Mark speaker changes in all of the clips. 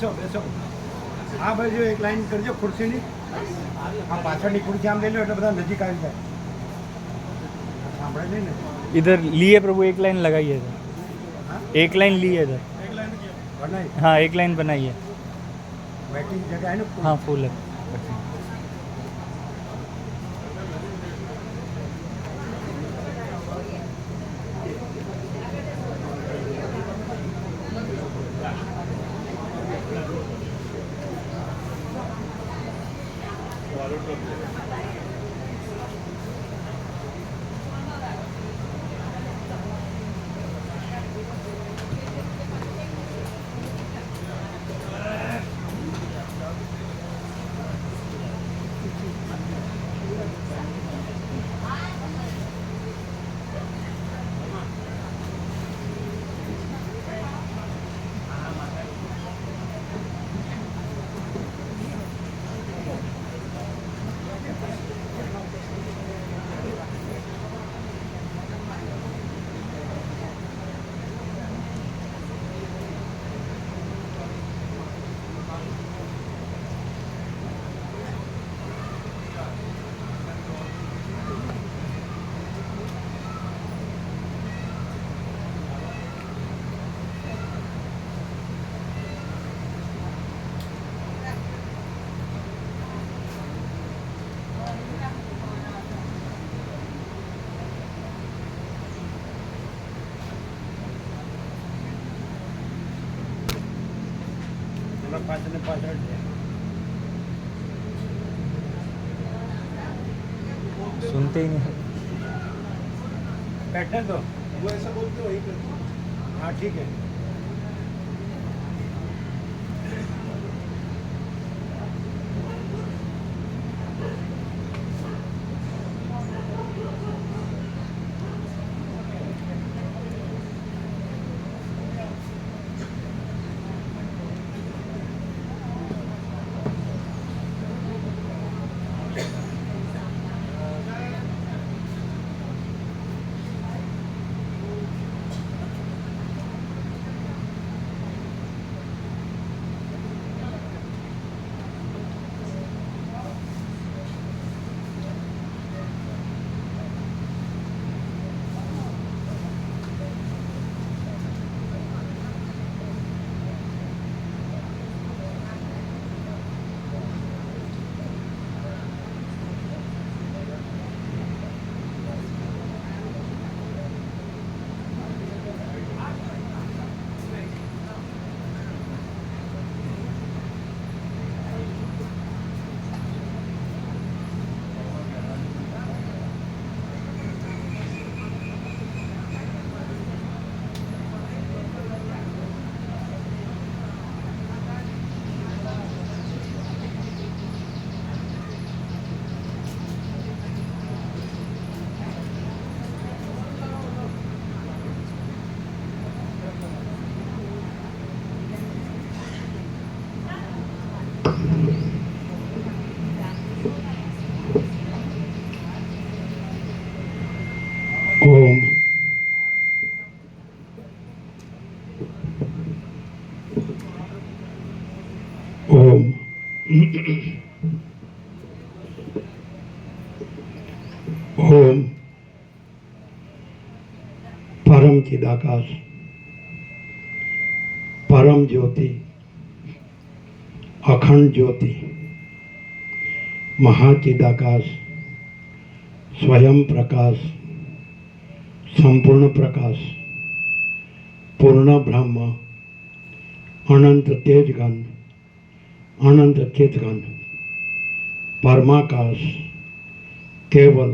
Speaker 1: બેસો બેસો. આ બાજુ એક લાઈન કરજો ખુરશીની. આ પાછળની ખુરશી આમ લઈ લો એટલે બધા નજીક આવી જાય. સાંભળે નહીં ને?
Speaker 2: इधर लिए प्रभु एक लाइन लगाइए इधर,
Speaker 1: हाँ?
Speaker 2: एक लाइन लिए इधर।
Speaker 1: बनाई
Speaker 2: हाँ एक लाइन बनाइए।
Speaker 1: बैठने की जगह है ना?
Speaker 2: हाँ फुल है।
Speaker 1: पाचने पाचड़
Speaker 2: सुनते ही नहीं।
Speaker 1: बैठने दो, वो ऐसा बोलते वही कर। हाँ ठीक है।
Speaker 3: ओम ओम ओम परम चिदाकाश परम ज्योति अखंड ज्योति महाचिदाकाश स्वयं प्रकाश संपूर्ण प्रकाश पूर्ण ब्रह्म अनंत तेजगण अनंत चितगण परमाकाश केवल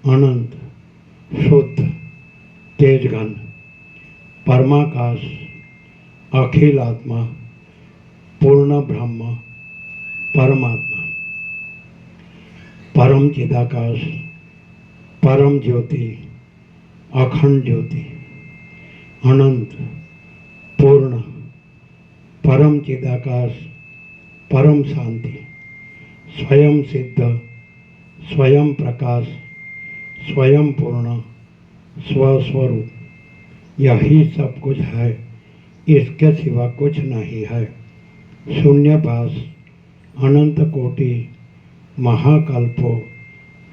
Speaker 3: अनंत शुद्ध तेजगण परमाकाश अखिल आत्मा पूर्ण ब्रह्म परमात्मा परम चिदाकाश परम ज्योति अखंड ज्योति अनंत पूर्ण परम चिदाकाश परम शांति स्वयं सिद्ध स्वयं प्रकाश स्वयं पूर्ण स्वस्वरूप यही सब कुछ है, इसके सिवा कुछ नहीं है। શૂન્યભાસ અનંત કોટી મહાકલ્પો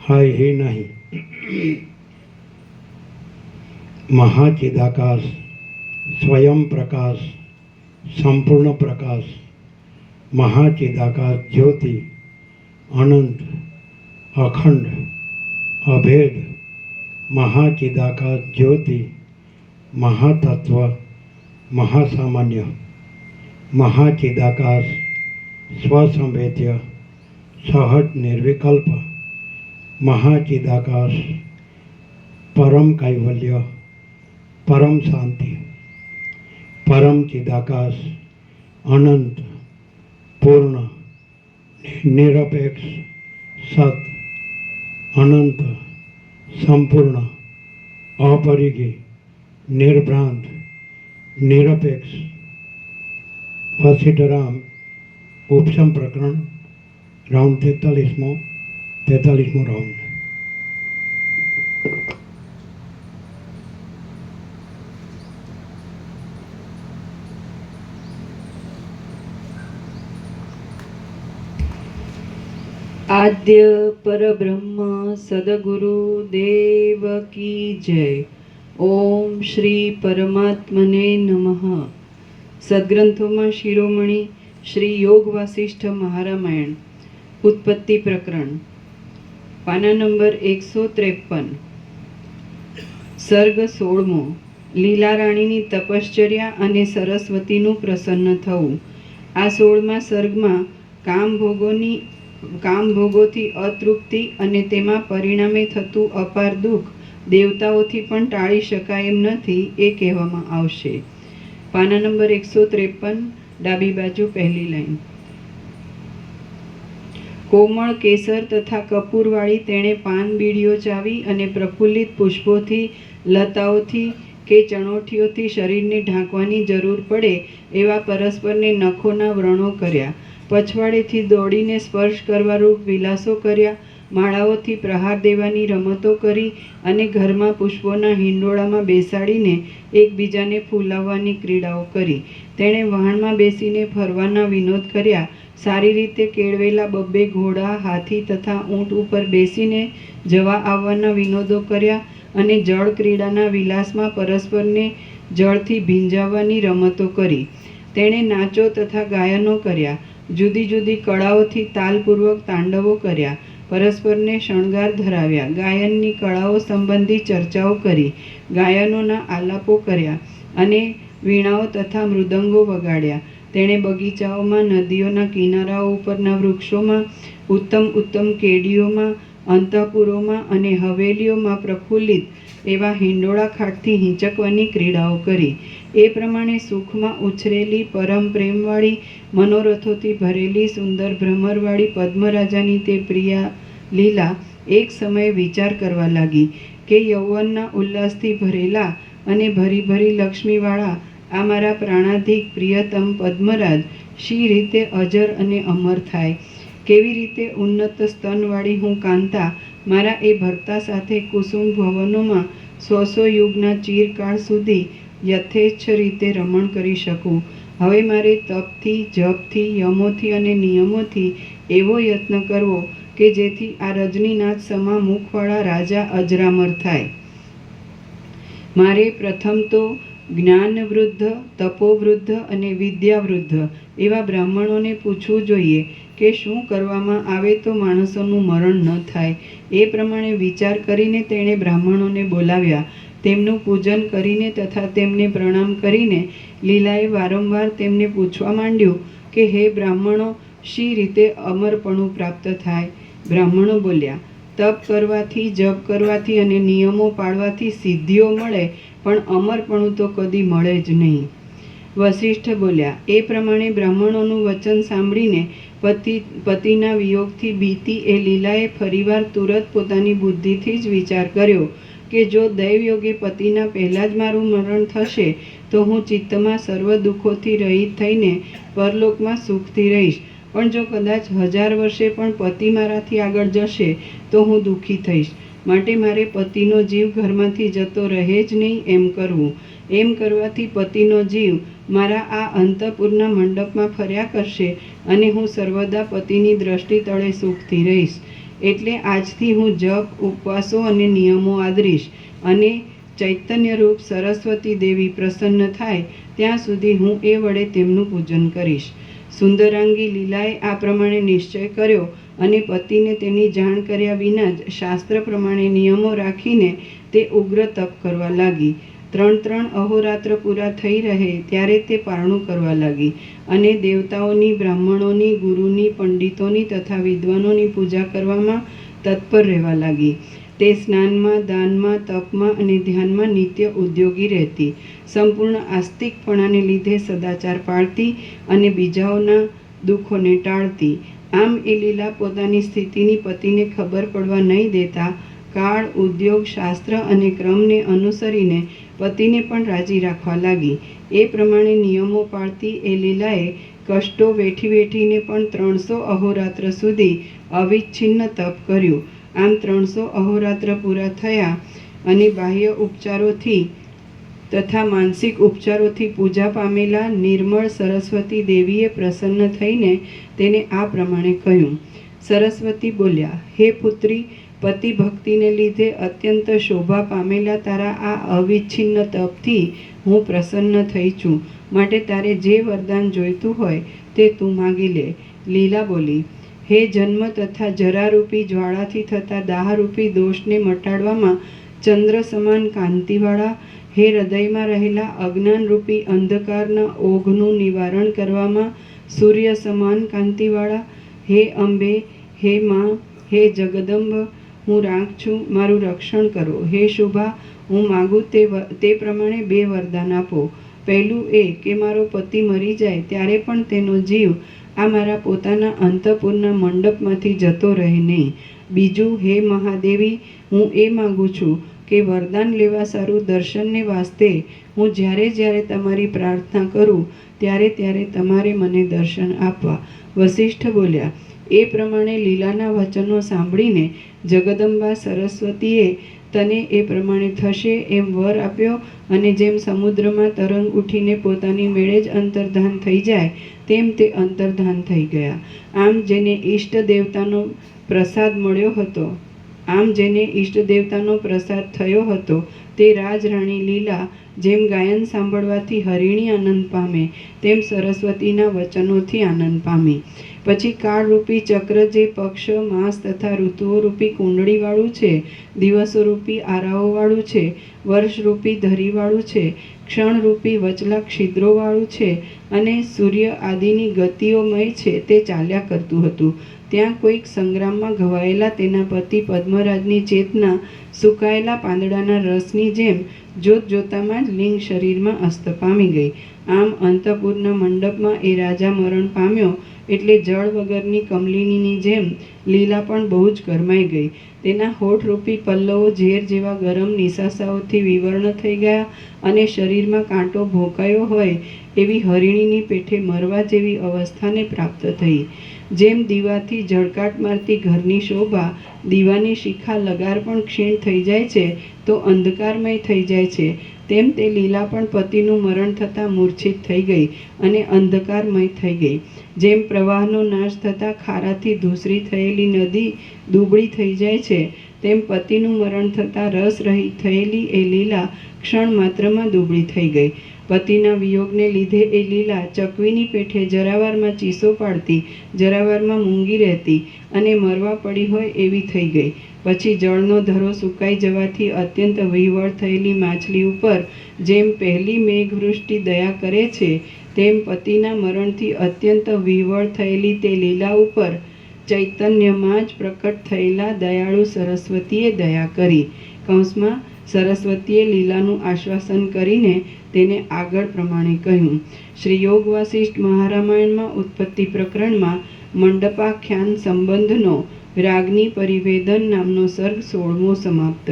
Speaker 3: હાય હે નહીં. મહાચિદાકાશ સ્વયં પ્રકાશ સંપૂર્ણ પ્રકાશ મહાચિદાકાશ જ્યોતિ અનંત અખંડ અભેદ મહાચિદાકાશ જ્યોતિ મહાતત્વ મહાસામાન્ય મહાચિદાકાશ સ્વસંવેદ્ય સહજ નિર્વિકલ્પ મહાચિદાકાશ પરમ કૈવલ્ય પરમ શાંતિ પરમ ચિદાકાશ અનંત પૂર્ણ નિરપેક્ષ સત અનંત સંપૂર્ણ અપરિઘી નિર્ભ્રાંત નિરપેક્ષ. વશિષ્ઠરામ ઉપસમ પ્રકરણ રાઉન્ડ 43મો રાઉન્ડ.
Speaker 4: આદ્ય પરબ્રહ્મ સદગુરુ દેવ કી જય. ઓમ શ્રી પરમાત્મને નમઃ. સદગ્રંથોમાં શિરોમણી શ્રી યોગ વાસિષ્ઠ મહારામાયણ ઉત્પત્તિ પ્રકરણ પાના નંબર 153. સર્ગ 16મો. લીલા રાણીની તપશ્ચર્યા અને સરસ્વતીનું પ્રસન્ન થવું. આ 16મા સર્ગમાં કામભોગોથી અતૃપ્તિ અને તેમાં પરિણામે થતું અપાર દુઃખ દેવતાઓથી પણ ટાળી શકાય એમ નથી એ કહેવામાં આવશે. પાના નંબર 153, ડાબી બાજુ પહેલી લાઈન. કોમળ કેસર તથા કપૂરવાળી તેણે પાન બીડીઓ ચાવી અને પ્રફુલ્લિત પુષ્પોથી લતાઓથી કે ચણોઠીઓથી શરીરને ઢાંકવાની જરૂર પડે એવા પરસ્પરને નખોના વ્રણો કર્યા. પછવાડેથી દોડીને સ્પર્શ કરવારૂપ વિલાસો કર્યા. માળાઓથી પ્રહાર દેવાની રમતો કરી અને ઘરમાં પુષ્પોના હિંડોળામાં બેસાડીને એકબીજાને ફૂલાવવાની ક્રીડાઓ કરી. તેણે વહાણમાં બેસીને ફરવાના વિનોદ કર્યા. સારી રીતે કેળવેલા 2 ઘોડા, હાથી તથા ઊંટ ઉપર બેસીને જવા આવવાના વિનોદો કર્યા અને જળ ક્રીડાના વિલાસમાં પરસ્પરને જળથી ભીંજાવવાની રમતો કરી. તેણે નાચો તથા ગાયનો કર્યા. જુદી જુદી કળાઓથી તાલપૂર્વક તાંડવો કર્યા. પરસ્પરને શણગાર ધરાવ્યા. ગાયનની કળાઓ સંબંધી ચર્ચાઓ કરી. ગાયનોના આલાપો કર્યા અને વીણાઓ તથા મૃદંગો વગાડ્યા. તેણે બગીચાઓમાં, નદીઓના કિનારાઓ ઉપરના વૃક્ષોમાં, ઉત્તમ કેડીઓમાં, અંતઃપુરોમાં અને હવેલીઓમાં પ્રફુલ્લિત એવા હિંડોળા ખાટથી હિંચકવાની ક્રીડાઓ કરી. એ પ્રમાણે સુખમાં ઉછરેલી, પરમ પ્રેમવાળી, મનોરથોથી ભરેલી, સુંદર ભ્રમરવાળી પદ્મરાજાની તે પ્રિયા લીલા એક સમયે વિચાર કરવા લાગી કે યૌવનના ઉલ્લાસથી ભરેલા અને ભરી ભરી લક્ષ્મીવાળા આ મારા પ્રાણાધિક પ્રિયતમ પદ્મરાજ શી રીતે અજર અને અમર થાય? કેવી રીતે ઉન્નત સ્તનવાળી હું કાંતા મારા એ ભરતા સાથે કુસુમ ભવનોમાં 100 યુગના ચિરકાળ સુધી યથેચ્છ રીતે રમણ કરી શકું? હવે મારે તપથી, જપથી, યમોથી અને નિયમોથી એવો યત્ન કરવો કે જેથી આ રજનીનાથ સમા મુખવાળા રાજા અજરામર થાય. મારે પ્રથમ તો જ્ઞાનવૃદ્ધ, તપોવૃદ્ધ અને વિદ્યાવૃદ્ધ એવા બ્રાહ્મણોને પૂછવું જોઈએ કે શું કરવામાં આવે તો માણસોનું મરણ ન થાય. એ પ્રમાણે વિચાર કરીને તેણે બ્રાહ્મણોને બોલાવ્યા. તેમનું પૂજન કરીને તથા તેમને પ્રણામ કરીને લીલાએ વારંવાર તેમને પૂછવા માંડ્યું કે હે બ્રાહ્મણો, શી રીતે અમરપણું પ્રાપ્ત થાય? બ્રાહ્મણો બોલ્યા, તપ કરવાથી, જપ કરવાથી અને નિયમો પાળવાથી સિદ્ધિઓ મળે, પણ અમરપણું તો કદી મળે જ નહીં. વશિષ્ઠ બોલ્યા, એ પ્રમાણે બ્રાહ્મણોનું વચન સાંભળીને પતિના વિયોગથી બીતી એ લીલાએ ફરીવાર તુરત પોતાની બુદ્ધિથી જ વિચાર કર્યો કે જો દૈવયોગે પતિના પહેલાં જ મારું મરણ થશે તો હું ચિત્તમાં સર્વ દુઃખોથી રહિત થઈને પરલોકમાં સુખથી રહીશ. પણ જો કદાચ 1000 વર્ષે પણ પતિ મારાથી આગળ જશે તો હું દુઃખી થઈશ. માટે મારે પતિનો જીવ ઘરમાંથી જતો રહે જ નહીં એમ કરવું. એમ કરવાથી પતિનો જીવ મારા આ અંતઃપુરના મંડપમાં ફર્યા કરશે અને હું સર્વદા પતિની દ્રષ્ટિ તળે સુખથી રહીશ. એટલે આજથી હું જપ, ઉપવાસો અને નિયમો આદરીશ અને ચૈતન્યરૂપ સરસ્વતી દેવી પ્રસન્ન થાય ત્યાં સુધી હું એ વડે તેમનું પૂજન કરીશ. સુંદરાંગી લીલાએ આ પ્રમાણે નિશ્ચય કર્યો અને પતિને તેની જાણ કર્યા વિના જ શાસ્ત્ર પ્રમાણે નિયમો રાખીને તે ઉગ્ર તપ કરવા લાગી. 3 અહોરાત્ર પૂરા થઈ રહે ત્યારે તે પારણું કરવા લાગી અને દેવતાઓની, બ્રાહ્મણોની, ગુરુની, પંડિતોની તથા વિદ્વાનોની પૂજા કરવામાં તત્પર રહેવા લાગી. તે સ્નાનમાં, દાનમાં, તપમાં અને ધ્યાનમાં નિત્ય ઉદ્યોગી રહેતી. સંપૂર્ણ આસ્તિકપણાને લીધે સદાચાર પાળતી અને બીજાઓના દુઃખોને ટાળતી. આમ એ લીલા પોતાની સ્થિતિની પતિને ખબર પડવા નહીં દેતા કાળ, ઉદ્યોગ, શાસ્ત્ર અને ક્રમને અનુસરીને પતિને પણ રાજી રાખવા લાગી. એ પ્રમાણે નિયમો પાળતી એ લીલાએ કષ્ટો વેઠીને પણ 300 અહોરાત્ર સુધી અવિચ્છિન્ન તપ કર્યું. આમ 300 અહોરાત્ર પૂરા થયા અને બાહ્ય ઉપચારોથી તથા માનસિક ઉપચારોથી પૂજા પામેલા નિર્મળ સરસ્વતી દેવીએ પ્રસન્ન થઈને તેને આ પ્રમાણે કહ્યું. સરસ્વતી બોલ્યા, હે પુત્રી, પતિ ભક્તિને લીધે અત્યંત શોભા પામેલા તારા આ અવિચ્છિન્ન તપથી હું પ્રસન્ન થઈ છું. માટે તારે જે વરદાન જોઈતું હોય તે તું માગી લે. લીલા બોલી, હે જન્મ તથા જરારૂપી જ્વાળાથી થતા દાહરૂપી દોષને મટાડવામાં ચંદ્ર સમાન કાંતિવાળા, હે હૃદયમાં રહેલા અજ્ઞાનરૂપી અંધકારના ઓઘનું નિવારણ કરવામાં સૂર્ય સમાન કાંતિવાળા, હે અંબે, હે માં, હે જગદંબ, હું રાખ છું, મારું રક્ષણ કરો. હે શુભા, હું માગું તે પ્રમાણે 2 વરદાન આપો. પહેલું એ કે મારો પતિ મરી જાય ત્યારે પણ તેનો જીવ આ મારા પોતાના અંતઃપુરના મંડપમાંથી જતો રહે નહીં. બીજું, હે મહાદેવી, હું એ માગું છું કે વરદાન લેવા સારું દર્શનને વાસ્તે હું જ્યારે તમારી પ્રાર્થના કરું ત્યારે તમારે મને દર્શન આપવા. વસિષ્ઠ બોલ્યા. એ પ્રમાણે લીલાના વચનો સાંભળીને જગદંબા સરસ્વતીએ તને એ પ્રમાણે થશે એમ વર આપ્યો અને જેમ સમુદ્રમાં તરંગ ઉઠીને પોતાની મેળે જ અંતર્ધાન થઈ જાય તેમ તે અંતર્ધાન થઈ ગયા. આમ જેને ઈષ્ટ દેવતાનો પ્રસાદ થયો હતો તે રાજરાણી લીલા જેમ ગાયન સાંભળવાથી હરિણી આનંદ પામે તેમ સરસ્વતીના વચનોથી આનંદ પામી. પછી કાળરૂપી ચક્ર જે પક્ષ, માસ તથા ઋતુઓ રૂપી કુંડળીવાળું છે, દિવસોરૂપી આરાઓવાળું છે, વર્ષરૂપી ધરીવાળું છે, ક્ષણરૂપી વચલા છિદ્રોવાળું છે અને સૂર્ય આદિની ગતિઓમય છે તે ચાલ્યા કરતું હતું. ત્યાં કોઈક સંગ્રામમાં ઘવાયેલા તેના પતિ પદ્મરાજની ચેતના સુકાયેલા પાંદડાના રસની જેમ જોતજોતામાં જ લિંગ શરીરમાં અસ્ત પામી ગઈ. આમ અંતઃપુરના મંડપમાં એ રાજા મરણ પામ્યો એટલે જળ વગરની કમલિનીની જેમ લીલા પણ બહુ જ ગરમાઈ ગઈ. તેના હોઠરૂપી પલ્લવો ઝેર જેવા ગરમ નિશાસાઓથી વિવર્ણ થઈ ગયા અને શરીરમાં કાંટો ભોંકાયો હોય એવી હરિણીની પેઠે મરવા જેવી અવસ્થાને પ્રાપ્ત થઈ. જેમ દીવાથી ઝળકાટ મારતી ઘરની શોભા, દીવાની શિખા લગાર પણ ક્ષીણ થઈ જાય છે તો અંધકારમય થઈ જાય છે, તેમ તે લીલા પણ પતિનું મરણ થતાં મૂર્છિત થઈ ગઈ અને અંધકારમય થઈ ગઈ. જેમ પ્રવાહનો નાશ થતાં ખારાથી ધૂસરી થયેલી નદી દુબળી થઈ જાય છે તેમ પતિનું મરણ થતાં રસ રહિત થયેલી એ લીલા ક્ષણ માત્રમાં દુબળી થઈ ગઈ. પતિના વિયોગને લીધે એ લીલા ચકવીની પેઠે જરાવારમાં ચીસો પાડતી, જરાવારમાં મૂંગી રહેતી અને મરવા પડી હોય એવી થઈ ગઈ. પછી જળનો ધરો સુકાઈ જવાથી અત્યંત વિહવળ થયેલી માછલી ઉપર જેમ પહેલી મેઘવૃષ્ટિ દયા કરે છે તેમ પતિના મરણથી અત્યંત વિહવળ થયેલી તે લીલા ઉપર ચૈતન્યમાં જ પ્રકટ થયેલા દયાળુ સરસ્વતીએ દયા કરી. કૌંસમાં સરસ્વતીએ લીલાનું આશ્વાસન કરીને તેને આગળ પ્રમાણે કહ્યું. શ્રી યોગ વાસિષ્ઠ મહારામાયણમાં ઉત્પત્તિ પ્રકરણમાં મંડપાખ્યાન સંબંધનો રાગની પરિવેદન નામનો સર્ગ 16મો સમાપ્ત.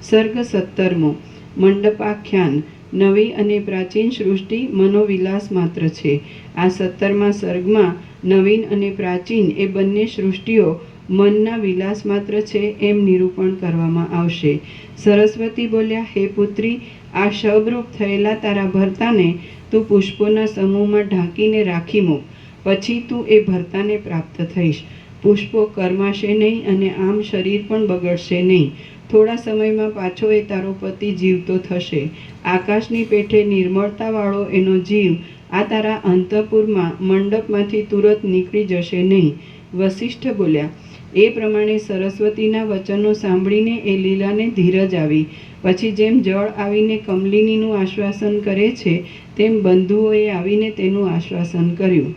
Speaker 4: સર્ગ 17મો. મંડપાખ્યાન. નવી અને પ્રાચીન સૃષ્ટિ મનોવિલાસ માત્ર છે. આ 17મા સર્ગમાં નવીન અને પ્રાચીન એ બંને સૃષ્ટિઓ મનના વિલાસ માત્ર છે એમ નિરૂપણ કરવામાં આવશે. સરસ્વતી બોલ્યા, હે પુત્રી, આ શબરૂપ થયેલા તારા ભરતાને તું પુષ્પોના સમૂહમાં ઢાંકીને રાખી મૂક. પછી તું એ ભરતાને પ્રાપ્ત થઈશ. પુષ્પો કરમાશે નહીં અને આમ શરીર પણ બગડશે નહીં. થોડા સમયમાં પાછો એ તારો પતિ જીવતો થશે. આકાશની પેઠે નિર્મળતાવાળો એનો જીવ આ તારા અંતઃપુરમાં મંડપમાંથી તુરત નીકળી જશે નહીં. વસિષ્ઠ બોલ્યા. એ પ્રમાણે સરસ્વતીના વચનો સાંભળીને એ લીલાને ધીરજ આવી. પછી જેમ જળ આવીને કમલિનીનું આશ્વાસન કરે છે તેમ બંધુઓએ આવીને તેનું આશ્વાસન કર્યું.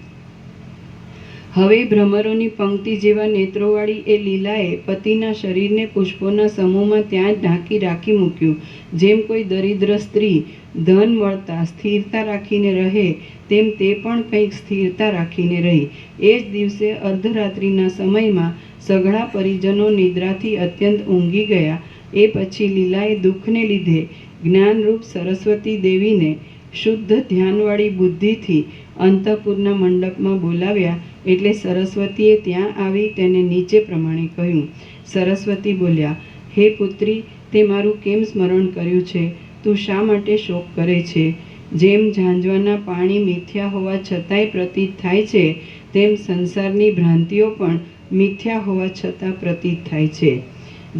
Speaker 4: હવે ભ્રમરોની પંક્તિ જેવા નેત્રોવાળી એ લીલાએ પતિના શરીરને પુષ્પોના સમૂહમાં ત્યાં જ ઢાંકી રાખી મૂક્યું. જેમ કોઈ દરિદ્ર સ્ત્રી ધન મળતા સ્થિરતા રાખીને રહે તેમ તે પણ કંઈક સ્થિરતા રાખીને રહી. એ જ દિવસે અર્ધરાત્રિના સમયમાં સઘળા પરિજનો નિદ્રાથી અત્યંત ઊંઘી ગયા. એ પછી લીલાએ દુઃખને લીધે જ્ઞાનરૂપ સરસ્વતી દેવીને શુદ્ધ ધ્યાનવાળી બુદ્ધિથી અંતઃપુરના મંડપમાં બોલાવ્યા. એટલે સરસ્વતીએ ત્યાં આવી તેને નીચે પ્રમાણે કહ્યું. સરસ્વતી બોલ્યા, હે પુત્રી, તે મારું કેમ સ્મરણ કર્યું છે? તું શા માટે શોક કરે છે? જેમ ઝાંઝવાના પાણી મિથ્યા હોવા છતાંય પ્રતીત થાય છે તેમ સંસારની ભ્રાંતિઓ પણ મિથ્યા હોવા છતાં પ્રતીત થાય છે.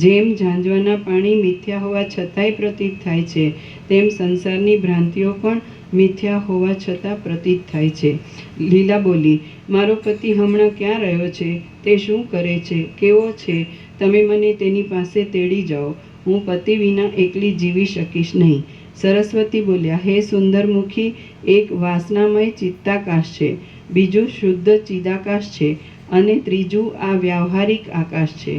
Speaker 4: જેમ ઝાંઝવાના પાણી મિથ્યા હોવા છતાંય પ્રતીત થાય છે તેમ સંસારની ભ્રાંતિઓ પણ મિથ્યા હોવા છતાં પ્રતીત થાય છે. લીલા બોલી, મારો પતિ હમણાં ક્યાં રહ્યો છે? તે શું કરે છે? કેવો છે? તમે મને તેની પાસે તેડી જાઓ. હું પતિ વિના એકલી જીવી શકીશ નહીં. સરસ્વતી બોલ્યા, હે સુંદરમુખી, એક વાસનામય ચિત્તાકાશ છે, બીજું શુદ્ધ ચિદાકાશ છે અને ત્રીજું આ વ્યાવહારિક આકાશ છે,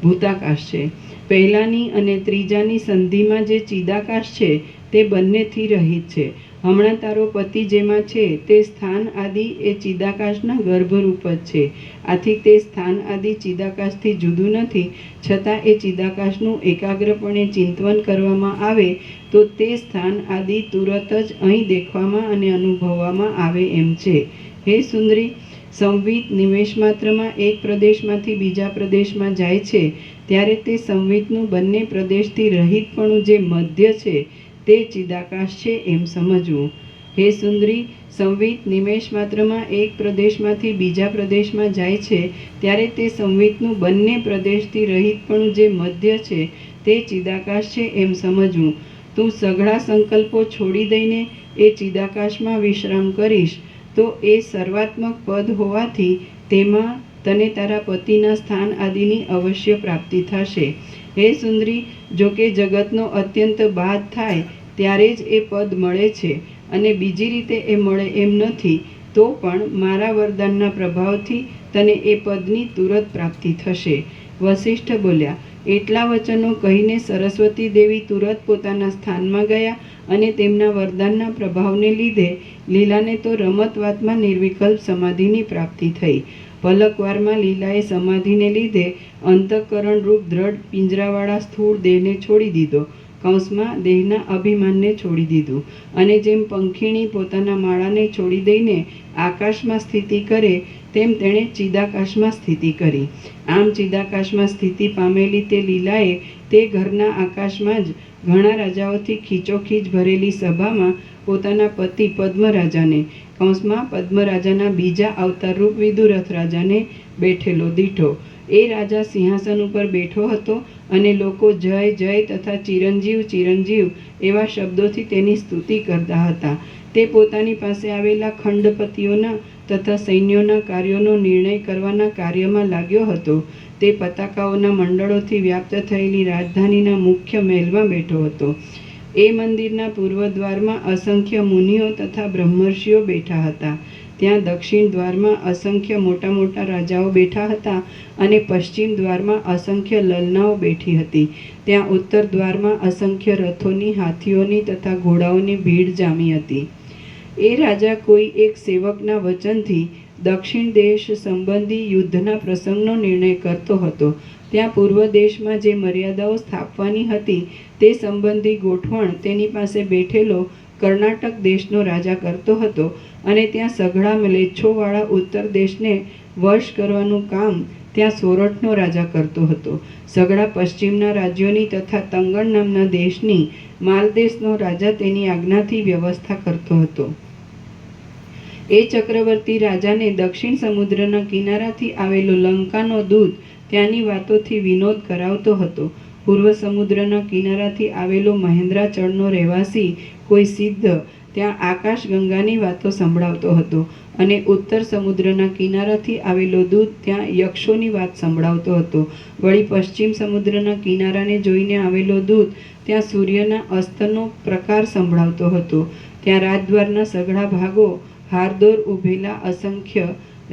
Speaker 4: ભૂતાકાશ છે. પહેલાની અને ત્રીજાની સંધિમાં જે ચિદાકાશ છે તે બંનેથી રહિત છે. હમણાં તારો પતિ જેમાં છે તે સ્થાન આદિ એ ચિદાકાશના ગર્ભરૂપ જ છે. આથી તે સ્થાન આદિ ચિદાકાશથી જુદું નથી. છતાં એ ચિદાકાશનું એકાગ્રપણે ચિંતન કરવામાં આવે તો તે સ્થાન આદિ તુરત જ અહીં દેખવામાં અને અનુભવવામાં આવે એમ છે. હે સુંદરી, સંવિત નિમેષ માત્રમાં એક પ્રદેશમાંથી બીજા પ્રદેશમાં જાય છે ત્યારે તે સંવિતનું બંને પ્રદેશથી રહિતપણું જે મધ્ય છે તે ચિદાકાશ છે એમ સમજવું. હે સુંદરી, સંવિત નિમેષ માત્રમાં એક પ્રદેશમાંથી બીજા પ્રદેશમાં જાય છે ત્યારે તે સંવિતનું બંને પ્રદેશથી રહિતપણું જે મધ્ય છે તે ચિદાકાશ છે એમ સમજવું. તું સઘળા સંકલ્પો છોડી દઈને એ ચિદાકાશમાં વિશ્રામ કરીશ તો એ સર્વાત્મક પદ હોવાથી તેમાં તને તારા પતિના સ્થાન આદિની અવશ્ય પ્રાપ્તિ થશે. હે સુંદરી, જો કે જગતનો અત્યંત બાદ થાય ત્યારે જ એ પદ મળે છે અને બીજી રીતે એ મળે એમ નથી, તો પણ મારા વરદાનના પ્રભાવથી તને એ પદની તુરત પ્રાપ્તિ થશે. વસિષ્ઠ બોલ્યા. એટલા વચનો કહીને સરસ્વતી દેવી તુરત પોતાના સ્થાનમાં ગયા અને તેમના વરદાનના પ્રભાવને લીધે લીલાને તો રમતવાતમાં નિર્વિકલ્પ સમાધિની પ્રાપ્તિ થઈ. પલકવારમાં લીલાએ સમાધિને લીધે અંતઃકરણ રૂપ દ્રઢ પિંજરાવાળા સ્થૂળ દેહને છોડી દીધો. કૌંસમાં દેહના અભિમાનને છોડી દીધું. અને જેમ પંખીણી પોતાના માળાને છોડી દઈને આકાશમાં સ્થિતિ કરે તેમ તેણે ચિદાકાશમાં સ્થિતિ કરી. આમ ચિદાકાશમાં સ્થિતિ પામેલી તે લીલાએ તે ઘરના આકાશમાં જ ઘણા રાજાઓથી ખીચોખીચ ભરેલી સભામાં પોતાના પતિ પદ્મરાજાને, કૌંસમાં પદ્મરાજાના બીજા અવતારરૂપ વિદુરથ રાજાને બેઠેલો દીઠો. એ રાજા સિંહાસન ઉપર બેઠો હતો અને લોકો જય જય તથા ચિરંજીવ ચિરંજીવ એવા શબ્દોથી તેની સ્તુતિ કરતા હતા. તે પોતાની પાસે આવેલા ખંડપતિઓના તથા સૈન્યોના કાર્યોનો નિર્ણય કરવાના કાર્યમાં લાગ્યો હતો. તે પતાકાઓના મંડળોથી વ્યાપ્ત થયેલી રાજધાનીના મુખ્ય મહેલમાં બેઠો હતો. એ મંદિરના પૂર્વદ્વારમાં અસંખ્ય મુનિઓ તથા બ્રહ્મર્ષિઓ બેઠા હતા. ત્યાં દક્ષિણ દ્વારમાં અસંખ્ય મોટા મોટા રાજાઓ બેઠા હતા અને પશ્ચિમ દ્વારમાં અસંખ્ય લલનાઓ બેઠી હતી. ત્યાં ઉત્તર દ્વારમાં અસંખ્ય રથોની, હાથીઓની તથા ઘોડાઓની ભીડ જામી હતી. એ રાજા કોઈ એક સેવકના વચનથી દક્ષિણ દેશ સંબંધી યુદ્ધના પ્રસંગનો નિર્ણય કરતો હતો. ત્યાં પૂર્વ દેશમાં જે મર્યાદાઓ સ્થાપવાની હતી તે સંબંધી ગોઠવણ તેની પાસે બેઠેલો કર્ણાટક દેશનો રાજા કરતો હતો અને ત્યાં સઘળા મ્લેચ્છોવાળા ઉત્તર દેશને વશ કરવાનું કામ ત્યાં સોરઠનો રાજા કરતો હતો. સઘળા પશ્ચિમના રાજ્યોની તથા તંગણ નામના દેશની માલદેશનો રાજા તેની આજ્ઞાથી વ્યવસ્થા કરતો હતો. એ ચક્રવર્તી રાજાને દક્ષિણ સમુદ્રના કિનારાથી આવેલો લંકાનો દૂત ત્યાંની વાતોથી વિનોદ કરાવતો હતો. પૂર્વ સમુદ્રના કિનારાથી આવેલો મહેન્દ્રાચળનો રહેવાસી કોઈ સિદ્ધ ત્યાં આકાશ ગંગાની વાતો સંભળાવતો હતો અને ઉત્તર સમુદ્રના કિનારાથી આવેલો દૂત ત્યાં યક્ષોની વાત સંભળાવતો હતો. વળી પશ્ચિમ સમુદ્રના કિનારાને જોઈને આવેલો દૂત ત્યાં સૂર્યના અસ્તનો પ્રકાર સંભળાવતો હતો. ત્યાં રાજદ્વારના સઘળા ભાગો હારદોર ઊભેલા અસંખ્ય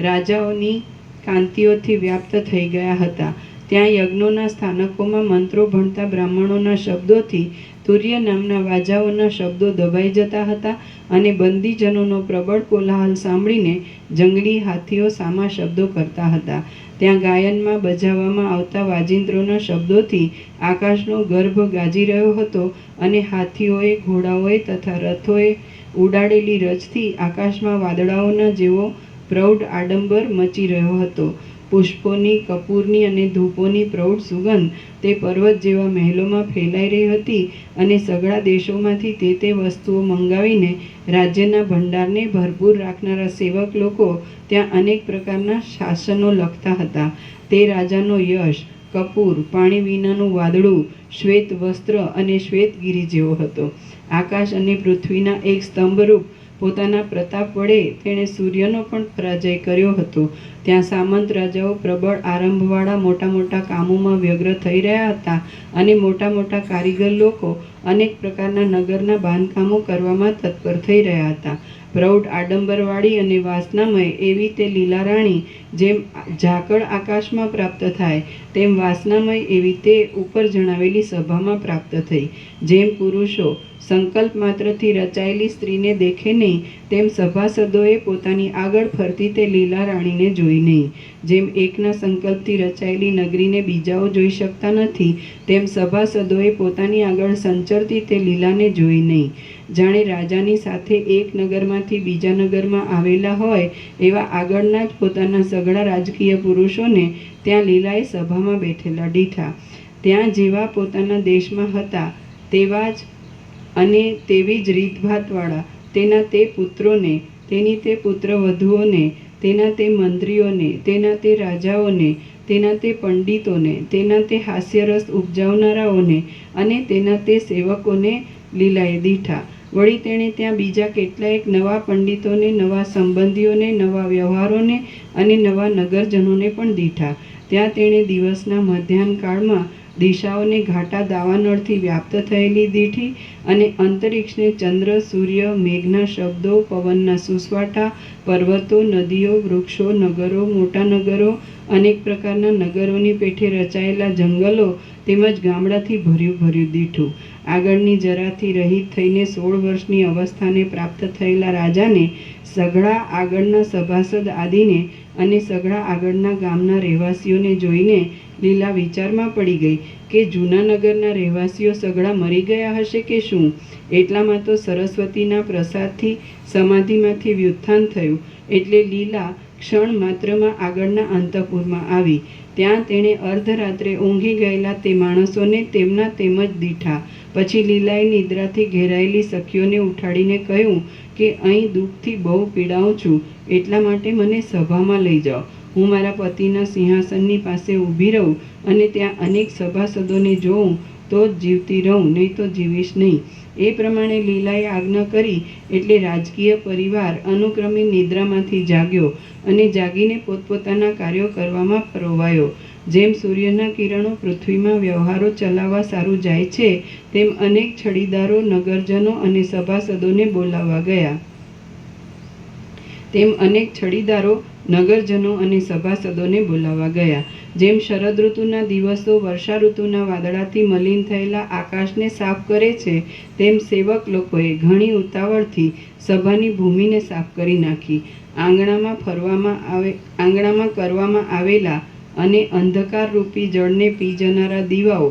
Speaker 4: રાજાઓની કાંતિઓથી વ્યાપ્ત થઈ ગયા હતા. ત્યાં યજ્ઞોના સ્થાનકોમાં મંત્રો ભણતા બ્રાહ્મણોના શબ્દોથી તુર્ય નામના વાજાઓના શબ્દો દબાઈ જતા હતા અને બંદીજનોનો પ્રબળ કોલાહલ સાંભળીને જંગલી હાથીઓ સામા શબ્દો કરતા હતા. ત્યાં ગાયનમાં બજાવવામાં આવતા વાજિંત્રોના શબ્દોથી આકાશનો ગર્ભ ગાજી રહ્યો હતો અને હાથીઓએ, ઘોડાઓએ તથા રથોએ ઉડાડેલી રજથી આકાશમાં વાદળાઓના જેવો પ્રૌઢ આડંબર મચી રહ્યો હતો. પુષ્પોની, કપૂરની અને ધૂપોની પ્રૌઢ સુગંધ તે પર્વત જેવા મહેલોમાં ફેલાઈ રહી હતી અને સઘળા દેશોમાંથી તે વસ્તુઓ મંગાવીને રાજ્યના ભંડારને ભરપૂર રાખનારા સેવક લોકો ત્યાં અનેક પ્રકારના શાસનો લખતા હતા. તે રાજાનો યશ કપૂર, પાણી વિનાનું વાદળું, શ્વેત વસ્ત્ર અને શ્વેતગીરી જેવો હતો. આકાશ અને પૃથ્વીના એક સ્તંભરૂપ પોતાના પ્રતાપ વડે તેણે સૂર્યનો પણ પરાજય કર્યો હતો. ત્યાં સામંત રાજાઓ પ્રબળ આરંભવાળા મોટા મોટા કામોમાં વ્યગ્ર થઈ રહ્યા હતા અને મોટા મોટા કારીગર લોકો અનેક પ્રકારના નગરના બાંધકામો કરવામાં તત્પર થઈ રહ્યા હતા. પ્રૌઢ આડંબરવાળી અને વાસનામય એવી તે લીલા રાણી જેમ ઝાકળ આકાશમાં પ્રાપ્ત થાય તેમ વાસનામય એવી તે ઉપર જણાવેલી સભામાં પ્રાપ્ત થઈ. જેમ પુરુષો સંકલ્પ માત્રથી રચાયેલી સ્ત્રીને દેખે નહીં તેમ સભાસદોએ પોતાની આગળ ફરતી તે લીલા રાણીને જોઈ નહીં. જેમ એકના સંકલ્પથી રચાયેલી નગરીને બીજાઓ જોઈ શકતા નથી તેમ સભાસદોએ પોતાની આગળ સંચરતી તે લીલાને જોઈ નહીં. જાણે રાજાની સાથે એક નગરમાંથી બીજા નગરમાં આવેલા હોય એવા આગળના જ પોતાના સઘળા રાજકીય પુરુષોને ત્યાં લીલાએ સભામાં બેઠેલા દીઠા. ત્યાં જેવા પોતાના દેશમાં હતા તેવા જ અને તેવી જ રીતભાતવાળા તેના તે પુત્રોને, તેની તે પુત્રવધુઓને, તેના તે મંત્રીઓને, તેના તે રાજાઓને, તેના તે પંડિતોને, તેના તે હાસ્યરસ ઉપજાવનારાઓને અને તેના તે સેવકોને લીલાએ દીઠા. વળી તેણે ત્યાં બીજા કેટલાયક નવા પંડિતોને, નવા સંબંધીઓને, નવા વ્યવહારોને અને નવા નગરજનોને પણ દીઠા. ત્યાં તેણે દિવસના મધ્યાહન કાળમાં દિશાઓને ઘાટા દાવાનળથી વ્યાપ્ત થયેલી દીઠી અને અંતરિક્ષને ચંદ્ર, સૂર્ય, મેઘના શબ્દો, પવનના સુસવાટા, પર્વતો, નદીઓ, વૃક્ષો, નગરો, મોટા નગરો, અનેક પ્રકારના નગરોની પેઠે રચાયેલા જંગલો તેમજ ગામડાથી ભર્યું દીઠું. આગળની જરાથી રહિત થઈને 16 વર્ષની અવસ્થાને પ્રાપ્ત થયેલા રાજાને સઘળા આગળના સભાસદ આદિને અને સઘળા આગળના ગામના રહેવાસીઓને જોઈને લીલા વિચારમાં પડી ગઈ કે જૂના નગરના રહેવાસીઓ સઘળા મરી ગયા હશે કે શું. એટલામાં તો સરસ્વતીના પ્રસાદથી સમાધિમાંથી વ્યુત્થાન થયું એટલે લીલા ક્ષણ માત્રમાં આગળના અંતઃપુરમાં આવી. ત્યાં તેણે અર્ધરાત્રે ઊંઘી ગયેલા તે માણસોને તેમના તેમજ દીઠા. પછી લીલાએ નિદ્રાથી ઘેરાયેલી સખીઓને ઉઠાડીને કહ્યું કે અહીં દુઃખથી બહુ પીડાઉં છું, એટલા માટે મને સભામાં લઈ જાઓ. હું મારા પતિના સિંહાસનની પાસે ઊભી રહું અને ત્યાં અનેક સભાસદોને જોઉં તો જ જીવતી રહું, નહીં તો જીવીશ નહીં. એ પ્રમાણે લીલાએ આજ્ઞા કરી એટલે રાજકીય પરિવાર અનુક્રમે નિદ્રામાંથી જાગ્યો અને જાગીને પોતપોતાના કાર્યો કરવામાં પરોવાયો. જેમ સૂર્યના કિરણો પૃથ્વીમાં વ્યવહારો ચલાવવા સારું જાય છે તેમ અનેક છડીદારો, નગરજનો અને સભાસદોને બોલાવવા ગયા. જેમ શરદ ઋતુના દિવસો વર્ષા ઋતુના વાદળાથી મલિન થયેલા આકાશને સાફ કરે છે તેમ સેવક લોકોએ ઘણી ઉતાવળથી સભાની ભૂમિને સાફ કરી નાખી. આંગણામાં કરવામાં આવેલા અને અંધકાર રૂપી જળને પી જનારા દીવાઓ,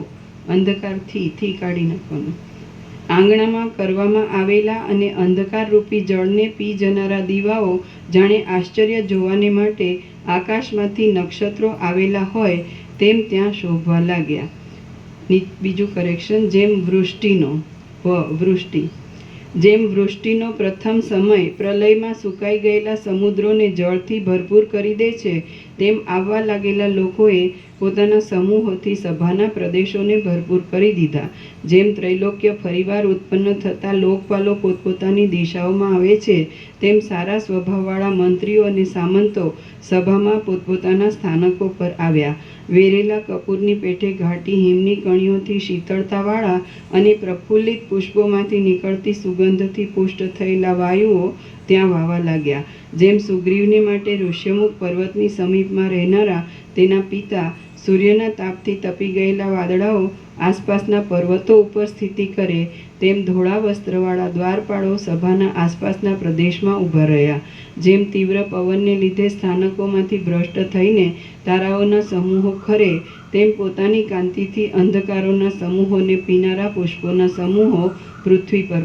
Speaker 4: અંધકારથી કાઢી નાખવાનું, આંગણામાં કરવામાં આવેલા અને અંધકારરૂપી જળને પી જનારા દીવાઓ જાણે આશ્ચર્ય જોવાને માટે આકાશમાંથી નક્ષત્રો આવેલા હોય તેમ ત્યાં શોભવા લાગ્યા. બીજું કરેક્શન, જેમ વૃષ્ટિનો પ્રથમ સમય પ્રલયમાં સુકાઈ ગયેલા સમુદ્રોને જળથી ભરપૂર કરી દે છે, તેમ આવવા લાગેલા લોકોએ પોતાના સમૂહોથી સભાના પ્રદેશોને ભરપૂર કરી દીધા. જેમ ત્રૈલોક્ય ફરીવાર ઉત્પન્ન થતાં લોકપાલો પોતપોતાની દિશાઓમાં આવે છે, તેમ સારા સ્વભાવવાળા મંત્રીઓ અને સામંતો સભામાં પોતપોતાના સ્થાનકો પર આવ્યા. વેરેલા કપૂરની પેઠે ઘાટી હિમની કણીઓથી શીતળતાવાળા અને પ્રફુલ્લિત પુષ્પોમાંથી નીકળતી સુગંધથી પુષ્ટ થયેલા વાયુઓ ત્યાં વાવા લાગ્યા. જેમ સુગ્રીવને માટે ઋષ્યમુખ પર્વતની સમીપમાં રહેનારા તેના પિતા સૂર્યના તાપથી તપી ગયેલા વાદળાઓ આસપાસના પર્વતો ઉપર સ્થિતિ કરે, તેમ ધોળા વસ્ત્રવાળા દ્વારપાળો સભાના આસપાસના પ્રદેશમાં ઊભા રહ્યા. જેમ તીવ્ર પવનને લીધે સ્થાનકોમાંથી ભ્રષ્ટ થઈને તારાઓના સમૂહો ખરે, તેમ પોતાની કાંતિથી અંધકારોના સમૂહોને પીનારા પુષ્પોના સમૂહો પૃથ્વી પર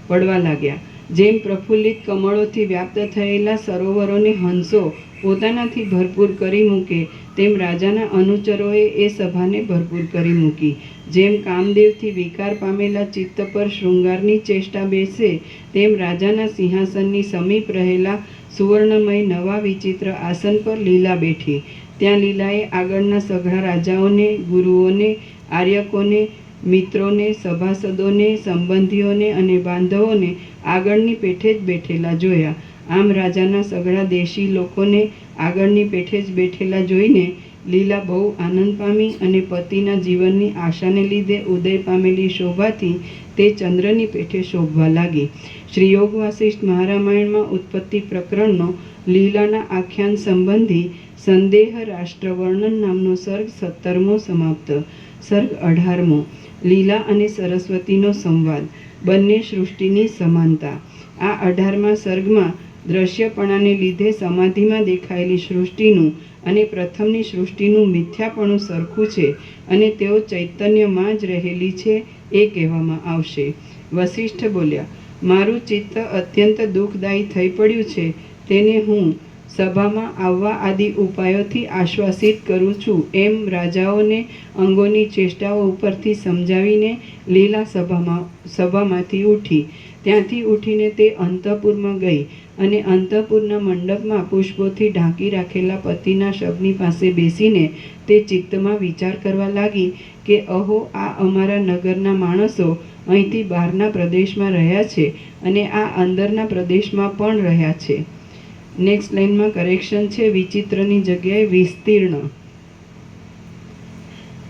Speaker 4: પડવા લાગ્યા. જેમ પ્રફુલ્લિત કમળોથી વ્યાપ્ત થયેલા સરોવરોને હંસો પોતાનાથી ભરપૂર કરી મૂકે, તેમ રાજાના અનુચરોએ એ સભાને ભરપૂર કરી મૂકી. જેમ કામદેવથી વિકાર પામેલા ચિત્ત પર શૃંગારની ચેષ્ટા બેસે, તેમ રાજાના સિંહાસનની સમીપ રહેલા સુવર્ણમય નવા વિચિત્ર આસન પર લીલા બેઠી. ત્યાં લીલાએ આગળના સઘળા રાજાઓને, ગુરુઓને, આર્યકોને, મિત્રોને, સભાસદોને, સંબંધીઓને અને બાંધવોને આગળની પેઠે જ બેઠેલા જોયા. આમ રાજાના સઘળા દેશી લોકોને આગળની પેઠે જ બેઠેલા જોઈને લીલા બહુ આનંદ પામી અને પતિના જીવનની આશાને લીધે ઉદય પામેલી શોભાથી તે ચંદ્રની પેઠે શોભવા લાગી. શ્રી યોગ વાસિષ્ઠ મહારામાયણમાં ઉત્પત્તિ પ્રકરણનો લીલાના આખ્યાન સંબંધી સંદેહ રાષ્ટ્ર વર્ણન નામનો સર્ગ 17મો સમાપ્ત. સર્ગ 18મો. લીલા અને સરસ્વતીનો સંવાદ. બંને સૃષ્ટિની સમાનતા. આ 18મા સર્ગમાં દ્રશ્યપણાને લીધે સમાધિમાં દેખાયેલી સૃષ્ટિનું અને પ્રથમની સૃષ્ટિનું મિથ્યાપણું સરખું છે અને તેઓ ચૈતન્યમાં જ રહેલી છે એ કહેવામાં આવશે. વસિષ્ઠ બોલ્યા, મારું ચિત્ત અત્યંત દુઃખદાયી થઈ પડ્યું છે, તેને હું સભામાં આવવા આદિ ઉપાયોથી આશ્વાસિત કરું છું. એમ રાજાઓને અંગોની ચેષ્ટાઓ ઉપરથી સમજાવીને લીલા સભામાંથી ઉઠી. ત્યાંથી ઉઠીને તે અંતઃપુરમાં ગઈ અને અંતઃપુરના મંડપમાં પુષ્પોથી ઢાંકી રાખેલા પતિના શબની પાસે બેસીને તે ચિત્તમાં વિચાર કરવા લાગી કે અહો, આ અમારા નગરના માણસો અહીંથી બહારના પ્રદેશમાં રહ્યા છે અને આ અંદરના પ્રદેશમાં પણ રહ્યા છે. નેક્સ્ટ લાઇનમાં કરેક્શન છે, વિચિત્રની જગ્યાએ વિસ્તીર્ણ.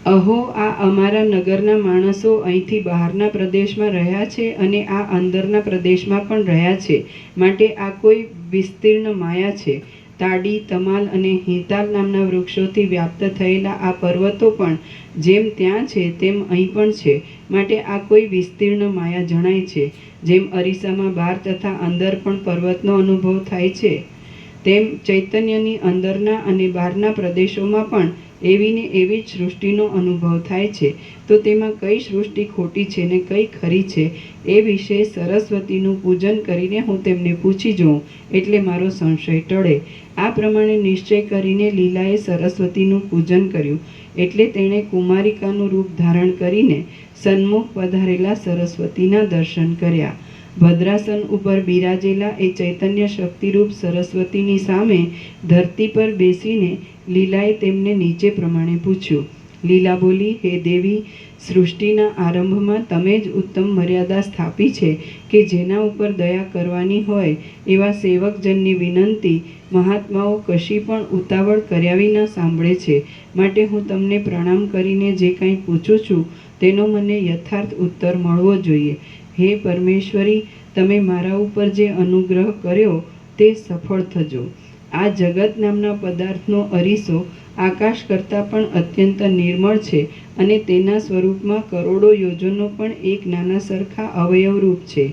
Speaker 4: અહો, આ અમારા નગરના માણસો અહીંથી બહારના પ્રદેશમાં રહ્યા છે અને આ અંદરના પ્રદેશમાં પણ રહ્યા છે, માટે આ કોઈ વિસ્તીર્ણ માયા છે. તાડી, તમાલ અને હિતાલ નામના વૃક્ષોથી વ્યાપ્ત થયેલા આ પર્વતો પણ જેમ ત્યાં છે તેમ અહીં પણ છે, માટે આ કોઈ વિસ્તીર્ણ માયા જણાય છે. જેમ અરીસામાં બહાર તથા અંદર પણ પર્વતનો અનુભવ થાય છે, તેમ ચૈતન્યની અંદરના અને બહારના પ્રદેશોમાં પણ એવી ને એવી જ સૃષ્ટિનો અનુભવ થાય છે. તો તેમાં કઈ સૃષ્ટિ ખોટી છે ને કઈ ખરી છે એ વિશે સરસ્વતીનું પૂજન કરીને હું તેમને પૂછી જોઉં, એટલે મારો સંશય ટળે. આ પ્રમાણે નિશ્ચય કરીને લીલાએ સરસ્વતીનું પૂજન કર્યું. એટલે તેણે કુમારિકાનું રૂપ ધારણ કરીને સન્મુખ પધારેલા સરસ્વતીના દર્શન કર્યા. ભદ્રાસન ઉપર બિરાજેલા એ ચૈતન્ય શક્તિરૂપ સરસ્વતીની સામે ધરતી પર બેસીને લીલાએ તેમને નીચે પ્રમાણે પૂછ્યું. લીલા બોલી, હે દેવી, સૃષ્ટિના આરંભમાં તમે જ ઉત્તમ મર્યાદા સ્થાપી છે કે જેના ઉપર દયા કરવાની હોય એવા સેવકજનની વિનંતી મહાત્માઓ કશી પણ ઉતાવળ કર્યા વિના સાંભળે છે. માટે હું તમને પ્રણામ કરીને જે કાંઈ પૂછું છું તેનો મને યથાર્થ ઉત્તર મળવો જોઈએ. હે પરમેશ્વરી, તમે મારા ઉપર જે અનુગ્રહ કર્યો તે સફળ થજો. આ જગત નામના પદાર્થનો અરીસો આકાશ કરતાં પણ અત્યંત નિર્મળ છે અને તેના સ્વરૂપમાં કરોડો યોજનો પણ એક નાના સરખા અવયવરૂપ છે.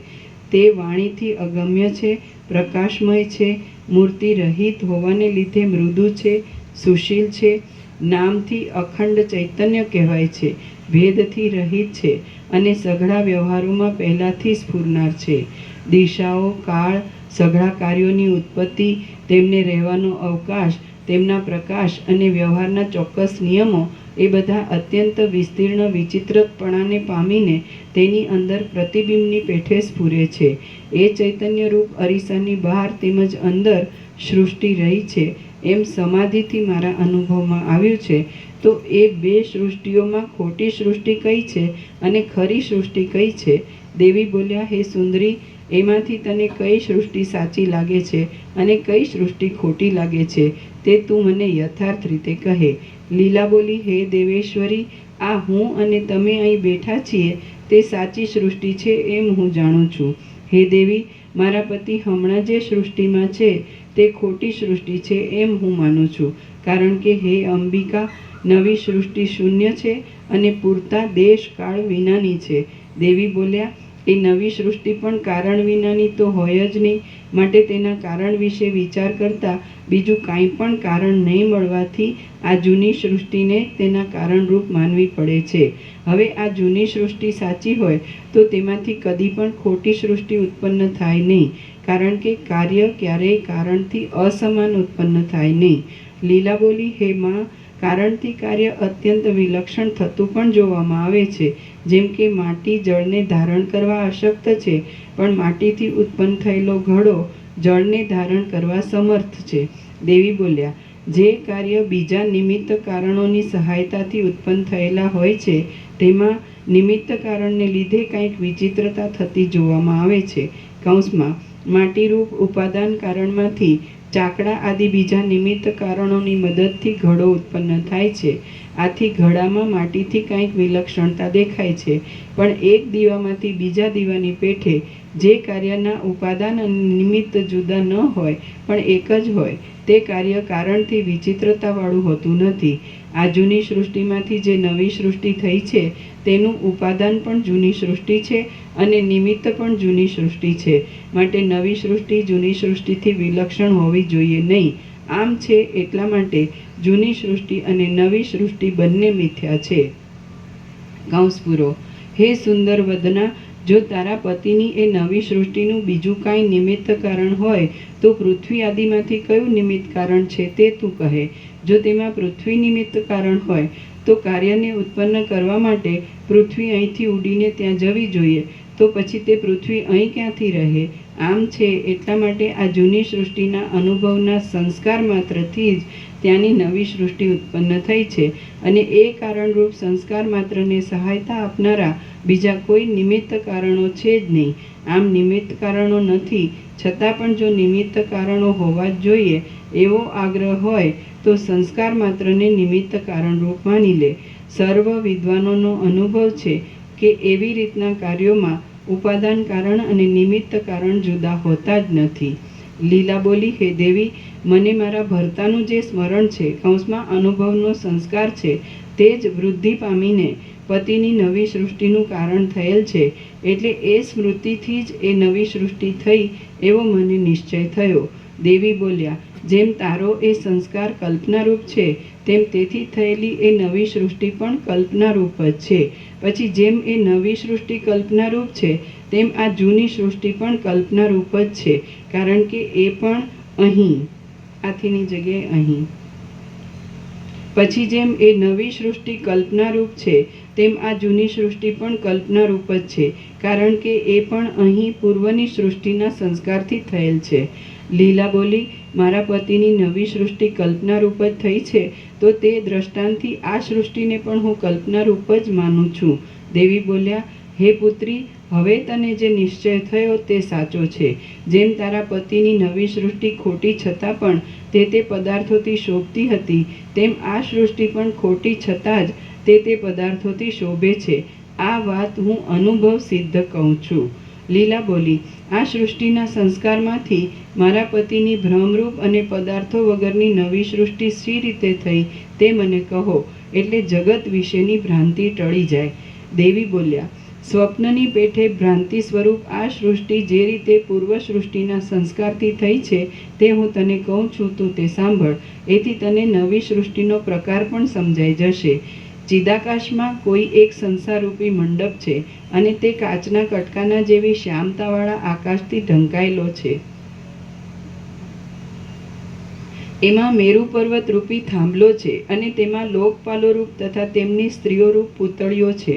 Speaker 4: તે વાણીથી અગમ્ય છે, પ્રકાશમય છે, મૂર્તિ રહિત હોવાને લીધે મૃદુ છે, સુશીલ છે, નામથી અખંડ ચૈતન્ય કહેવાય છે, ભેદથી રહિત છે અને સઘળા વ્યવહારોમાં પહેલાંથી સ્ફુરનાર છે. દિશાઓ, કાળ, સઘળા કાર્યોની ઉત્પત્તિ, તેમને રહેવાનો અવકાશ, તેમના પ્રકાશ અને વ્યવહારના ચોક્કસ નિયમો એ બધા અત્યંત વિસ્તીર્ણ વિચિત્રપણાને પામીને તેની અંદર પ્રતિબિંબની પેઠે સ્ફુરે છે. એ ચૈતન્યરૂપ અરીસાની બહાર તેમજ અંદર સૃષ્ટિ રહી છે એમ સમાધિથી મારા અનુભવમાં આવ્યું છે. તો એ બે સૃષ્ટિઓમાં ખોટી સૃષ્ટિ કઈ છે અને ખરી સૃષ્ટિ કઈ છે? દેવી બોલ્યા, હે સુંદરી, એમાંથી તને કઈ સૃષ્ટિ સાચી લાગે છે અને કઈ સૃષ્ટિ ખોટી લાગે છે તે તું મને યથાર્થ રીતે કહે. લીલા બોલી, હે દેવેશ્વરી, આ હું અને તમે અહીં બેઠા છીએ તે સાચી સૃષ્ટિ છે એમ હું જાણું છું. હે દેવી, મારા પતિ હમણાં જે સૃષ્ટિમાં છે તે ખોટી સૃષ્ટિ છે એમ હું માનું છું, કારણ કે હે અંબિકા, નવી સૃષ્ટિ શૂન્ય છે અને પૂરતા દેશ કાળ વિનાની છે. દેવી બોલ્યા, એ નવી સૃષ્ટિ પણ કારણ વિનાની તો હોય જ નહીં, માટે તેના કારણ વિશે વિચાર કરતાં બીજું કાંઈ પણ કારણ નહીં મળવાથી આ જૂની સૃષ્ટિને તેના કારણરૂપ માનવી પડે છે. હવે આ જૂની સૃષ્ટિ સાચી હોય તો તેમાંથી કદી પણ ખોટી સૃષ્ટિ ઉત્પન્ન થાય નહીં, કારણ કે કાર્ય ક્યારેય કારણથી અસમાન ઉત્પન્ન થાય નહીં. લીલા બોલી, હે માં, કારણથી કાર્ય અત્યંત વિલક્ષણ થતું પણ જોવામાં આવે છે. જેમ કે માટી જળને ધારણ કરવા અશક્ત છે, પણ માટીથી ઉત્પન્ન થયેલો ઘડો જળને ધારણ કરવા સમર્થ છે. દેવી બોલ્યા, જે કાર્ય બીજા નિમિત્ત કારણોની સહાયતાથી ઉત્પન્ન થયેલા હોય છે તેમાં નિમિત્ત કારણને લીધે કંઈક વિચિત્રતા થતી જોવામાં આવે છે. કૌંસમાં માટીરૂપ ઉપાદાન કારણમાંથી ચાકડા આદિ બીજા નિમિત્ત કારણોની મદદથી ઘડો ઉત્પન્ન થાય છે. આથી ઘડામાં માટીથી કંઈક વિલક્ષણતા દેખાય છે, પણ એક દીવામાંથી બીજા દીવાની પેઠે જે કાર્યના ઉપાદાન અને નિમિત્ત જુદા ન હોય પણ એક જ હોય તે કાર્ય કારણથી વિચિત્રતાવાળું હોતું નથી. આ જૂની સૃષ્ટિમાંથી જે નવી સૃષ્ટિ થઈ છે તેનું ઉપાદાન પણ જૂની સૃષ્ટિ છે અને નિમિત્ત પણ જૂની સૃષ્ટિ છે, માટે નવી સૃષ્ટિ જૂની સૃષ્ટિથી વિલક્ષણ હોવી જોઈએ નહીં. આમ છે એટલા માટે જૂની સૃષ્ટિ અને નવી સૃષ્ટિ બંને મિથ્યા છે. કૌંસ પૂરો. હે સુંદર વદના, જો તારા પતિની એ નવી સૃષ્ટિનું બીજું કાંઈ નિમિત્ત કારણ હોય તો પૃથ્વી આદિમાંથી કયું નિમિત્ત કારણ છે તે તું કહે. જો તેમાં પૃથ્વી નિમિત્ત કારણ હોય તો કાર્યને ઉત્પન્ન કરવા માટે પૃથ્વી અહીંથી ઉડીને ત્યાં જવી જોઈએ, તો પછી તે પૃથ્વી અહીં ક્યાંથી રહે? આમ છે એટલા માટે આ જૂની સૃષ્ટિના અનુભવના સંસ્કાર માત્રથી જ ત્યાંની નવી સૃષ્ટિ ઉત્પન્ન થઈ છે અને એ કારણરૂપ સંસ્કાર માત્રને સહાયતા આપનારા બીજા કોઈ નિમિત્ત કારણો છે જ નહીં. આમ નિમિત્ત કારણો નથી, છતાં પણ જો નિમિત્ત કારણો હોવા જ જોઈએ એવો આગ્રહ હોય તો સંસ્કાર માત્રને નિમિત્ત કારણરૂપ માની લે. સર્વ વિદ્વાનોનો અનુભવ છે કે એવી રીતના કાર્યોમાં ઉપાદાન કારણ અને નિમિત્ત કારણ જુદા હોતા જ નથી. લીલા બોલી, હે દેવી, મને મારા ભરતાનું જે સ્મરણ છે, કૌંસમાં અનુભવનો સંસ્કાર છે, તે જ વૃદ્ધિ પામીને પતિની નવી સૃષ્ટિનું કારણ થયેલ છે, એટલે એ સ્મૃતિથી જ એ નવી સૃષ્ટિ થઈ એવો મને નિશ્ચય થયો. દેવી બોલ્યા, જેમ તારો એ સંસ્કાર કલ્પનારૂપ છે તેમ તેથી થયેલી એ નવી સૃષ્ટિ પણ કલ્પનારૂપ જ છે. પછી જેમ એ નવી સૃષ્ટિ કલ્પનારૂપ છે તેમ આ જૂની સૃષ્ટિ પણ કલ્પનારૂપ જ છે, કારણ કે એ પણ અહીં, આથીની જગ્યાએ અહીં. પછી જેમ એ નવી સૃષ્ટિ કલ્પનારૂપ છે તેમ આ જૂની સૃષ્ટિ પણ કલ્પનારૂપ જ છે, કારણ કે એ પણ અહીં પૂર્વની સૃષ્ટિના સંસ્કારથી થયેલ છે. લીલા બોલી, મારા પતિની નવી સૃષ્ટિ કલ્પનારૂપ જ થઈ છે તો તે દ્રષ્ટાંતથી આ સૃષ્ટિને પણ હું કલ્પનારૂપ જ માનું છું. દેવી બોલ્યા, હે પુત્રી, હવે તને જે નિશ્ચય થયો તે સાચો છે. જેમ તારા પતિની નવી સૃષ્ટિ ખોટી છતાં પણ તે પદાર્થોથી શોભતી હતી, તેમ આ સૃષ્ટિ પણ ખોટી છતાં જ તે પદાર્થોથી શોભે છે. આ વાત હું અનુભવ સિદ્ધ કહું છું. લીલા બોલી, આ સૃષ્ટિના સંસ્કારમાંથી મારા પતિની ભ્રમરૂપ અને પદાર્થો વગરની નવી સૃષ્ટિ શી રીતે થઈ તે મને કહો, એટલે જગત વિશેની ભ્રાંતિ ટળી જાય. દેવી બોલ્યા, સ્વપ્નની પેઠે ભ્રાંતિ સ્વરૂપ આ સૃષ્ટિ જે રીતે પૂર્વ સૃષ્ટિના સંસ્કારથી થઈ છે તે હું તને કહું છું, તું તે સાંભળ. એથી તને નવી સૃષ્ટિનો પ્રકાર પણ સમજાઈ જશે. ચિદાકાશમાં કોઈ એક સંસારરૂપી મંડપ છે અને તે કાચના કટકાના જેવી શ્યામતાવાળા આકાશથી ઢંકાયેલો છે. એમાં મેરુ પર્વત રૂપી થાંભલો છે અને તેમાં લોકપાલો રૂપ તથા તેમની સ્ત્રીઓ રૂપ પૂતળીઓ છે.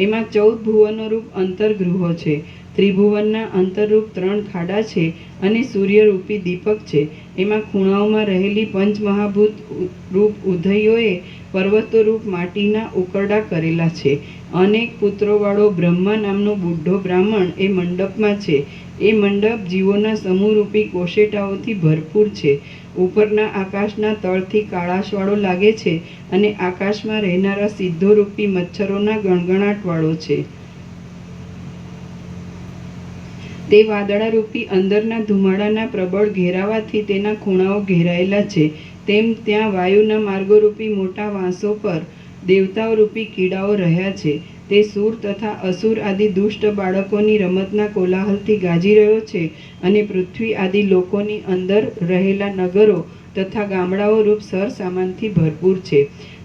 Speaker 4: એમાં 14 ભુવનો રૂપ અંતર્ગૃહો છે. ત્રિભુવનના અંતરરૂપ 3 ખાડા છે અને સૂર્યરૂપી દીપક છે. એમાં ખૂણાઓમાં રહેલી પંચમહાભૂત રૂપ ઉદયોએ પર્વતો રૂપ માટીના ઉકરડા કરેલા છે. અનેક પુત્રોવાળો બ્રહ્મા નામનો બુઢો બ્રાહ્મણ એ મંડપમાં છે. એ મંડપ જીવોના સમૂહરૂપી કોશેટાઓથી ભરપૂર છે. ઉપરના આકાશના તળથી કાળાશવાળો લાગે છે અને આકાશમાં રહેનારા સિદ્ધોરૂપી મચ્છરોના ગણગણાટવાળો છે. તે વાદળારૂપી અંદરના ધુમાડાના પ્રબળ ઘેરાવાથી તેના ખૂણાઓ ઘેરાયેલા છે. તેમ ત્યાં વાયુના માર્ગોરૂપી મોટા વાંસો પર દેવતાઓરૂપી કીડાઓ રહ્યા છે. તે સૂર તથા અસુર આદિ દુષ્ટ બાળકોની રમતના કોલાહલથી ગાજી રહ્યો છે અને પૃથ્વી આદિ લોકોની અંદર રહેલા નગરો તથા ગામડાઓ રૂપ સરસામાનથી ભરપૂર છે.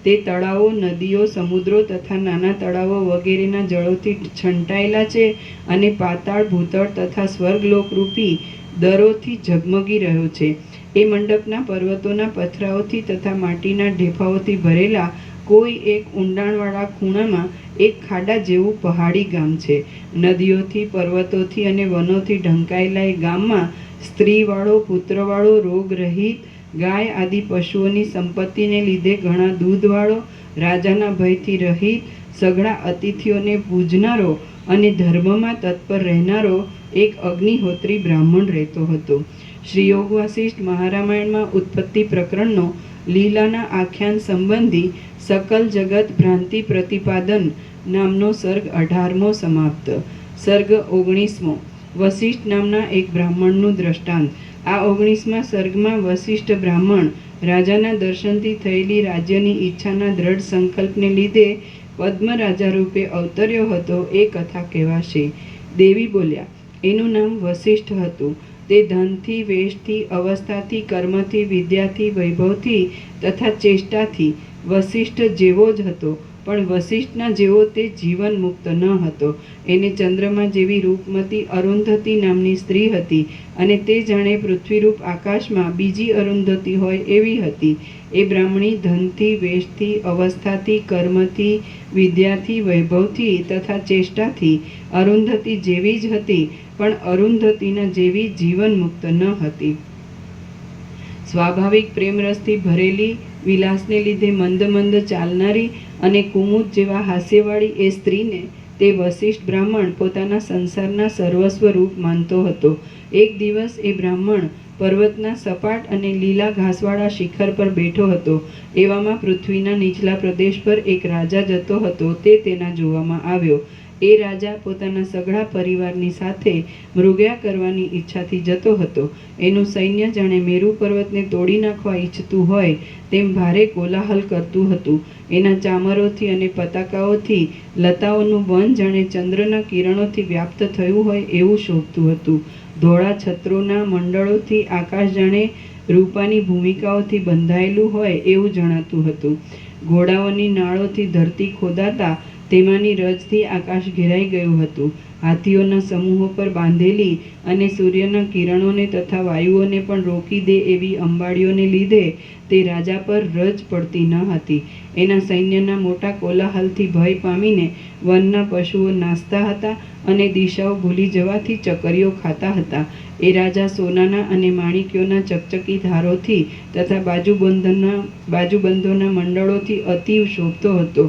Speaker 4: તે તળાવો, નદીઓ, સમુદ્રો તથા નાના તળાવો વગેરેના જળોથી છંટાયેલા છે અને પાતાળ, ભૂતળ તથા સ્વર્ગલોકરૂપી દરોથી ઝગમગી રહ્યો છે. એ મંડપના પર્વતોના પથરાઓથી તથા માટીના ઢેફાઓથી ભરેલા કોઈ એક ઊંડાણવાળા ખૂણામાં એક ખાડા જેવું પહાડી ગામ છે. નદીઓથી, પર્વતોથી અને વનોથી ઢંકાયેલા એ ગામમાં સ્ત્રીવાળો, પુત્રવાળો, રોગરહિત, ગાય આદિ પશુઓની સંપત્તિને લીધે ઘણા દૂધવાળો, રાજાના ભયથી રહિત, સઘળા અતિથિઓને પૂજનારો અને ધર્મમાં તત્પર રહેનારો એક અગ્નિહોત્રી બ્રાહ્મણ રહેતો હતો. શ્રી યોગ વાસિષ્ઠ મહારામાયણમાં ઉત્પત્તિ પ્રકરણનો લીલાના આખ્યાન સંબંધી સકલ જગત ભ્રાંતિ પ્રતિપાદન નામનો સર્ગ 18મો સમાપ્ત. સર્ગ 19મો વસિષ્ઠ નામના એક બ્રાહ્મણનું દ્રષ્ટાંત. આ 19મા સર્ગમાં વસિષ્ઠ બ્રાહ્મણ રાજાના દર્શનથી થયેલી રાજ્યની ઈચ્છાના દ્રઢ સંકલ્પને લીધે પદ્મ રાજા રૂપે અવતર્યો હતો એ કથા કહેવાશે. દેવી બોલ્યા, એનું નામ વસિષ્ઠ હતું. તે ધનથી, વેશથી, અવસ્થાથી, કર્મથી, વિદ્યાથી, વૈભવથી તથા ચેષ્ટાથી વસિષ્ઠ જેવો જ હતો, પણ વસિષ્ઠના જેવો તે જીવન મુક્ત ન હતો. એને ચંદ્રમા જેવી રૂપમતી અરુંધતી નામની સ્ત્રી હતી અને તે જાણે પૃથ્વીરૂપ આકાશમાં બીજી અરુંધતી હોય એવી હતી. એ બ્રાહ્મણી ધનથી, વેશથી, અવસ્થાથી, કર્મથી, વિદ્યાથી, વૈભવથી તથા ચેષ્ટાથી અરુંધતી જેવી જ હતી, પણ અરુંધતીના જેવી જીવન મુક્ત ન હતી. સ્વાભાવિક પ્રેમરસથી ભરેલી, વિલાસને લીધે મંદ મંદ ચાલનારી અને કુમુદ જેવા હાસ્યવાળી એ સ્ત્રીને તે વસિષ્ઠ બ્રાહ્મણ પોતાના સંસારના સર્વસ્વ રૂપ માનતો હતો. એક દિવસ એ બ્રાહ્મણ પર્વતના સપાટ અને લીલા ઘાસવાળા શિખર પર બેઠો હતો. એવામાં પૃથ્વીના નીચલા પ્રદેશ પર એક રાજા જતો હતો. તે તેના જોવામાં આવ્યો. એ રાજા પોતાના સઘળા પરિવારની સાથે મૃગયા કરવાની ઈચ્છાથી જતો હતો. એનું સૈન્ય જાણે મેરુ પર્વતને તોડી નાખવા ઈચ્છતું હોય તેમ ભારે કોલાહલ કરતું હતું. એના ચામરોથી અને પતાકાઓથી લતાઓનું વન જાણે ચંદ્રના કિરણોથી વ્યાપ્ત થયું હોય એવું શોભતું હતું. ધોળા છત્રોના મંડળોથી આકાશ જાણે રૂપાની ભૂમિકાઓથી બંધાયેલું હોય એવું જણાતું હતું. ઘોડાઓની નાળોથી ધરતી ખોદાતા તેમાંની રજથી આકાશ ઘેરાઈ ગયું હતું. હાથીઓના સમૂહો પર બાંધેલી અને સૂર્યના કિરણોને તથા વાયુઓને પણ રોકી દે એવી અંબાડીઓને લીધે તે રાજા પર રજ પડતી ન હતી. એના સૈન્યના મોટા કોલાહલથી ભય પામીને વનના પશુઓ નાસતા હતા અને દિશાઓ ભૂલી જવાથી ચકરીઓ ખાતા હતા. એ રાજા સોનાના અને માણિક્યોના ચકચકી ધારોથી તથા બાજુબંધોના મંડળોથી અતિ શોભતો હતો.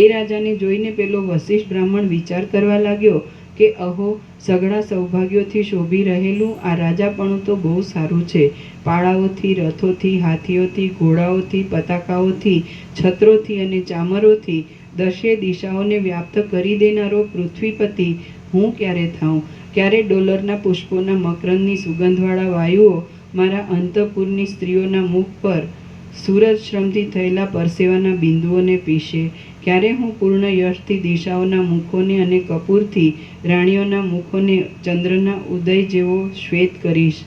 Speaker 4: એ રાજાને જોઈને પેલો વસિષ્ઠ બ્રાહ્મણ વિચાર કરવા લાગ્યો કે અહો, સઘળા સૌભાગ્યોથી શોભી રહેલું આ રાજાપણું તો બહુ સારું છે. પાળાઓથી, રથોથી, હાથીઓથી, ઘોડાઓથી, પતાકાઓથી, છત્રોથી અને ચામરોથી દશે દિશાઓને વ્યાપ્ત કરી દેનારો પૃથ્વીપતિ હું ક્યારે થાઉં? ક્યારે ડોલરના પુષ્પોના મકરંદની સુગંધવાળા વાયુઓ મારા અંતઃપુરની સ્ત્રીઓના મુખ પર સૂરજ શ્રમથી થયેલા પરસેવાના બિંદુઓને પીશે. ક્યારે હું પૂર્ણ યશથી દિશાઓના મુખોને અને કપૂરથી રાણીઓના મુખોને ચંદ્રના ઉદય જેવો શ્વેત કરીશ.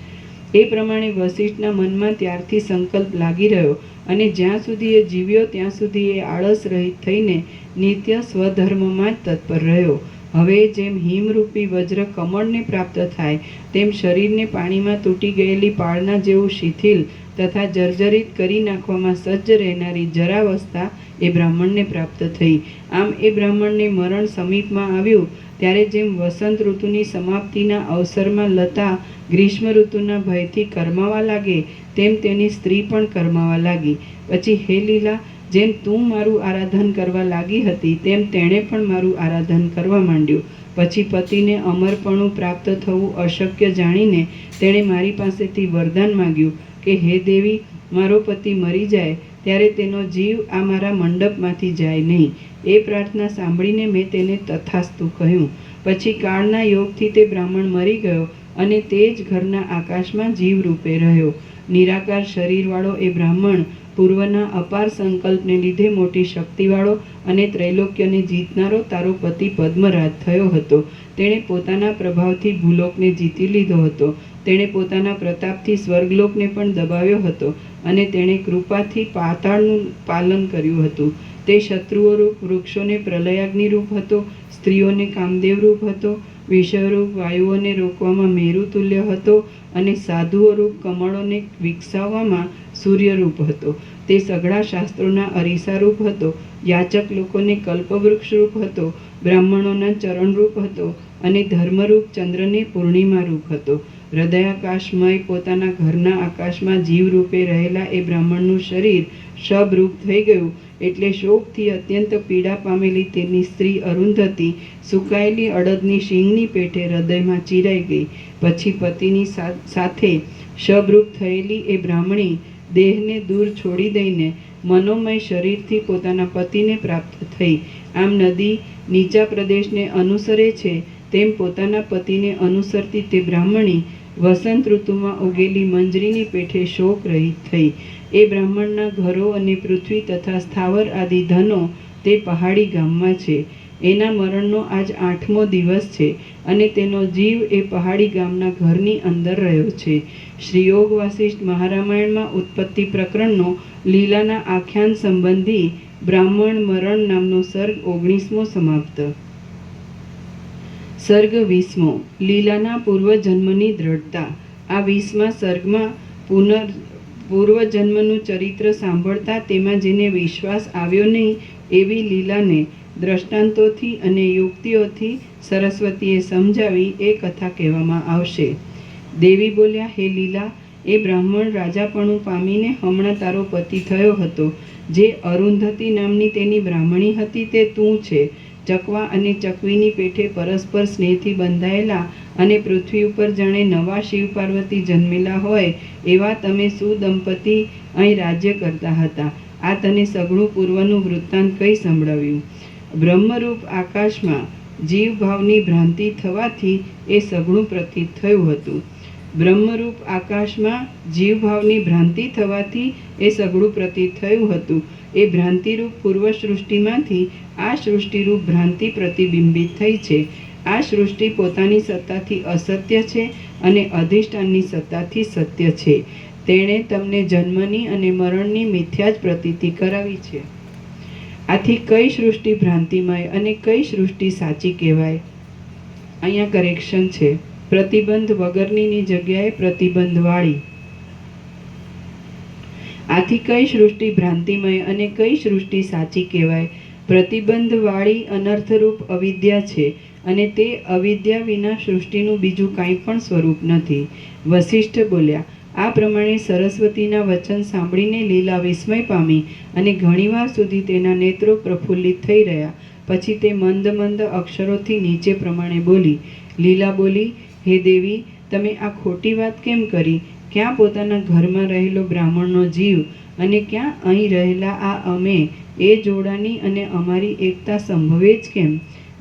Speaker 4: એ પ્રમાણે વસિષ્ઠના મનમાં ત્યારથી સંકલ્પ લાગી રહ્યો અને જ્યાં સુધી એ જીવ્યો ત્યાં સુધી એ આળસ રહિત થઈને નિત્ય સ્વધર્મમાં જ તત્પર રહ્યો. હવે જેમ હિમરૂપી વજ્ર કમળને પ્રાપ્ત થાય તેમ શરીરને પાણીમાં તૂટી ગયેલી પાળના જેવું શિથિલ તથા જર્જરિત કરી નાખવામાં સજ્જ રહેનારી જરાવસ્થા એ બ્રાહ્મણને પ્રાપ્ત થઈ. આમ એ બ્રાહ્મણને મરણ સમીપમાં આવ્યું ત્યારે જેમ વસંત ઋતુની સમાપ્તિના અવસરમાં લતા ગ્રીષ્મ ઋતુના ભયથી કરમાવા લાગે તેમ તેની સ્ત્રી પણ કરમાવા લાગી. પછી હે લીલા, જેમ તું મારું આરાધન કરવા લાગી હતી તેમ તેણે પણ મારું આરાધન કરવા માંડ્યું. પછી પતિને અમરપણું પ્રાપ્ત થવું અશક્ય જાણીને તેણે મારી પાસેથી વરદાન માગ્યું કે હે દેવી, મારો પતિ મરી જાય ત્યારે તેનો જીવ આ મારા મંડપમાંથી જાય નહીં. એ પ્રાર્થના સાંભળીને મેં તેને તથાસ્તુ કહ્યું. પછી કાળના યોગથી તે બ્રાહ્મણ મરી ગયો અને તે જ ઘરના આકાશમાં જીવ રૂપે રહ્યો. નિરાકાર શરીરવાળો એ બ્રાહ્મણ પૂર્વના અપાર સંકલ્પને લીધે મોટી શક્તિવાળો અને ત્રૈલોક્યને જીતનારો તારો પતિ પદ્મરાજ થયો હતો. તેણે પોતાના પ્રભાવથી ભૂલોકને જીતી લીધો હતો. તેણે પોતાના પ્રતાપથી સ્વર્ગલોકને પણ દબાવ્યો હતો અને તેણે કૃપાથી પાતાળનું પાલન કર્યું હતું. તે શત્રુઓ રૂપ વૃક્ષોને પ્રલયાગ્નિ રૂપ હતો, સ્ત્રીઓને કામદેવ રૂપ હતો, વિષયરૂપ વાયુઓને રોકવામાં મેરુ તુલ્ય હતો અને સાધુઓ રૂપ કમળોને વિકસાવવામાં સૂર્યરૂપ હતો. તે સઘળા શાસ્ત્રોના અરીસારૂપ હતો, યાચક લોકોને કલ્પવૃક્ષ રૂપ હતો, બ્રાહ્મણોના ચરણરૂપ હતો અને ધર્મરૂપ ચંદ્રને પૂર્ણિમા રૂપ હતો. હૃદયાકાશમય પોતાના ઘરના આકાશમાં જીવરૂપે રહેલા એ બ્રાહ્મણનું શરીર શબરૂપ થઈ ગયું એટલે શોકથી અત્યંત પીડા પામેલી તેની સ્ત્રી અરુંધતી સુકાયેલી અડદની શીંગની પેઠે હૃદયમાં ચીરાઈ ગઈ. પછી પતિની સાથે શબરૂપ થયેલી એ બ્રાહ્મણી દેહને દૂર છોડી દઈને મનોમય શરીરથી પોતાના પતિને પ્રાપ્ત થઈ. આમ નદી નીચા પ્રદેશને અનુસરે છે તેમ પોતાના પતિને અનુસરતી તે બ્રાહ્મણી વસંત ઋતુમાં ઉગેલી મંજરીની પેઠે શોક રહિત થઈ. એ બ્રાહ્મણના ઘરો અને પૃથ્વી તથા સ્થાવર આદિ ધનો તે પહાડી ગામમાં છે. એના મરણનો આજ 8મો દિવસ છે અને તેનો જીવ એ પહાડી ગામના ઘરની અંદર રહ્યો છે. શ્રી યોગ વાસિષ્ઠ મહારામાયણમાં ઉત્પત્તિ પ્રકરણનો લીલાના આખ્યાન સંબંધી બ્રાહ્મણ મરણ નામનો સર્ગ 19મો સમાપ્ત. સર્ગ 20મો. લીલાના પૂર્વજન્મની દ્રઢતા. આ 20મા સર્ગમાં પૂર્વજન્મનું ચરિત્ર સાંભળતા તેમાં જેને વિશ્વાસ આવ્યો નહીં એવી લીલાને દ્રષ્ટાંતોથી અને યુક્તિઓથી સરસ્વતીએ સમજાવી એ કથા કહેવામાં આવશે. દેવી બોલ્યા, હે લીલા, એ બ્રાહ્મણ રાજાપણું પામીને હમણાં તારો પતિ થયો હતો. જે અરુંધતી નામની તેની બ્રાહ્મણી હતી તે તું છે. ચકવા અને ચકવીની પેઠે પરસ્પર સ્નેહથી બંધાયેલા અને પૃથ્વી ઉપર જાણે નવા શિવ પાર્વતી જન્મેલા હોય એવા તમે સુદંપતી અહીં રાજ્ય કરતા હતા. આ તને સઘળું પૂર્વનું વૃત્તાંત કઈ સંભળાવ્યું. બ્રહ્મરૂપ આકાશમાં જીવભાવની ભ્રાંતિ થવાથી એ સઘળું પ્રતીત થયું હતું. બ્રહ્મરૂપ આકાશમાં જીવભાવની ભ્રાંતિ થવાથી એ સઘળું પ્રતીત થયું હતું. એ ભ્રાંતિરૂપ પૂર્વ સૃષ્ટિમાંથી આ સૃષ્ટિરૂપ ભ્રાંતિ પ્રતિબિંબિત થઈ છે. આ સૃષ્ટિ પોતાની સત્તાથી અસત્ય છે અને અધિષ્ઠાનની સત્તાથી સત્ય છે. તેણે તમને જન્મની અને મરણની મિથ્યા જ પ્રતીતિ કરાવી છે. આથી કઈ સૃષ્ટિ ભ્રાંતિમય અને કઈ સૃષ્ટિ સાચી કહેવાય? અહીંયા કરેક્શન છે. પ્રતિબંધ વગરનીની જગ્યાએ પ્રતિબંધવાળી. આથી કઈ સૃષ્ટિ ભ્રાંતિમય અને કઈ સૃષ્ટિ સાચી કહેવાય? પ્રતિબંધવાળી અનર્થરૂપ અવિદ્યા છે અને તે અવિદ્યા વિના સૃષ્ટિનું બીજું કાંઈ પણ સ્વરૂપ નથી. વસિષ્ઠ બોલ્યા, આ પ્રમાણે સરસ્વતીના વચન સાંભળીને લીલા વિસ્મય પામી અને ઘણીવાર સુધી તેના નેત્રો પ્રફુલ્લિત થઈ રહ્યા. પછી તે મંદ મંદ અક્ષરોથી નીચે પ્રમાણે બોલી. લીલા બોલી, હે દેવી, તમે આ ખોટી વાત કેમ કરી? ક્યાં પોતાના ઘરમાં રહેલો બ્રાહ્મણનો જીવ અને ક્યાં અહીં રહેલા આ અમે એ જોડાની અને અમારી એકતા સંભવે જ કેમ?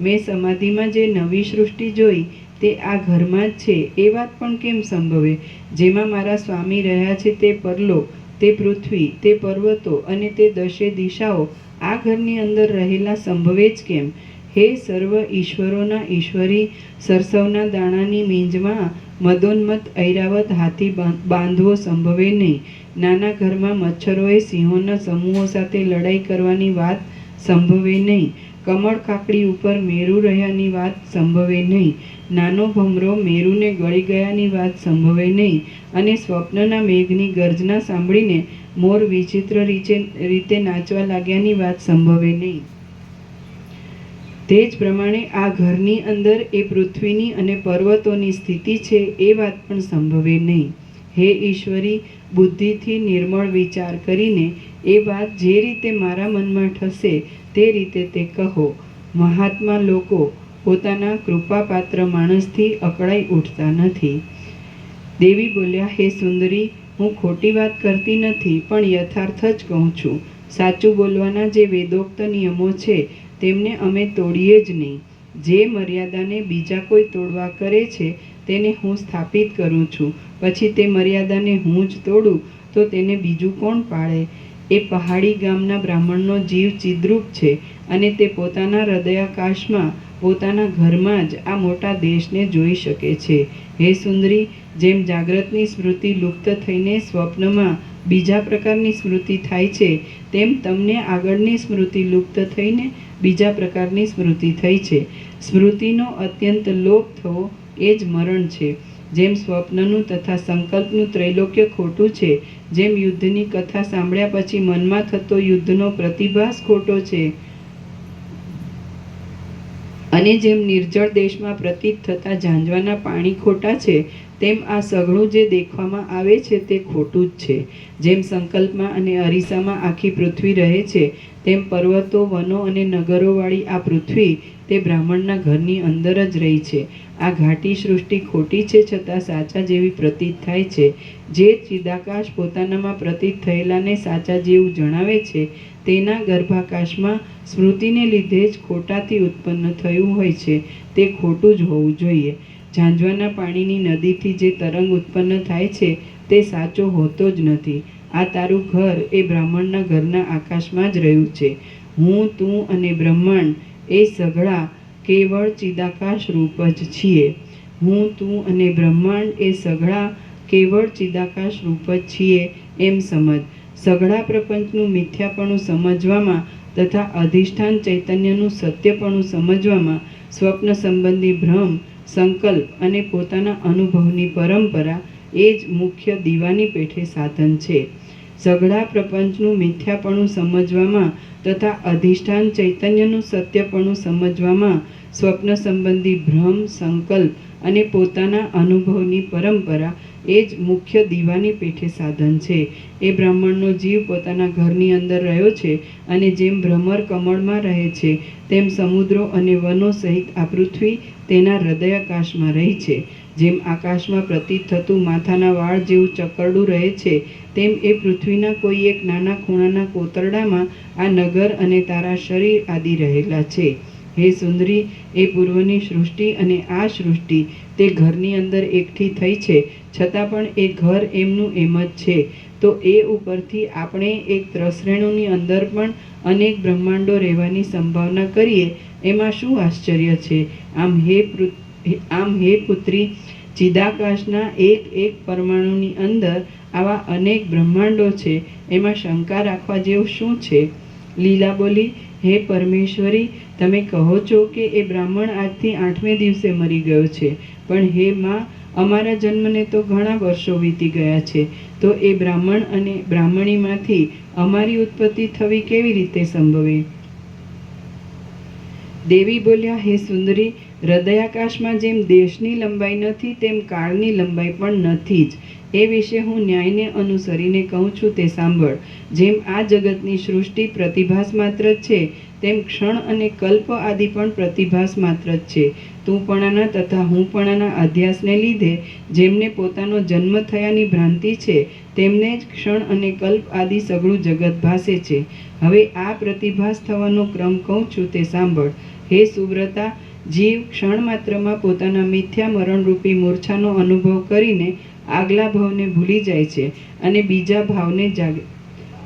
Speaker 4: મેં સમાધિમાં જે નવી સૃષ્ટિ જોઈ તે આ ઘરમાં જ છે એ વાત પણ કેમ સંભવે? જેમાં મારા સ્વામી રહ્યા છે તે પરલોક તે પૃથ્વી, તે પર્વતો અને તે 10 દિશાઓ આ ઘરની અંદર રહેલા સંભવે જ કેમ? હે સર્વ ઈશ્વરોના ઈશ્વરી, સરસવના દાણાની મીંજમાં મદોન્મત્ત ઐરાવત હાથી બાંધવો સંભવે નહીં. નાના ઘરમાં મચ્છરોએ સિંહોના સમૂહો સાથે લડાઈ કરવાની વાત સંભવે નહીં. કમળ કાકડી ઉપર મેરુ રહ્યાની વાત સંભવે નહીં. નાનો ભમરો મેરુને ગળી ગયાની વાત સંભવે નહીં. અને સ્વપ્નના મેઘની ગર્જના સાંભળીને મોર વિચિત્ર રીતે નાચવા લાગ્યાની વાત સંભવે નહીં. તે જ પ્રમાણે આ ઘરની અંદર એ પૃથ્વીની અને પર્વતોની સ્થિતિ છે એ વાત પણ સંભવે નહીં. હે ઈશ્વરી, બુદ્ધિથી નિર્મળ વિચાર કરીને એ વાત જે રીતે મારા મનમાં ઠસે તે રીતે તે કહો. મહાત્મા લોકો પોતાના કૃપાપાત્ર માણસથી અકળાઈ ઉઠતા નથી. દેવી બોલ્યા, હે સુંદરી, હું ખોટી વાત કરતી નથી, પણ યથાર્થ જ કહું છું. સાચું બોલવાના જે વેદોક્ત નિયમો છે તેમને અમે તોડીએ જ નહીં. જે મર્યાદાને બીજા કોઈ તોડવા કરે છે તેને હું સ્થાપિત કરું છું. પછી તે મર્યાદાને હું જ તોડું તો તેને બીજું કોણ પાળે? એ પહાડી ગામના બ્રાહ્મણનો જીવ ચિદ્રૂપ છે અને તે પોતાના હૃદયાકાશમાં પોતાના ઘરમાં જ આ મોટા દેશને જોઈ શકે છે. હે સુંદરી, જેમ જાગ્રતની સ્મૃતિ લુપ્ત થઈને સ્વપ્નમાં બીજા પ્રકારની સ્મૃતિ થાય છે, તેમ તમને આગળની સ્મૃતિ લુપ્ત થઈને બીજા પ્રકારની સ્મૃતિ થઈ છે. સ્મૃતિનો અત્યંત લોપ થવો એ જ મરણ છે. જેમ સ્વપ્નનું તથા સંકલ્પનું ત્રૈલોક્ય ખોટું છે, જેમ યુદ્ધની કથા સાંભળ્યા પછી મનમાં થતો યુદ્ધનો પ્રતિભાસ ખોટો છે, અને જેમ નિર્જળ દેશમાં પ્રતીત થતા ઝાંઝવાના પાણી ખોટા છે, તેમ આ સઘળું જે દેખવામાં આવે છે તે ખોટું જ છે. જેમ સંકલ્પમાં અને અરીસામાં આખી પૃથ્વી રહે છે, તેમ પર્વતો, વનો અને નગરોવાળી આ પૃથ્વી તે બ્રાહ્મણના ઘરની અંદર જ રહી છે. આ ઘાટી સૃષ્ટિ ખોટી છે, છતાં સાચા જેવી પ્રતીત થાય છે. જે ચિદાકાશ પોતાનામાં પ્રતીત થયેલાને સાચા જેવું જણાવે છે, તેના ગર્ભાકાશમાં સ્મૃતિને લીધે જ ખોટાથી ઉત્પન્ન થયું હોય છે. તે ખોટું જ હોવું જોઈએ. ઝાંઝવાના પાણીની નદીથી જે તરંગ ઉત્પન્ન થાય છે તે સાચો હોતો જ નથી. આ તારું ઘર એ બ્રાહ્મણના ઘરના આકાશમાં જ રહ્યું છે. હું, તું અને બ્રહ્માંડ એ સઘળા કેવળ ચિદાકાશ રૂપ જ છીએ. હું, તું અને બ્રહ્માંડ એ સઘળા કેવળ ચિદાકાશ રૂપ જ છીએ એમ સમજ. સઘળા પ્રપંચનું મિથ્યાપણું સમજવામાં તથા અધિષ્ઠાન ચૈતન્યનું સત્યપણું સમજવામાં સ્વપ્ન સંબંધી ભ્રમ, સંકલ્પ અને પોતાના અનુભવની પરંપરા એ જ મુખ્ય દીવાની પેઠે સાધન છે. સઘળા પ્રપંચનું મિથ્યાપણું સમજવામાં તથા અધિષ્ઠાન ચૈતન્યનું સત્યપણું સમજવામાં સ્વપ્ન સંબંધી ભ્રમ, સંકલ્પ અને પોતાના અનુભવની પરંપરા એ જ મુખ્ય દીવાની પેઠે સાધન છે. એ બ્રાહ્મણનો જીવ પોતાના ઘરની અંદર રહ્યો છે, અને જેમ ભ્રમર કમળમાં રહે છે, તેમ સમુદ્રો અને વનો સહિત આ પૃથ્વી તેના હૃદયાકાશમાં રહી છે. જેમ આકાશમાં પ્રતીત થતું માથાના વાળ જેવું ચકરડું રહે છે, તેમ એ પૃથ્વીના કોઈ એક નાના ખૂણાના કોતરડામાં આ નગર અને તારા શરીર આદિ રહેલા છે. હે સુંદરી, એ પૂર્વની સૃષ્ટિ અને આ સૃષ્ટિ તે ઘરની અંદર એકઠી થઈ છે, છતાં પણ એ ઘર એમનું એમ જ છે. તો એ ઉપરથી આપણે એક ત્રસરેણુની અંદર પણ અનેક બ્રહ્માંડો રહેવાની સંભાવના કરીએ એમાં શું આશ્ચર્ય છે? આમ હે પુત્રી, ચિદાકાશના એક એક પરમાણુની અંદર આવા અનેક બ્રહ્માંડો છે, એમાં શંકા રાખવા જેવું શું છે? લીલા બોલી, હે પરમેશ્વરી, તમે કહો છો કે એ બ્રાહ્મણ આજથી 8મે દિવસે મરી ગયો છે, પણ હે માં, અમારા જન્મને તો ઘણા વર્ષો વીતી ગયા છે. તો એ બ્રાહ્મણ અને બ્રાહ્મણીમાંથી અમારી ઉત્પત્તિ થવી કેવી રીતે સંભવે? દેવી બોલ્યા, હે સુંદરી, હૃદયાકાશમાં જેમ દેશની લંબાઈ નથી, તેમ કાળની લંબાઈ પણ નથી જ. એ વિશે હું ન્યાયને અનુસરીને કહું છું તે સાંભળ. જેમ આ જગતની સૃષ્ટિ પ્રતિભાસ માત્ર જ છે, તેમ ક્ષણ અને કલ્પ આદિ પણ પ્રતિભાસ માત્ર જ છે. તુંપણાના તથા હુંપણાના અધ્યાસને લીધે જેમને પોતાનો જન્મ થયાની ભ્રાંતિ છે, તેમને જ ક્ષણ અને કલ્પ આદિ સઘળું જગત ભાસે છે. હવે આ પ્રતિભાસ થવાનો ક્રમ કહું છું તે સાંભળ. હે સુવ્રતા, જીવ ક્ષણ માત્રમાં પોતાના મિથ્યા મરણરૂપી મૂર્છાનો અનુભવ કરીને આગલા ભાવને ભૂલી જાય છે અને બીજા ભાવને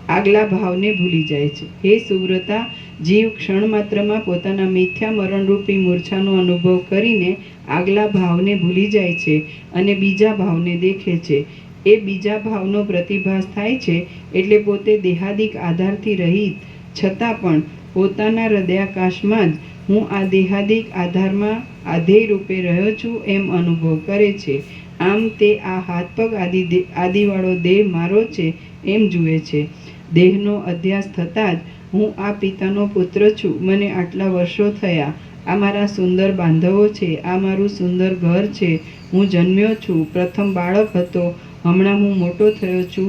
Speaker 4: આગલા ભાવને ભૂલી જાય છે. હે સુવ્રતા, જીવ ક્ષણ માત્રમાં પોતાના મિથ્યા મરણરૂપી મૂર્છાનો અનુભવ કરીને આગલા ભાવને ભૂલી જાય છે અને બીજા ભાવને દેખે છે. એ બીજા ભાવનો પ્રતિભાસ થાય છે એટલે પોતે દેહાદિક આધારથી રહિત છતાં પણ પોતાના હૃદયાકાશમાં જ હું આ દેહાદિક આધારમાં આધેય રૂપે રહ્યો છું એમ અનુભવ કરે છે. આમ તે આ હાથ પગ આદિવાળો દેહ મારો છે એમ જુએ છે. દેહનો અધ્યાસ થતાં જ હું આ પિતાનો પુત્ર છું, મને આટલા વર્ષો થયા, આ મારા સુંદર બાંધવો છે, આ મારું સુંદર ઘર છે, હું જન્મ્યો છું, પ્રથમ બાળક હતો, હમણાં હું મોટો થયો છું,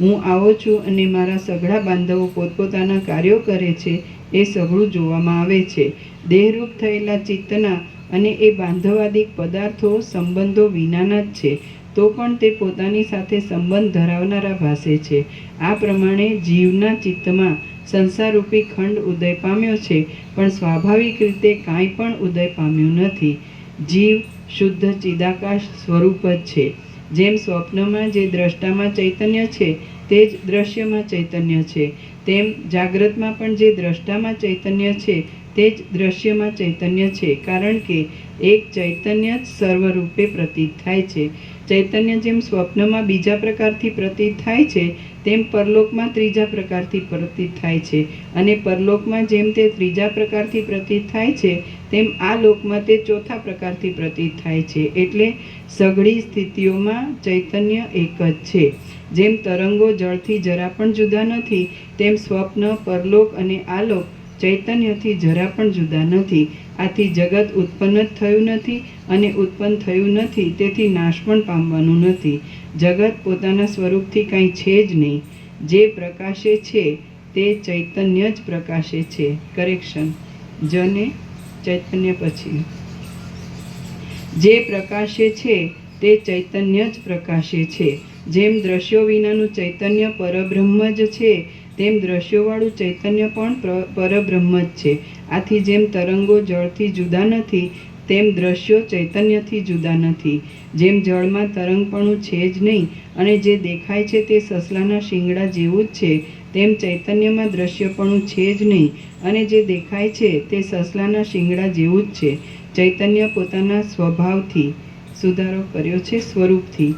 Speaker 4: હું આવો છું અને મારા સઘળા બાંધવો પોતપોતાના કાર્યો કરે છે, એ સઘળું જોવામાં આવે છે. દેહરૂપ થયેલા ચિત્તના અને એ બાંધવાદિક પદાર્થો સંબંધો વિનાના જ છે, તો પણ તે પોતાની સાથે સંબંધ ધરાવનારા ભાસે છે. આ પ્રમાણે જીવના ચિત્તમાં સંસારરૂપી ખંડ ઉદય પામ્યો છે, પણ સ્વાભાવિક રીતે કાંઈ પણ ઉદય પામ્યું નથી. જીવ શુદ્ધ ચિદાકાશ સ્વરૂપ જ છે. જેમ સ્વપ્નમાં જે દ્રષ્ટામાં ચૈતન્ય છે તે જ દ્રશ્યમાં ચૈતન્ય છે, તેમ જાગ્રતમાં પણ જે દ્રષ્ટામાં ચૈતન્ય છે તે જ દ્રશ્યમાં ચૈતન્ય છે. કારણ કે એક ચૈતન્ય જ સર્વરૂપે પ્રતીત થાય છે. ચૈતન્ય જેમ સ્વપ્નમાં બીજા પ્રકારથી પ્રતીત થાય છે તેમ પરલોકમાં ત્રીજા પ્રકારથી પ્રતીત થાય છે, અને પરલોકમાં જેમ તે ત્રીજા પ્રકારથી પ્રતીત થાય છે તેમ આ લોકમાં તે ચોથા પ્રકારથી પ્રતીત થાય છે. એટલે સઘળી સ્થિતિઓમાં ચૈતન્ય એક જ છે. જેમ તરંગો જળથી જરા પણ જુદા નથી, તેમ સ્વપ્ન, પરલોક અને આલોક ચૈતન્યથી જરા પણ જુદા નથી. આથી જગત ઉત્પન્ન જ થયું નથી અને ઉત્પન્ન થયું નથી, તેથી નાશ પણ પામવાનું નથી. જગત પોતાના સ્વરૂપથી કાંઈ છે જ નહીં. જે પ્રકાશે છે તે ચૈતન્ય જ પ્રકાશે છે. કરેક્શન. જને ચૈતન્ય પછી જે પ્રકાશે છે તે ચૈતન્ય જ પ્રકાશે છે. જેમ દ્રશ્યો વિનાનું ચૈતન્ય પરબ્રહ્મ જ છે, તેમ દ્રશ્યોવાળું ચૈતન્ય પણ પરબ્રહ્મ જ છે. આથી જેમ તરંગો જળથી જુદા નથી, તેમ દ્રશ્યો ચૈતન્યથી જુદા નથી. જેમ જળમાં તરંગપણું છે જ નહીં અને જે દેખાય છે તે સસલાના શિંગડા જેવું જ છે, તેમ ચૈતન્યમાં દ્રશ્યપણું છે જ નહીં અને જે દેખાય છે તે સસલાના શિંગડા જેવું જ છે. ચૈતન્ય પોતાના સ્વભાવથી, સુધારો કર્યો છે, સ્વરૂપથી,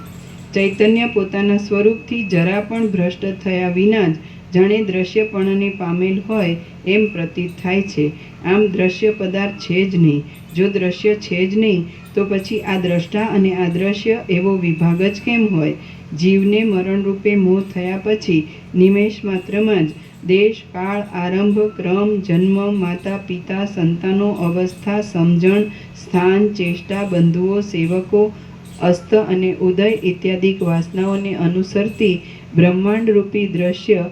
Speaker 4: ચૈતન્ય પોતાના સ્વરૂપથી જરા પણ ભ્રષ્ટ થયા વિના જ જાણે દ્રશ્યપણને પામેલ હોય એમ પ્રતીત થાય છે. આમ દ્રશ્ય પદાર્થ છે જ નહીં. જો દ્રશ્ય છે જ નહીં તો પછી આ દ્રષ્ટા અને આ દ્રશ્ય એવો વિભાગ જ કેમ હોય? જીવને મરણરૂપે મોહ થયા પછી નિમેષ માત્રમાં જ દેશ, કાળ, આરંભ, ક્રમ, જન્મ, માતા પિતા, સંતાનો, અવસ્થા, સમજણ, સ્થાન, ચેષ્ટા, બંધુઓ, સેવકો, અસ્ત અને ઉદય ઇત્યાદિક વાસનાઓને અનુસરતી બ્રહ્માંડરૂપી દ્રશ્ય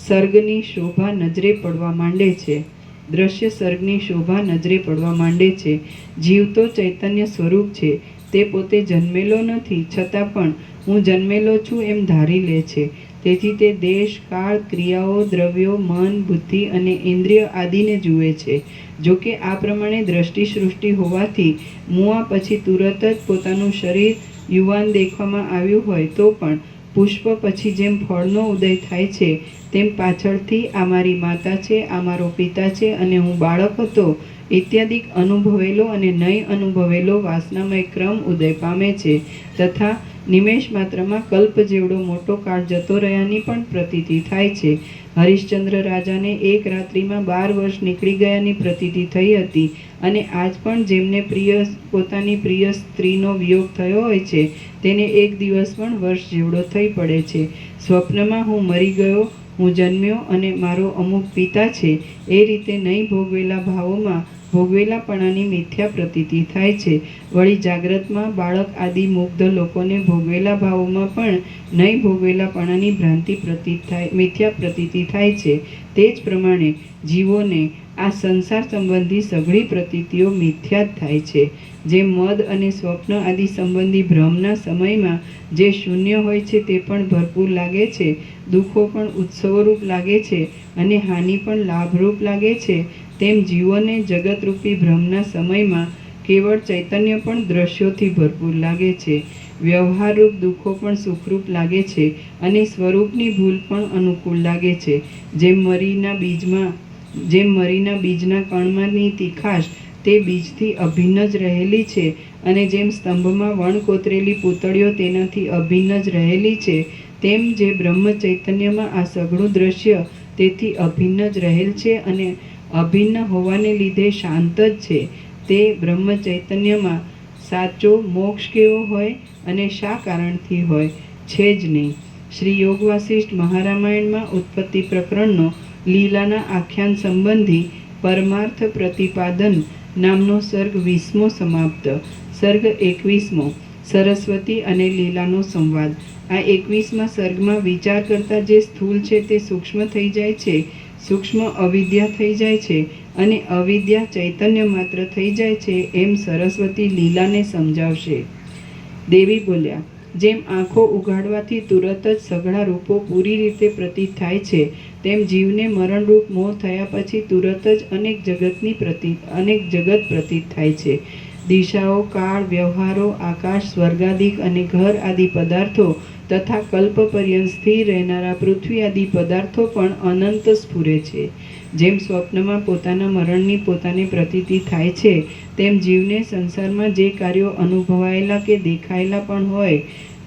Speaker 4: સર્ગની શોભા નજરે પડવા માંડે છે. દ્રશ્ય સર્ગની શોભા નજરે પડવા માંડે છે. જીવ તો ચૈતન્ય સ્વરૂપ છે. તે પોતે જન્મેલો નથી, છતાં પણ હું જન્મેલો છું એમ ધારી લે છે. તેથી તે દેશ, કાળ, ક્રિયાઓ, દ્રવ્યો, મન, બુદ્ધિ અને ઇન્દ્રિય આદિને જુએ છે. જોકે આ પ્રમાણે દ્રષ્ટિ સૃષ્ટિ હોવાથી મુઆ પછી તુરત જ પોતાનું શરીર યુવાન દેખવામાં આવ્યું હોય તો પણ પુષ્પ પછી જેમ ફળનો ઉદય થાય છે તેમ પાછળથી આ મારી માતા છે, આ મારો પિતા છે અને હું બાળક હતો ઇત્યાદિક અનુભવેલો અને નહીં અનુભવેલો વાસનામય ક્રમ ઉદય પામે છે. તથા નિમેષ માત્રમાં કલ્પ જેવડો મોટો કાળ જતો રહ્યાની પણ પ્રતીતિ થાય છે. હરિશ્ચંદ્ર રાજાને એક રાત્રિમાં 12 વર્ષ નીકળી ગયાની પ્રતીતિ થઈ હતી અને આજ પણ જેમને પોતાની પ્રિય સ્ત્રીનો વિયોગ થયો હોય છે તેને એક દિવસ પણ વર્ષ જેવડો થઈ પડે છે. સ્વપ્નમાં હું મરી ગયો, હું જન્મ્યો અને મારો અમુક પિતા છે એ રીતે નહીં ભોગવેલા ભાવોમાં ભોગવેલાપણાની મિથ્યા પ્રતીતિ થાય છે. વળી જાગ્રતમાં બાળક આદિ મુગ્ધ લોકોને ભોગવેલા ભાવોમાં પણ નહીં ભોગવેલાપણાની ભ્રાંતિ મિથ્યા પ્રતીતિ થાય છે. તે જ પ્રમાણે જીવોને આ સંસાર સંબંધી સઘળી પ્રતીતિઓ મિથ્યા જ થાય છે. જે મદ અને સ્વપ્ન આદિ સંબંધી ભ્રમના સમયમાં જે શૂન્ય હોય છે તે પણ ભરપૂર લાગે છે, દુઃખો પણ ઉત્સવરૂપ લાગે છે અને હાનિ પણ લાભરૂપ લાગે છે, તેમ જીવોને જગતરૂપી ભ્રમના સમયમાં કેવળ ચૈતન્ય પણ દ્રશ્યોથી ભરપૂર લાગે છે. વ્યવહારરૂપ દુઃખો પણ સુખરૂપ લાગે છે અને સ્વરૂપની ભૂલ પણ અનુકૂળ લાગે છે. જેમ મરીના બીજના કણમાંની તીખાશ તે બીજથી અભિન્ન જ રહેલી છે, અને જેમ સ્તંભમાં વણ કોતરેલી પૂતળીઓ તેનાથી અભિન્ન જ રહેલી છે, તેમ જે બ્રહ્મ ચૈતન્યમાં આ સઘળું દ્રશ્ય તેથી અભિન્ન જ રહેલ છે અને અભિન્ન હોવાને લીધે શાંત જ છે. તે બ્રહ્મ ચૈતન્યમાં સાચો મોક્ષ કેવો હોય અને શા કારણથી હોય? છે જ નહીં. શ્રી યોગ વાસિષ્ઠ મહારામાયણમાં ઉત્પત્તિ પ્રકરણનો લીલાના આખ્યાન સંબંધી પરમાર્થ પ્રતિપાદન નામનો સર્ગ 20મો સમાપ્ત. સર્ગ 21મો સરસ્વતી અને લીલાનો સંવાદ. આ 21મા સર્ગમાં વિચાર કરતાં જે સ્થૂળ છે તે સૂક્ષ્મ થઈ જાય છે, સૂક્ષ્મ અવિદ્યા થઈ જાય છે અને અવિદ્યા ચૈતન્ય માત્ર થઈ જાય છે, એમ સરસ્વતી લીલાને સમજાવશે. દેવી બોલ્યા, જેમ આંખો ઉઘાડવાથી તુરત જ સઘળા રૂપો પૂરી રીતે પ્રતીત થાય છે, તેમ જીવને મરણરૂપ મોહ થયા પછી તુરત જ અનેક જગત પ્રતીત થાય છે. દિશાઓ, કાળ, વ્યવહારો, આકાશ, સ્વર્ગાદિક અને ઘર આદિ પદાર્થો તથા કલ્પ પર્યંત સ્થિર રહેનારા પૃથ્વી આદિ પદાર્થો પણ અનંત સ્ફુરે છે. જેમ સ્વપ્નમાં પોતાના મરણની પોતાને પ્રતીતિ થાય છે, તેમ જીવને સંસારમાં જે કાર્યો અનુભવાયેલા કે દેખાયેલા પણ હોય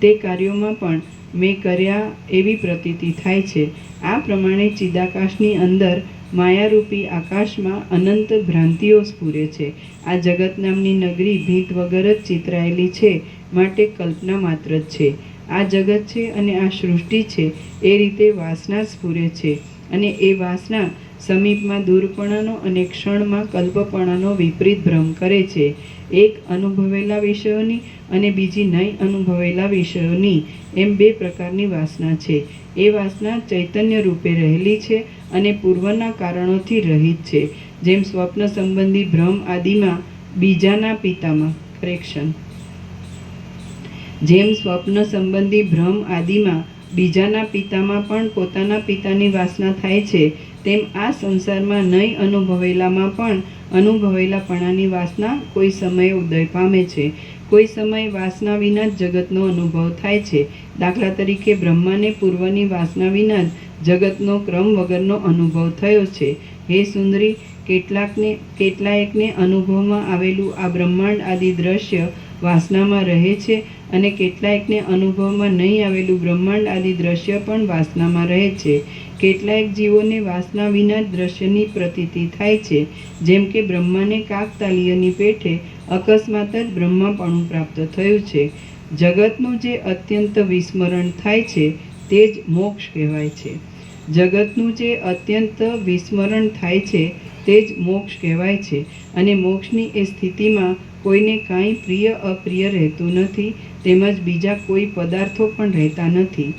Speaker 4: તે કાર્યોમાં પણ મેં કર્યા એવી પ્રતીતિ થાય છે. આ પ્રમાણે ચિદાકાશની અંદર માયારૂપી આકાશમાં અનંત ભ્રાંતિઓ સ્ફુરે છે. આ જગત નામની નગરી ભીત વગર જ ચિતરાયેલી છે, માટે કલ્પના માત્ર જ છે. આ જગત છે અને આ સૃષ્ટિ છે એ રીતે વાસના સ્ફુરે છે, અને એ વાસના સમીપમાં દૂરપણાનો અને ક્ષણમાં કલ્પપણાનો વિપરીત ભ્રમ કરે છે. એક અનુભવેલા વિષયોની અને બીજી નહીં અનુભવેલા વિષયોની એમ બે પ્રકારની વાસના છે. એ વાસના ચૈતન્ય રૂપે રહેલી છે અને પૂર્વના કારણોથી રહિત છે. જેમ સ્વપ્ન સંબંધી ભ્રમ આદિમાં બીજાના પિતામાં જેમ સ્વપ્ન સંબંધી ભ્રમ આદિમાં બીજાના પિતામાં પણ પોતાના પિતાની વાસના થાય છે, તેમ આ સંસારમાં નહીં અનુભવેલામાં પણ અનુભવેલાપણાની વાસના કોઈ સમયે ઉદય પામે છે. કોઈ સમય વાસના વિના જ જગતનો અનુભવ થાય છે. દાખલા તરીકે બ્રહ્માને પૂર્વની વાસના વિના જ જગતનો ક્રમ વગરનો અનુભવ થયો છે. હે સુંદરી, કેટલાયકને અનુભવમાં આવેલું આ બ્રહ્માંડ આદિ દ્રશ્ય વાસનામાં રહે છે, અને કેટલાયકને અનુભવમાં નહીં આવેલું બ્રહ્માંડ આદિ દ્રશ્ય પણ વાસનામાં રહે છે. કેટલાયક જીવોને વાસના વિના જ દ્રશ્યની પ્રતીતિ થાય છે. જેમ કે બ્રહ્માને કાકતાલીયની પેઠે અકસ્માત જ બ્રહ્માપણું પ્રાપ્ત થયું છે. જગતનું જે અત્યંત વિસ્મરણ થાય છે તે જ મોક્ષ કહેવાય છે. જગતનું જે અત્યંત વિસ્મરણ થાય છે તે જ મોક્ષ કહેવાય છે. અને મોક્ષની એ સ્થિતિમાં કોઈને કાંઈ પ્રિય અપ્રિય રહેતું નથી, તેમજ બીજા કોઈ પદાર્થો પણ રહેતા નથી.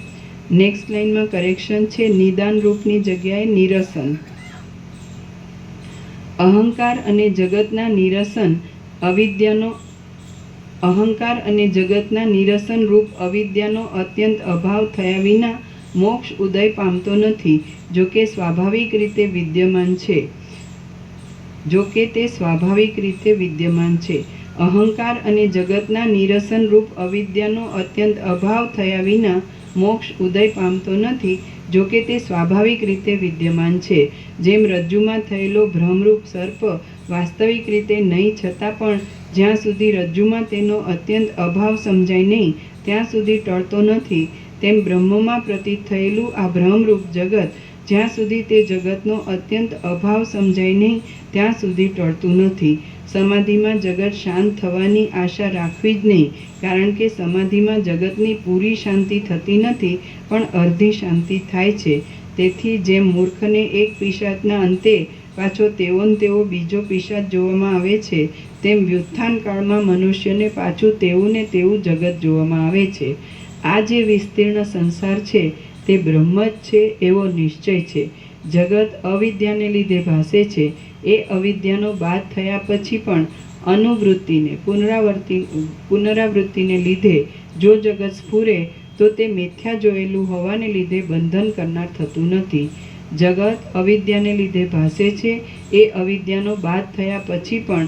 Speaker 4: નેક્સ્ટ લાઇનમાં કરેક્શન છે. નિદાન રૂપની જગ્યાએ નિરસન. અહંકાર અને જગતના નિરસન રૂપ અવિદ્યાનો અત્યંત અભાવ થયા વિના મોક્ષ ઉદય પામતો નથી, જો કે તે સ્વાભાવિક રીતે વિદ્યમાન છે. અહંકાર અને જગતના નિરસન રૂપ અવિદ્યાનો અત્યંત અભાવ થયા વિના મોક્ષ ઉદય પામતો નથી, જો કે તે સ્વાભાવિક રીતે વિદ્યમાન છે. જેમ રજ્જુમાં થયેલો ભ્રમરૂપ સર્પ વાસ્તવિક રીતે નહીં છતાં પણ જ્યાં સુધી રજ્જુમાં તેનો અત્યંત અભાવ સમજાય નહીં ત્યાં સુધી ટળતો નથી, તેમ બ્રહ્મમાં પ્રતીત થયેલું આ ભ્રમરૂપ જગત જ્યાં સુધી તે જગતનો અત્યંત અભાવ સમજાય નહીં ત્યાં સુધી ટળતું નથી. સમાધિમાં જગત શાંત થવાની આશા રાખવી જ નહીં, કારણ કે સમાધિમાં જગતની પૂરી શાંતિ થતી નથી, પણ અર્ધી શાંતિ થાય છે. તેથી જેમ મૂર્ખને એક પિશાચના અંતે પાછો તેવો બીજો પિશાચ જોવામાં આવે છે, તેમ વ્યુત્થાન કાળમાં મનુષ્યને પાછું તેવું ને તેવું જગત જોવામાં આવે છે. આ જે વિસ્તીર્ણ સંસાર છે તે બ્રહ્મ જ છે એવો નિશ્ચય છે. જગત અવિદ્યાને લીધે ભાસે છે. એ અવિદ્યાનો બાદ થયા પછી પણ પુનરાવૃત્તિને લીધે જો જગત સ્ફુરે તો તે મિથ્યા જોયેલું હોવાને લીધે બંધન કરનાર થતું નથી. જગત અવિદ્યાને લીધે ભાસે છે. એ અવિદ્યાનો બાદ થયા પછી પણ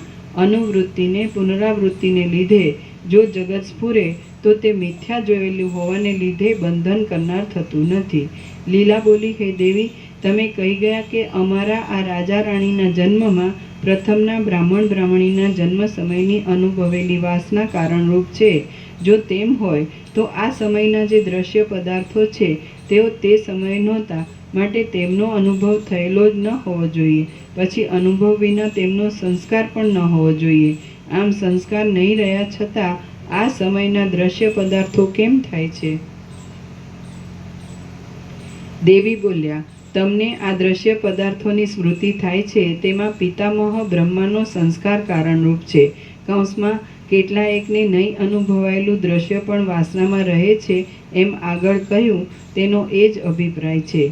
Speaker 4: પુનરાવૃત્તિને લીધે જો જગત સ્ફુરે તો તે મિથ્યા જોયેલું હોવાને લીધે બંધન કરનાર થતું નથી. લીલા બોલી, હે દેવી, તમે કહી ગયા કે અમારા આ રાજા રાણીના જન્મમાં પ્રથમના બ્રાહ્મણ બ્રાહ્મણીના જન્મ સમયની અનુભવેલી વાસના કારણરૂપ છે. જો તેમ હોય તો આ સમયના જે દ્રશ્ય પદાર્થો છે તેઓ તે સમયે નહોતા, માટે તેમનો અનુભવ થયેલો જ ન હોવો જોઈએ. પછી અનુભવ વિના તેમનો સંસ્કાર પણ ન હોવો જોઈએ. આમ સંસ્કાર નહીં રહ્યા છતાં આ સમયના દ્રશ્ય પદાર્થો કેમ થાય છે? દેવી બોલ્યા, તમને આ દ્રશ્ય પદાર્થોની સ્મૃતિ થાય છે તેમાં પિતામહ બ્રહ્માનો સંસ્કાર કારણરૂપ છે. કૌંસમાં કેટલાએકને નહીં અનુભવાયેલું દ્રશ્ય પણ વાસનામાં રહે છે એમ આગળ કહ્યું તેનો એ જ અભિપ્રાય છે.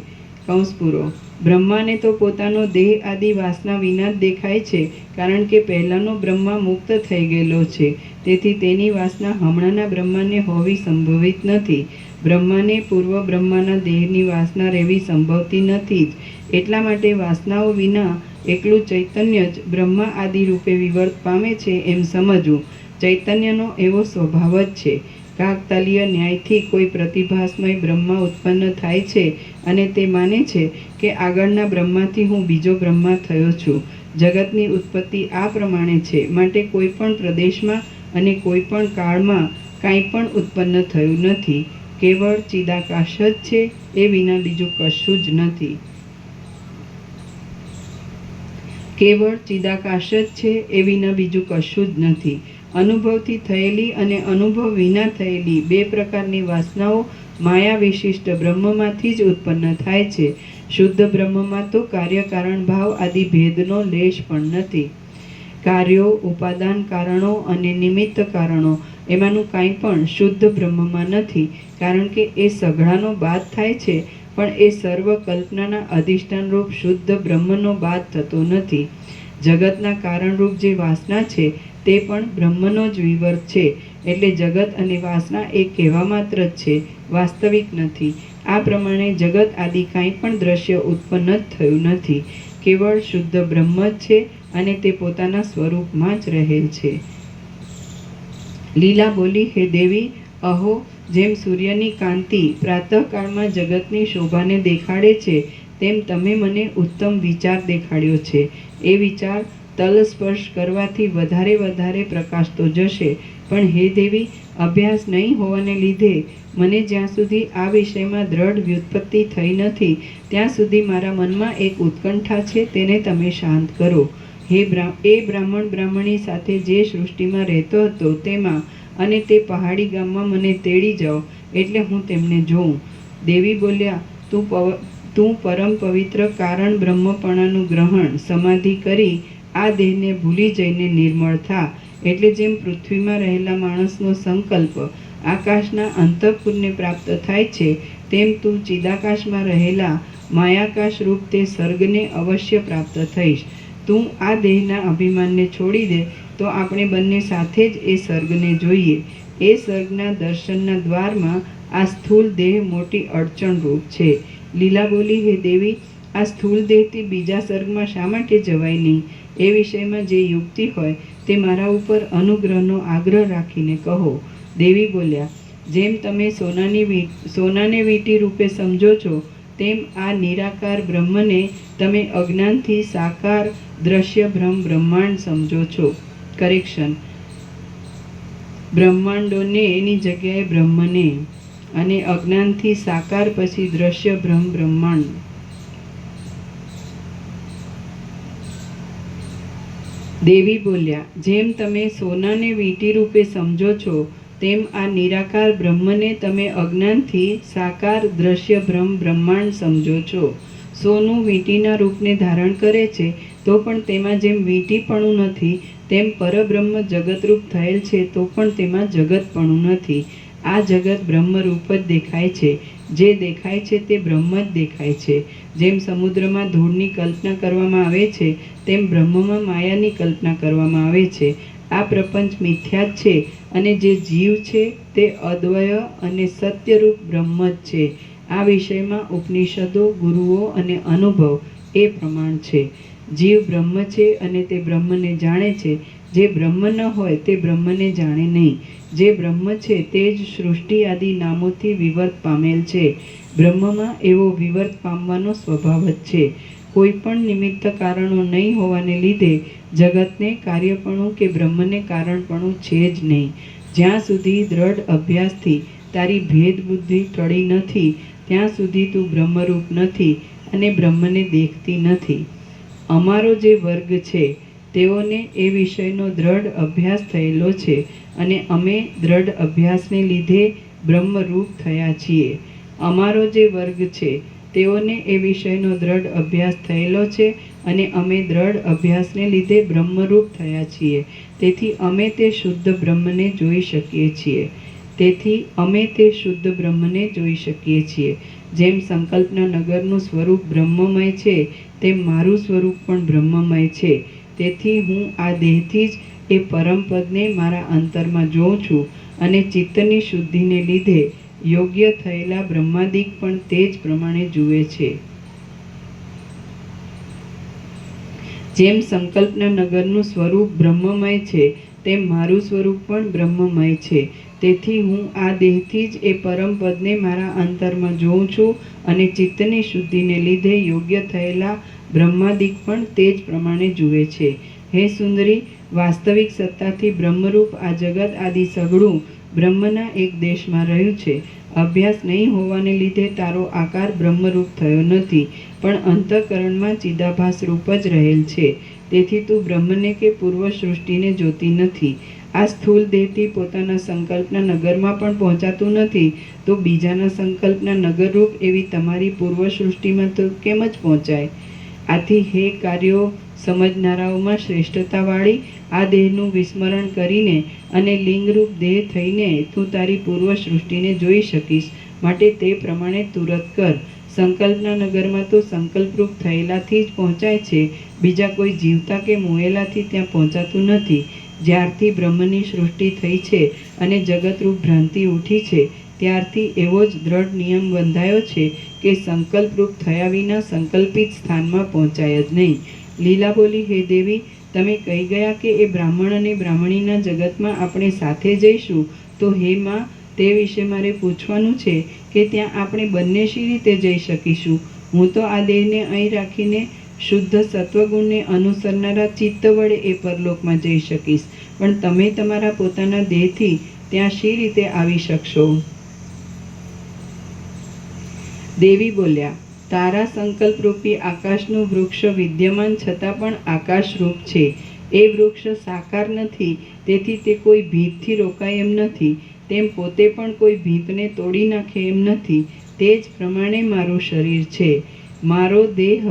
Speaker 4: કૌંસ પૂરો. બ્રહ્માને તો પોતાનો દેહ આદિ વાસના વિના જ દેખાય છે, કારણ કે પહેલાંનો બ્રહ્મા મુક્ત થઈ ગયેલો છે. તેથી તેની વાસના હમણાંના બ્રહ્માને હોવી સંભવિત નથી. બ્રહ્માને પૂર્વ બ્રહ્માના દેહની વાસના રહેવી સંભવતી નથી જ. એટલા માટે વાસનાઓ વિના એકલું ચૈતન્ય જ બ્રહ્મા આદિ રૂપે વિવર્ત પામે છે એમ સમજવું. ચૈતન્યનો એવો સ્વભાવ જ છે. કાકતાલીય ન્યાયથી કોઈ પ્રતિભાસમય બ્રહ્મા ઉત્પન્ન થાય છે અને તે માને છે કે આગળના બ્રહ્માથી હું બીજો બ્રહ્મા થયો છું. જગતની ઉત્પત્તિ આ પ્રમાણે છે, માટે કોઈ પણ પ્રદેશમાં અને કોઈ પણ કાળમાં કાંઈ પણ ઉત્પન્ન થયું નથી. કેવળ ચિદાકાશ જ છે, એ વિના બીજું કશું જ નથી. કેવળ ચિદાકાશ જ છે, એ વિના બીજું કશું જ નથી. અનુભવથી થયેલી અને અનુભવ વિના થયેલી બે પ્રકારની વાસનાઓ માયા વિશિષ્ટ બ્રહ્મમાંથી જ ઉત્પન્ન થાય છે. શુદ્ધ બ્રહ્મમાં તો કાર્યકારણ ભાવ આદિ ભેદનો લેશ પણ નથી. કાર્યો, ઉપાદાન કારણો અને નિમિત્ત કારણો એમાંનું કાંઈ પણ શુદ્ધ બ્રહ્મમાં નથી, કારણ કે એ સઘળાનો બાદ થાય છે, પણ એ સર્વ કલ્પનાના અધિષ્ઠાનરૂપ શુદ્ધ બ્રહ્મનો બાદ થતો નથી. જગતના કારણરૂપ જે વાસના છે તે પણ બ્રહ્મનો જ વિવર્ત છે. એટલે જગત અને વાસના એ કહેવા માત્ર જ છે, વાસ્તવિક નથી. આ પ્રમાણે જગત આદિ કાંઈ પણ દ્રશ્ય ઉત્પન્ન જ થયું નથી. કેવળ શુદ્ધ બ્રહ્મ જ છે અને તે પોતાના સ્વરૂપમાં જ રહેલ છે. લીલા બોલી, હે દેવી, અહો, જેમ સૂર્યની કાંતિ પ્રાતઃકાળમાં જગતની શોભાને દેખાડે છે, તેમ તમે મને ઉત્તમ વિચાર દેખાડ્યો છે. એ વિચાર તલસ્પર્શ કરવાથી વધારે વધારે પ્રકાશતો જશે. પણ હે દેવી, અભ્યાસ નહીં હોવાને લીધે મને જ્યાં સુધી આ વિષયમાં દ્રઢ વ્યુત્પત્તિ થઈ નથી ત્યાં સુધી મારા મનમાં એક ઉત્કંઠા છે, તેને તમે શાંત કરો. એ બ્રાહ્મણ બ્રાહ્મણી સાથે જે સૃષ્ટિમાં રહેતો હતો તેમાં અને તે પહાડી ગામમાં મને તેડી જાઓ, એટલે હું તેમને જોઉં. દેવી બોલ્યા, તું પરમ પવિત્ર કારણ બ્રહ્મપણાનું ગ્રહણ સમાધિ કરી આ દેહને ભૂલી જઈને નિર્મળ થા. એટલે જેમ પૃથ્વીમાં રહેલા માણસનો સંકલ્પ આકાશના અંતઃપુરને પ્રાપ્ત થાય છે, તેમ તું ચિદાકાશમાં રહેલા માયાકાશ રૂપ તે સર્ગને અવશ્ય પ્રાપ્ત થઈશ. તું આ દેહના અભિમાનને છોડી દે તો આપણે બંને સાથે જ એ સર્ગને જોઈએ. એ સર્ગના દર્શનના દ્વારમાં આ સ્થૂળ દેહ મોટી અડચણરૂપ છે. લીલા બોલી, હે દેવી, આ સ્થૂળ દેહથી બીજા સર્ગમાં શા માટે જવાય નહીં? એ વિષયમાં જે યુક્તિ હોય તે મારા ઉપર અનુગ્રહનો આગ્રહ રાખીને કહો. દેવી બોલ્યા, જેમ તમે સોનાને વીંટી રૂપે સમજો છો, તેમ આ નિરાકાર બ્રહ્મને તમે અજ્ઞાનથી સાકાર દ્રશ્ય બ્રહ્માંડ સમજો છો. કરેક્શન: બ્રહ્માંડોને એની જગ્યાએ બ્રહ્મને, અને અજ્ઞાનથી સાકાર પછી દ્રશ્ય બ્રહ્માંડ. દેવી બોલ્યા, જેમ તમે સોનાને વીંટી રૂપે સમજો છો, તેમ આ નિરાકાર બ્રહ્મને તમે અજ્ઞાનથી સાકાર દ્રશ્ય બ્રહ્માંડ સમજો છો. સોનું વીંટીના રૂપને ધારણ કરે છે, તો પણ તેમાં જેમ વીંટીપણું નથી, તેમ પરબ્રહ્મ જગતરૂપ થયેલ છે, તો પણ તેમાં જગતપણું નથી. આ જગત બ્રહ્મરૂપ જ દેખાય છે. જે દેખાય છે તે બ્રહ્મ જ દેખાય છે. જેમ સમુદ્રમાં ધૂળની કલ્પના કરવામાં આવે છે, તેમ બ્રહ્મમાં માયાની કલ્પના કરવામાં આવે છે. આ પ્રપંચ મિથ્યા જ છે, અને જે જીવ છે તે અદ્વય અને સત્યરૂપ બ્રહ્મ જ છે. આ વિષયમાં ઉપનિષદો, ગુરુઓ અને અનુભવ એ પ્રમાણ છે. જીવ બ્રહ્મ છે અને તે બ્રહ્મને જાણે છે. જે બ્રહ્મ ન હોય તે બ્રહ્મને જાણે નહીં. જે બ્રહ્મ છે તે જ સૃષ્ટિ આદિ નામોથી વિવર્ત પામેલ છે. બ્રહ્મમાં એવો વિવર્ત પામવાનો સ્વભાવ જ છે. કોઈ પણ નિમિત્ત કારણો નહીં હોવાને લીધે જગતને કાર્યપણું કે બ્રહ્મને કારણપણું છે જ નહીં. જ્યાં સુધી દ્રઢ અભ્યાસથી તારી ભેદ બુદ્ધિ ટળી નથી ત્યાં સુધી તું બ્રહ્મરૂપ નથી અને બ્રહ્મને દેખતી નથી. અમારો જે વર્ગ છે તેઓને એ વિષયનો દ્રઢ અભ્યાસ થયેલો છે અને અમે દ્રઢ અભ્યાસને લીધે બ્રહ્મરૂપ થયા છીએ. અમારો જે વર્ગ છે તેઓને એ વિષયનો દ્રઢ અભ્યાસ થયેલો છે અને અમે દ્રઢ અભ્યાસને લીધે બ્રહ્મરૂપ થયા છીએ. તેથી અમે તે શુદ્ધ બ્રહ્મને જોઈ શકીએ છીએ. જેમ સંકલ્પના નગરનું સ્વરૂપ બ્રહ્મમય છે તેમ મારું સ્વરૂપ પણ બ્રહ્મમય છે. તેથી હું આ દેહથી જ એ પરમપદને મારા અંતરમાં જોઉં છું અને ચિત્તની શુદ્ધિને લીધે યોગ્ય થયેલા બ્રહ્માદિક પણ તે જ પ્રમાણે જુએ છે. જેમ સંકલ્પના નગરનું સ્વરૂપ બ્રહ્મમય છે તેમ મારું સ્વરૂપ પણ બ્રહ્મમય છે. તેથી હું આ દેહથી જ એ પરમપદને મારા અંતરમાં જોઉં છું અને ચિત્તની શુદ્ધિને લીધે યોગ્ય થયેલા બ્રહ્માદિક પણ તે જ પ્રમાણે જુએ છે. હે સુંદરી, વાસ્તવિક સત્તાથી બ્રહ્મરૂપ આ જગત આદિ સઘળું બ્રહ્મના એક દેશમાં રહ્યું છે. અભ્યાસ નહીં હોવાને લીધે તારો આકાર બ્રહ્મરૂપ થયો નથી, પણ અંતઃકરણમાં ચિદાભાસ રૂપ જ રહેલ છે. તેથી તું બ્રહ્મને કે પૂર્વ સૃષ્ટિને જોતી નથી. આ સ્થૂળ દેહથી પોતાના સંકલ્પના નગરમાં પણ પહોંચાતું નથી તો બીજાના સંકલ્પના નગરરૂપ એવી તમારી પૂર્વ સૃષ્ટિમાં તો કેમ જ પહોંચાય? આથી હે કાર્યો સમજનારાઓમાં શ્રેષ્ઠતાવાળી આ દેહનું વિસ્મરણ કરીને અને લિંગરૂપ દેહ થઈને તું તારી પૂર્વ સૃષ્ટિને જોઈ શકીશ. માટે તે પ્રમાણે તુરત કર. સંકલ્પના નગરમાં તો સંકલ્પરૂપ થયેલાથી જ પહોંચાય છે. બીજા કોઈ જીવતા કે મોયેલાથી ત્યાં પહોંચાતું નથી. જ્યારથી બ્રહ્મની સૃષ્ટિ થઈ છે અને જગતરૂપ ભ્રાંતિ ઉઠી છે ત્યારથી એવો જ દ્રઢ નિયમ બંધાયો છે કે સંકલ્પરૂપ થયા વિના સંકલ્પિત સ્થાનમાં પહોંચાય જ નહીં. લીલા બોલી, હે દેવી, તમે કહી ગયા કે એ બ્રાહ્મણ અને બ્રાહ્મણીના જગતમાં આપણે સાથે જઈશું. તો હે માં, તે વિશે મારે પૂછવાનું છે કે ત્યાં આપણે બંને શી રીતે જઈ શકીશું? હું તો આ દેહને અહીં રાખીને શુદ્ધ સત્વગુણને અનુસરનારા ચિત્ત વડે એ પરલોકમાં જઈ શકીશ, પણ તમે તમારા પોતાના દેહથી ત્યાં શી રીતે આવી શકશો? દેવી બોલ્યા, તારા સંકલ્પરૂપી આકાશનું વૃક્ષ વિદ્યમાન છતાં પણ આકાશરૂપ છે. એ વૃક્ષ સાકાર નથી, તેથી તે કોઈ ભીતથી રોકાય એમ નથી. તેમ પોતે પણ કોઈ ભીતને તોડી નાખે એમ નથી. તે જ પ્રમાણે મારું શરીર છે. મારો દેહ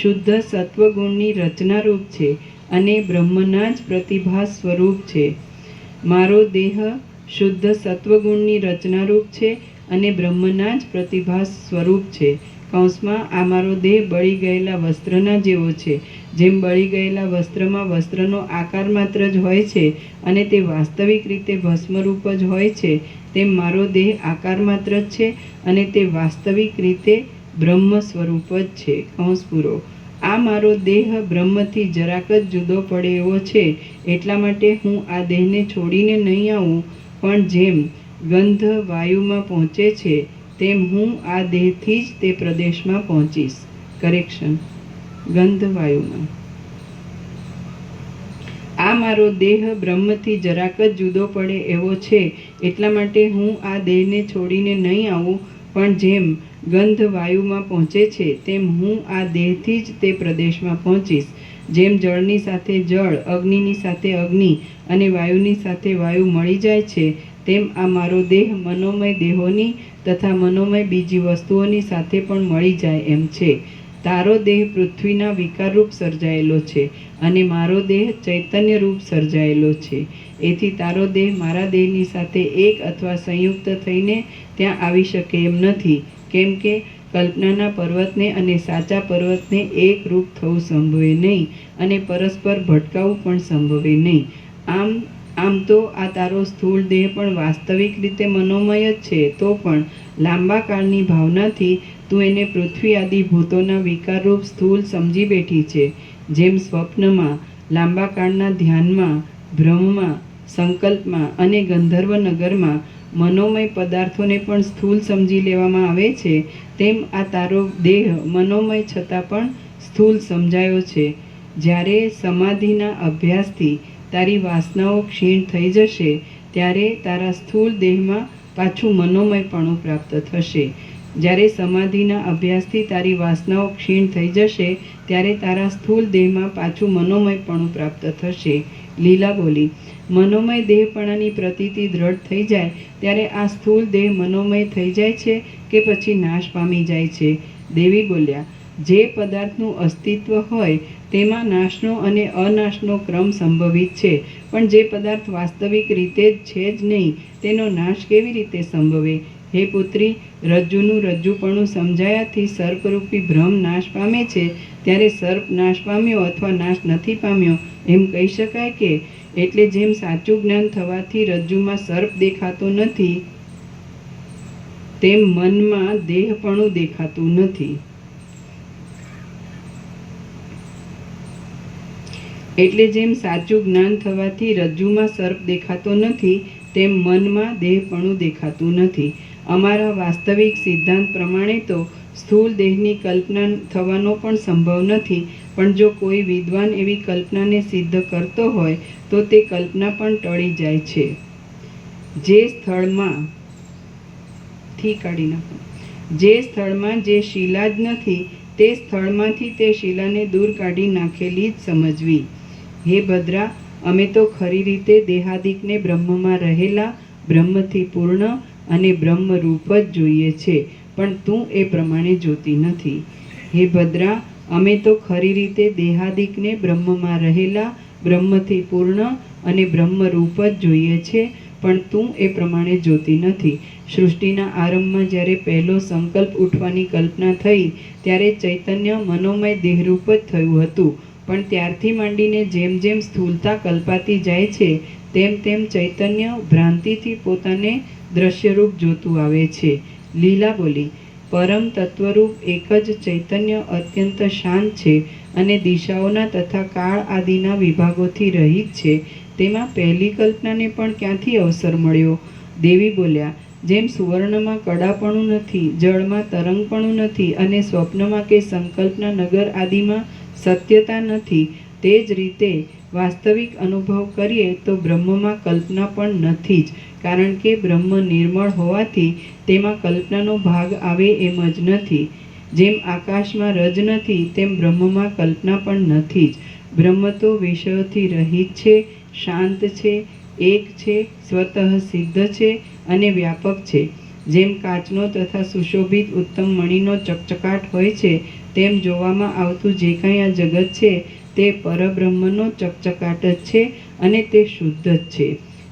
Speaker 4: શુદ્ધ સત્વગુણની રચનારૂપ છે અને બ્રહ્મના જ પ્રતિભાસ સ્વરૂપ છે. મારો દેહ શુદ્ધ સત્વગુણની રચનારૂપ છે અને બ્રહ્મના જ પ્રતિભાસ સ્વરૂપ છે. કૌંસમાં આ મારો દેહ બળી ગયેલા વસ્ત્રના જેવો છે. જેમ બળી ગયેલા વસ્ત્રમાં વસ્ત્રનો આકાર માત્ર જ હોય છે અને તે વાસ્તવિક રીતે ભસ્મરૂપ જ હોય છે, તેમ મારો દેહ આકાર માત્ર જ છે અને તે વાસ્તવિક રીતે બ્રહ્મ સ્વરૂપ જ છે. કૌંસ પૂરો. આ મારો દેહ બ્રહ્મથી જરાક જ જુદો પડે એવો છે. એટલા માટે હું આ દેહને છોડીને નહીં આવું, પણ જેમ ગંધ વાયુમાં પહોંચે છે તેમ હું આ દેહથી જ તે પ્રદેશમાં પહોંચીશ. કરેક્શન. ગંધ વાયુમાં. આ મારો દેહ બ્રહ્મથી જરાક જ જુદો પડે એવો છે. એટલા માટે હું આ દેહને છોડીને નહીં આવું, પણ જેમ ગંધ વાયુમાં પહોંચે છે તેમ હું આ દેહથી જ તે પ્રદેશમાં પહોંચીશ. જેમ જળની સાથે જળ, અગ્નિની સાથે અગ્નિ અને વાયુની સાથે વાયુ મળી જાય છે, તેમ આ મારો દેહ મનોમય દેહોની તથા મનોમય બીજી વસ્તુઓની સાથે પણ મળી જાય એમ છે. તારો દેહ પૃથ્વીના વિકારરૂપ સર્જાયેલો છે અને મારો દેહ ચૈતન્યરૂપ સર્જાયેલો છે. એથી તારો દેહ મારા દેહની સાથે એક અથવા સંયુક્ત થઈને ત્યાં આવી શકે એમ નથી, કેમ કે કલ્પનાના પર્વતને અને સાચા પર્વતને એક રૂપ થવું સંભવે નહીં અને પરસ્પર ભટકાવું પણ સંભવે નહીં. આમ તો આ તારો સ્થૂળ દેહ પણ વાસ્તવિક રીતે મનોમય જ છે, તો પણ લાંબા કાળની ભાવનાથી તું એને પૃથ્વી આદિ ભૂતોના વિકારરૂપ સ્થૂળ સમજી બેઠી છે. જેમ સ્વપ્નમાં, લાંબા કાળના ધ્યાનમાં, ભ્રમમાં, સંકલ્પમાં અને ગંધર્વ નગરમાં મનોમય પદાર્થોને પણ સ્થૂળ સમજી લેવામાં આવે છે, તેમ આ તારો દેહ મનોમય છતાં પણ સ્થૂળ સમજાયો છે. જ્યારે સમાધિના અભ્યાસથી તારી વાસનાઓ ક્ષીણ થઈ જશે, ત્યારે તારા સ્થૂળ દેહમાં પાછું મનોમયપણું પ્રાપ્ત થશે. જ્યારે સમાધિના અભ્યાસથી તારી વાસનાઓ ક્ષીણ થઈ જશે, ત્યારે તારા સ્થૂળ દેહમાં પાછું મનોમયપણું પ્રાપ્ત થશે. લીલા બોલી, મનોમય દેહપણાની પ્રતીતિ દ્રઢ થઈ જાય ત્યારે આ સ્થૂળ દેહ મનોમય થઈ જાય છે કે પછી નાશ પામી જાય છે? દેવી બોલ્યા, જે પદાર્થનું અસ્તિત્વ હોય તેમાં નાશનો અને અનાશનો ક્રમ સંભવિત છે, પણ જે પદાર્થ વાસ્તવિક રીતે જ છે જ નહીં, તેનો નાશ કેવી રીતે સંભવે? હે પુત્રી, રજ્જુનું રજ્જુપણું સમજાયાથી સર્પરૂપી ભ્રમ નાશ પામે છે, ત્યારે સર્પ નાશ પામ્યો અથવા નાશ નથી પામ્યો એમ કહી શકાય કે? એટલે જેમ સાચું જ્ઞાન થવાથી રજ્જુમાં સર્પ દેખાતો નથી, તેમ મનમાં દેહપણું દેખાતું નથી. એટલે જેમ સાચું જ્ઞાન થવાથી રજ્જુમાં સર્પ દેખાતો નથી, તેમ મનમાં દેહપણું દેખાતું નથી. અમારા વાસ્તવિક સિદ્ધાંત પ્રમાણે તો સ્થૂળ દેહની કલ્પના થવાનો પણ સંભવ નથી, પણ જો કોઈ વિદ્વાન એવી કલ્પનાને સિદ્ધ કરતો હોય તો તે કલ્પના પણ ટળી જાય છે. જે સ્થળમાં જે શિલા જ નથી, તે સ્થળમાંથી તે શિલાને દૂર કાઢી નાખેલી જ સમજવી. હે ભદ્રા, અમે તો ખરી રીતે દેહાદિકને બ્રહ્મમાં રહેલા, બ્રહ્મથી પૂર્ણ અને બ્રહ્મરૂપ જ જોઈએ છે, પણ તું એ પ્રમાણે જોતી નથી. હે ભદ્રા, અમે તો ખરી રીતે દેહાદિકને બ્રહ્મમાં રહેલા, બ્રહ્મથી પૂર્ણ અને બ્રહ્મરૂપ જ જોઈએ છે, પણ તું એ પ્રમાણે જોતી નથી. સૃષ્ટિના આરંભમાં જ્યારે પહેલો સંકલ્પ ઉઠવાની કલ્પના થઈ, ત્યારે ચૈતન્ય મનોમય દેહરૂપ જ થયું હતું, પણ ત્યારથી માંડીને જેમ જેમ સ્થૂળતા કલ્પાતી જાય છે, તેમ તેમ ચૈતન્ય ભ્રાંતિથી પોતાને દ્રશ્યરૂપ જોતું આવે છે. લીલા બોલી, પરમ તત્વરૂપ એક જ ચૈતન્ય અત્યંત શાંત છે અને દિશાઓના તથા કાળ આદિના વિભાગોથી રહિત છે, તેમાં પહેલી કલ્પનાને પણ ક્યાંથી અવસર મળ્યો? દેવી બોલ્યા, જેમ સુવર્ણમાં કડાપણું નથી, જળમાં તરંગપણું નથી અને સ્વપ્નમાં કે સંકલ્પના નગર આદિમાં સત્યતા નથી, તે જ રીતે વાસ્તવિક અનુભવ કરીએ તો બ્રહ્મમાં કલ્પના પણ નથી જ, કારણ કે બ્રહ્મ નિર્મળ હોવાથી તેમાં કલ્પનાનો ભાગ આવે એમ જ નથી. જેમ આકાશમાં રજ નથી, તેમ બ્રહ્મમાં કલ્પના પણ નથી જ. બ્રહ્મ તો વિષયોથી રહિત છે, શાંત છે, એક છે, સ્વતઃ સિદ્ધ છે અને વ્યાપક છે. જેમ કાચનો તથા સુશોભિત ઉત્તમ મણિનો ચકચકાટ હોય છે, તેમ જોવામાં આવતું જે કંઈ આ જગત છે તે પરબ્રહ્મનો ચકચકાટ જ છે અને તે શુદ્ધ જ છે.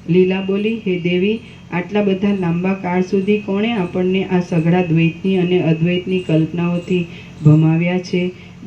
Speaker 4: લીલા બોલી, હે દેવી, આટલા બધા લાંબા કાળ સુધી કોણે આપણને આ સઘળા દ્વૈતની અને અદ્વૈતની કલ્પનાઓથી ભમાવ્યા છે?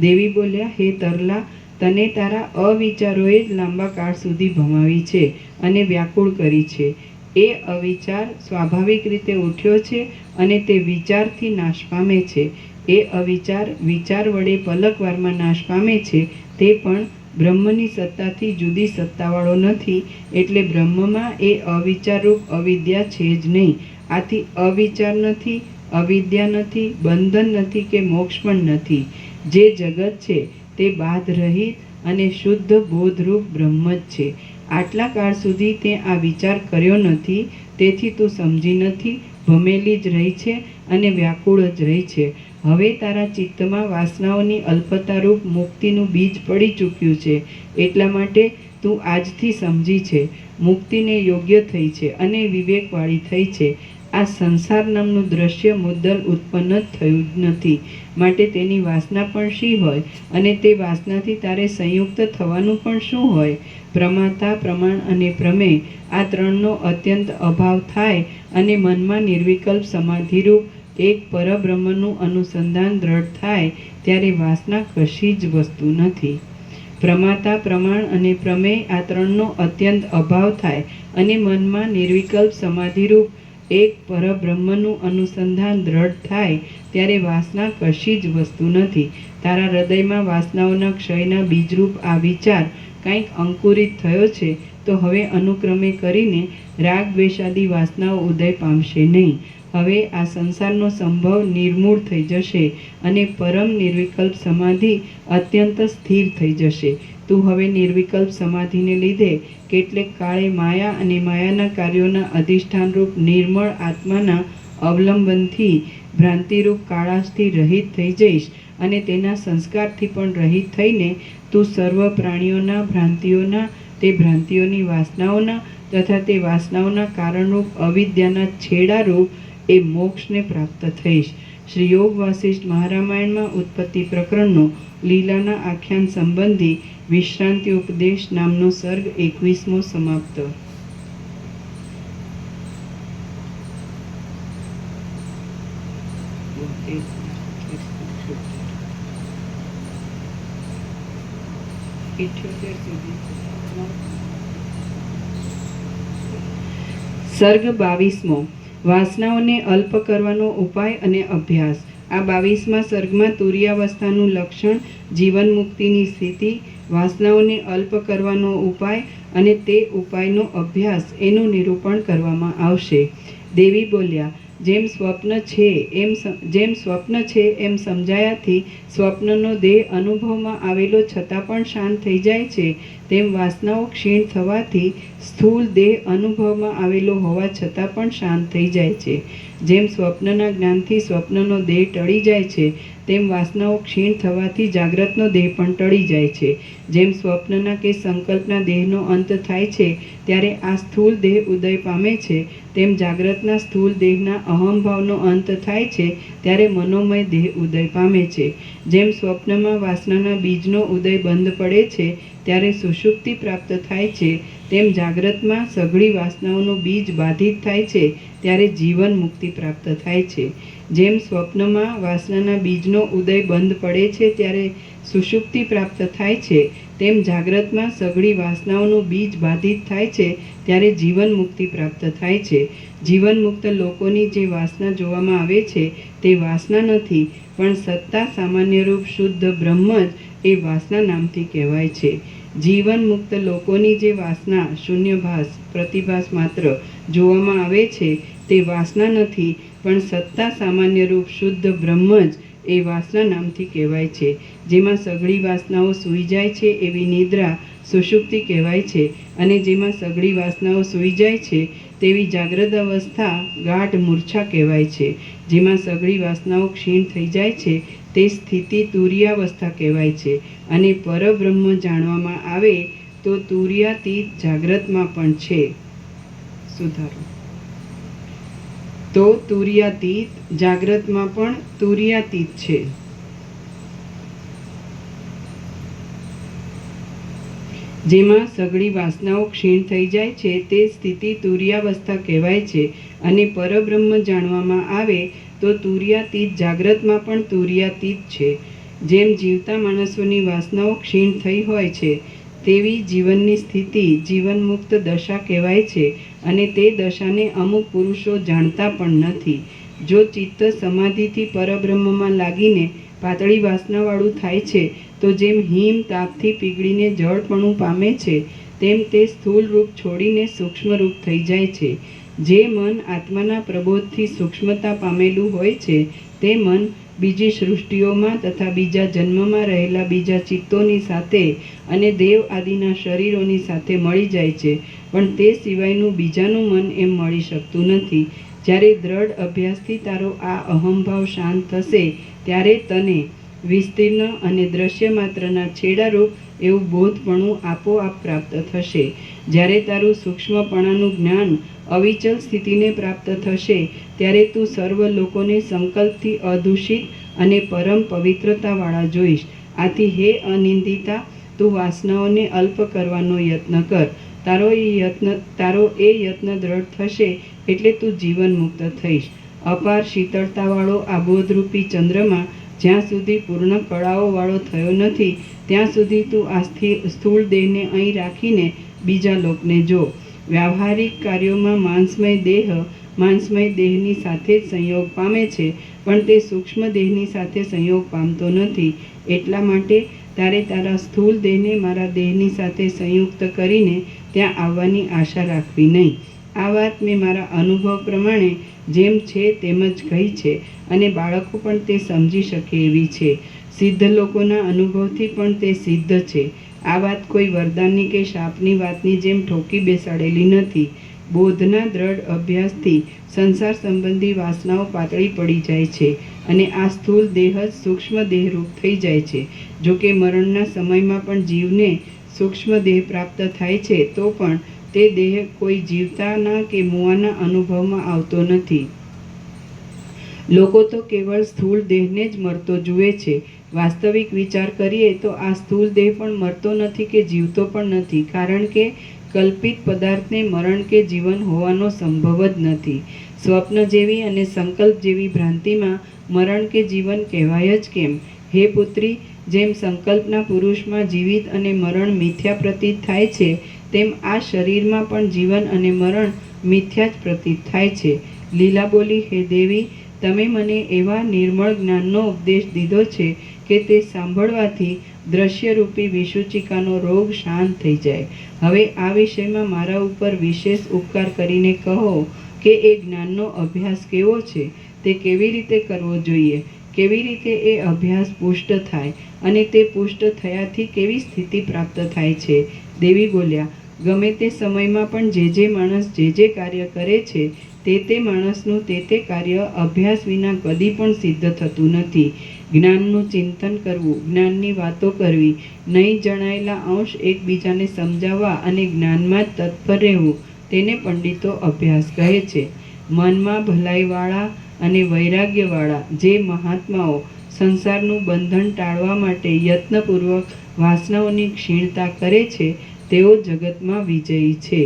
Speaker 4: દેવી બોલ્યા, હે તરલા, તને તારા અવિચારોએ જ લાંબા કાળ સુધી ભમાવી છે અને વ્યાકુળ કરી છે. એ અવિચાર સ્વાભાવિક રીતે ઉઠ્યો છે અને તે વિચારથી નાશ પામે છે. એ અવિચાર વિચાર વડે પલકવારમાં નાશ પામે છે, તે પણ બ્રહ્મની સત્તાથી જુદી સત્તાવાળો નથી, એટલે બ્રહ્મમાં એ અવિચારરૂપ અવિદ્યા છે જ નહીં. આથી અવિચાર નથી, અવિદ્યા નથી, બંધન નથી કે મોક્ષ પણ નથી. જે જગત છે તે બાધ રહિત અને શુદ્ધ બોધરૂપ બ્રહ્મ જ છે. આટલા કાળ સુધી તે આ વિચાર કર્યો નથી, તેથી તું સમજી નથી, ભમેલી જ રહી છે અને વ્યાકુળ જ રહી છે. હવે તારા ચિત્તમાં વાસનાઓની અલ્પતારૂપ મુક્તિનું બીજ પડી ચૂક્યું છે, એટલા માટે તું આજથી સમજી છે, મુક્તિને યોગ્ય થઈ છે અને વિવેકવાળી થઈ છે. આ સંસાર નામનું દ્રશ્ય મુદ્દલ ઉત્પન્ન જ થયું જ નથી, માટે તેની વાસના પણ શી હોય અને તે વાસનાથી તારે સંયુક્ત થવાનું પણ શું હોય? પ્રમાતા, પ્રમાણ અને પ્રમેય આ ત્રણનો અત્યંત અભાવ થાય અને મનમાં નિર્વિકલ્પ સમાધિરૂપ એક પરબ્રહ્મનું અનુસંધાન દ્રઢ થાય, ત્યારે વાસના કશી જ વસ્તુ નથી. પ્રમાતા, પ્રમાણ અને પ્રમેય આ ત્રણનો અત્યંત અભાવ થાય અને મનમાં નિર્વિકલ્પ સમાધિરૂપ એક પરબ્રહ્મનું અનુસંધાન દ્રઢ થાય, ત્યારે વાસના કશી જ વસ્તુ નથી. તારા હૃદયમાં વાસનાઓના ક્ષયના બીજરૂપ આ વિચાર કંઈક અંકુરિત થયો છે, તો હવે અનુક્રમે કરીને રાગ દ્વેષાદી વાસનાઓ ઉદય પામશે નહીં. હવે આ સંસારનો સંભવ નિર્મૂળ થઈ જશે અને પરમ નિર્વિકલ્પ સમાધિ અત્યંત સ્થિર થઈ જશે. તું હવે નિર્વિકલ્પ સમાધિને લીધે કેટલેક કાળે માયા અને માયાના કાર્યોના અધિષ્ઠાનરૂપ નિર્મળ આત્માના અવલંબનથી ભ્રાંતિરૂપ કાળાશથી રહિત થઈ જઈશ અને તેના સંસ્કારથી પણ રહિત થઈને તું સર્વ પ્રાણીઓના ભ્રાંતિઓના, તે ભ્રાંતિઓની વાસનાઓના તથા તે વાસનાઓના કારણરૂપ અવિદ્યાના છેડારૂપ એ મોક્ષને પ્રાપ્ત થઈશ. શ્રી યોગ વાસિષ્ઠ મહારામાયણમાં ઉત્પત્તિ પ્રકરણનો લીલાના આખ્યાન સંબંધી વિશ્રાંતિ ઉપદેશ નામનો સર્ગ 21મો સમાપ્ત. સર્ગ 22મો. વાસનાઓને અલ્પ કરવાનો ઉપાય અને અભ્યાસ. આ 22મા સર્ગમાં તુર્યાવસ્થાનું લક્ષણ, જીવન મુક્તિની સ્થિતિ, વાસનાઓને અલ્પ કરવાનો ઉપાય અને તે ઉપાયનો અભ્યાસ એનું નિરૂપણ કરવામાં આવશે. દેવી બોલ્યા, જેમ સ્વપ્ન છે એમ સમજાયાથી સ્વપ્નનો દેહ અનુભવમાં આવેલો છતાં પણ શાંત થઈ જાય છે, તેમ વાસનાઓ ક્ષીણ થવાથી સ્થૂળ દેહ અનુભવમાં આવેલો હોવા છતાં પણ શાંત થઈ જાય છે. જેમ સ્વપ્નના જ્ઞાનથી સ્વપ્નનો દેહ ટળી જાય છે, તેમ વાસનાઓ ક્ષીણ થવાથી જાગ્રતનો દેહ પણ ટળી જાય છે. જેમ સ્વપ્નના કે સંકલ્પના દેહનો અંત થાય છે ત્યારે આ સ્થૂળ દેહ ઉદય પામે છે, તેમ જાગ્રતના સ્થૂળ દેહના અહંભાવનો અંત થાય છે ત્યારે મનોમય દેહ ઉદય પામે છે. જેમ સ્વપ્નમાં વાસનાના બીજનો ઉદય બંધ પડે છે ત્યારે સુષુપ્તિ પ્રાપ્ત થાય છે, તેમ જાગ્રતમાં સઘળી વાસનાઓનું બીજ બાધિત થાય છે ત્યારે જીવન મુક્તિ પ્રાપ્ત થાય છે. જેમ સ્વપ્નમાં વાસનાના બીજનો ઉદય બંધ પડે છે ત્યારે સુષુપ્તિ પ્રાપ્ત થાય છે, તેમ જાગ્રતમાં સઘળી વાસનાઓનું બીજ બાધિત થાય છે ત્યારે જીવન મુક્તિ પ્રાપ્ત થાય છે. જીવન મુક્ત લોકોની જે વાસના જોવામાં આવે છે તે વાસના નથી, પણ સત્તા સામાન્યરૂપ શુદ્ધ બ્રહ્મ જ એ વાસના નામથી કહેવાય છે. જીવન મુક્ત લોકોની જે વાસના શૂન્યભાસ, પ્રતિભાસ માત્ર જોવામાં આવે છે તે વાસના નથી, પણ સત્તા સામાન્યરૂપ શુદ્ધ બ્રહ્મ જ એ વાસના નામથી કહેવાય છે. જેમાં સઘળી વાસનાઓ સૂઈ જાય છે એવી નિદ્રા સુષુપ્તિ કહેવાય છે, અને જેમાં સઘળી વાસનાઓ સૂઈ જાય છે તેવી જાગ્રત અવસ્થા ગાઢ મૂર્છા કહેવાય છે. જેમાં સઘળી વાસનાઓ ક્ષીણ થઈ જાય છે તે સ્થિતિ તુર્યાવસ્થા કહેવાય છે. અને પરબ્રહ્મ જાણવામાં આવે તો તુર્યાતીત જાગ્રતમાં પણ છે. સુધારો. તો તુર્યાતીત જાગ્રતમાં પણ તુર્યાતીત છે. જેમાં સઘળી વાસનાઓ ક્ષીણ થઈ જાય છે તે સ્થિતિ તુર્યાવસ્થા કહેવાય છે. અને પરબ્રહ્મ જાણવામાં આવે તો તુર્યાતીત જાગ્રતમાં પણ તુર્યાતીત છે. જેમ જીવતા માણસોની વાસનાઓ ક્ષીણ થઈ હોય છે તેવી જીવનની સ્થિતિ જીવનમુક્ત દશા કહેવાય છે, અને તે દશાને અમુક પુરુષો જાણતા પણ નથી. જો ચિત્ત સમાધિથી પરબ્રહ્મમાં લાગીને પાતળી વાસનાવાળું થાય છે તો જેમ હિમ તાપથી પીગળીને જળપણું પામે છે, તેમ તે સ્થૂળ રૂપ છોડીને સૂક્ષ્મ રૂપ થઈ જાય છે. જે મન આત્માના પ્રબોધથી સૂક્ષ્મતા પામેલું હોય છે તે મન બીજી સૃષ્ટિઓમાં તથા બીજા જન્મમાં રહેલા બીજા ચિત્તોની સાથે અને દેવ આદિના શરીરોની સાથે મળી જાય છે, પણ તે સિવાયનું બીજાનું મન એમ મળી શકતું નથી. જ્યારે દ્રઢ અભ્યાસથી તારો આ અહંભાવ શાંત થશે ત્યારે તને વિસ્તીર્ણ અને દ્રશ્ય માત્રના છેડારૂપ એવું બોધપણું આપોઆપ પ્રાપ્ત થશે. જ્યારે તારું સૂક્ષ્મપણાનું જ્ઞાન અવિચલ સ્થિતિને પ્રાપ્ત થશે ત્યારે તું સર્વ લોકોને સંકલ્પથી અદૂષિત અને પરમ પવિત્રતાવાળા જોઈશ. આથી હે અનિંદિતા, તું વાસનાઓને અલ્પ કરવાનો યત્ન કર. તારો એ યત્ન દ્રઢ થશે એટલે તું જીવન મુક્ત થઈશ. અપાર શીતળતાવાળો આ બોધરૂપી ચંદ્રમાં જ્યાં સુધી પૂર્ણ કળાઓવાળો થયો નથી ત્યાં સુધી તું આ સ્થૂળ દેહને અહીં રાખીને બીજા લોકને જો. વ્યાવહારિક કાર્યોમાં માંસમય દેહ માંસમય દેહની સાથે જ સંયોગ પામે છે, પણ તે સૂક્ષ્મ દેહની સાથે સંયોગ પામતો નથી. એટલા માટે તારે તારા સ્થૂળ દેહને મારા દેહની સાથે સંયુક્ત કરીને ત્યાં આવવાની આશા રાખવી નહીં. આ વાત મેં મારા અનુભવ પ્રમાણે જેમ છે તેમ જ કહી છે, અને બાળકો પણ તે સમજી શકે એવી છે. સિદ્ધ લોકોના અનુભવથી પણ તે સિદ્ધ છે. આ વાત કોઈ વરદાનની કે શાપની વાતની જેમ ઠોકી બેસાડેલી નથી. બોધના દ્રઢ અભ્યાસથી સંસાર સંબંધી વાસનાઓ પાતળી પડી જાય છે, અને આ સ્થૂળ દેહ જ સૂક્ષ્મ દેહરૂપ થઈ જાય છે. જોકે મરણના સમયમાં પણ જીવને સૂક્ષ્મ દેહ પ્રાપ્ત થાય છે, તો પણ તે દેહ કોઈ જીવતાના કે મુવાના અનુભવમાં આવતો નથી. લોકો તો કેવળ સ્થૂળ દેહને જ મરતો જુએ છે. વાસ્તવિક વિચાર કરીએ તો આ સ્થૂળ દેહ પણ મરતો નથી કે જીવતો પણ નથી, કારણ કે કલ્પિત પદાર્થને મરણ કે જીવન હોવાનો સંભવ જ નથી. સ્વપ્ન જેવી અને સંકલ્પ જેવી ભ્રાંતિમાં મરણ કે જીવન કહેવાય જ કેમ? હે પુત્રી, જેમ સંકલ્પના પુરુષમાં જીવિત અને મરણ મિથ્યા પ્રતીત થાય છે, તેમ આ શરીરમાં પણ જીવન અને મરણ મિથ્યા જ પ્રતીત થાય છે. લીલા બોલી, હે દેવી, તમે મને એવા નિર્મળ જ્ઞાનનો ઉપદેશ દીધો છે કે તે સાંભળવાથી દ્રશ્યરૂપી વિસૂચિકાનો રોગ શાંત થઈ જાય. હવે આ વિષયમાં મારા ઉપર વિશેષ ઉપકાર કરીને કહો કે એ જ્ઞાનનો અભ્યાસ કેવો છે, તે કેવી રીતે કરવો જોઈએ, કેવી રીતે એ અભ્યાસ પુષ્ટ થાય, અને તે પુષ્ટ થયાથી કેવી સ્થિતિ પ્રાપ્ત થાય છે. દેવી બોલ્યા, ગમે તે સમયમાં પણ જે માણસ જે કાર્ય કરે છે તે માણસનું તે કાર્ય અભ્યાસ વિના કદી પણ સિદ્ધ થતું નથી. જ્ઞાનનું ચિંતન કરવું, જ્ઞાનની વાતો કરવી, નહીં જણાયેલા અંશ એકબીજાને સમજાવવા અને જ્ઞાનમાં જ તત્પર રહેવું, તેને પંડિતો અભ્યાસ કહે છે. મનમાં ભલાઈવાળા અને વૈરાગ્યવાળા જે મહાત્માઓ સંસારનું બંધન ટાળવા માટે યત્નપૂર્વક વાસનાઓની ક્ષીણતા કરે છે, તેઓ જગતમાં વિજયી છે.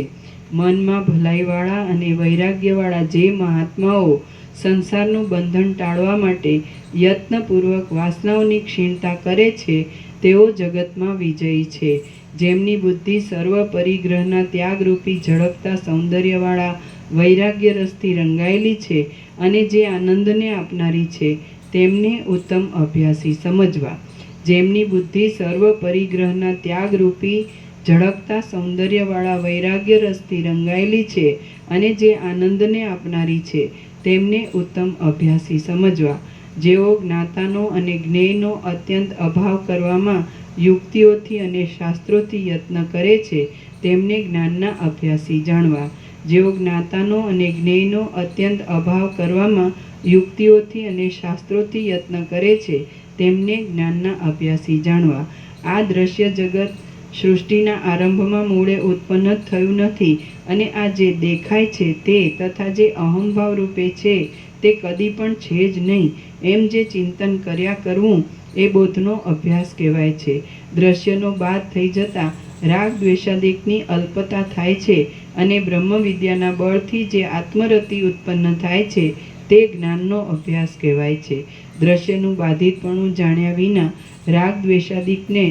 Speaker 4: મનમાં ભલાઈવાળા અને વૈરાગ્યવાળા જે મહાત્માઓ સંસારનું બંધન ટાળવા માટે યત્નપૂર્વક વાસનાઓની ક્ષીણતા કરે છે, તેઓ જગતમાં વિજયી છે. જેમની બુદ્ધિ સર્વ પરિગ્રહના ત્યાગરૂપી ઝળકતા સૌંદર્યવાળા વૈરાગ્ય રસથી રંગાયેલી છે અને જે આનંદને આપનારી છે, તેમને ઉત્તમ અભ્યાસી સમજવા. જેમની બુદ્ધિ સર્વ પરિગ્રહના ત્યાગરૂપી ઝળકતા સૌંદર્યવાળા વૈરાગ્ય રસથી રંગાયેલી છે અને જે આનંદને આપનારી છે, તેમને ઉત્તમ અભ્યાસી સમજવા. જેઓ જ્ઞાતાનો અને જ્ઞેયનો અત્યંત અભાવ કરવામાં યુક્તિઓથી અને શાસ્ત્રોથી યત્ન કરે છે, તેમને જ્ઞાનના અભ્યાસી જાણવા. જેઓ જ્ઞાતાનો અને જ્ઞેયનો અત્યંત અભાવ કરવામાં યુક્તિઓથી અને શાસ્ત્રોથી યત્ન કરે છે, તેમને જ્ઞાનના અભ્યાસી જાણવા. આ દ્રશ્ય જગત સૃષ્ટિના આરંભમાં મૂળે ઉત્પન્ન જ થયું નથી, અને આ જે દેખાય છે તે તથા જે અહંભાવ રૂપે છે તે કદી પણ છે જ નહીં, એમ જે ચિંતન કર્યા કરવું, એ બોધનો અભ્યાસ કહેવાય છે. દ્રશ્યનો બાદ થઈ જતાં રાગ દ્વેષાદિકની અલ્પતા થાય છે, અને બ્રહ્મ વિદ્યાના બળથી જે આત્મરતિ ઉત્પન્ન થાય છે, તે જ્ઞાનનો અભ્યાસ કહેવાય છે. દ્રશ્યનું બાધિતપણું જાણ્યા વિના રાગ દ્વેષાદિકને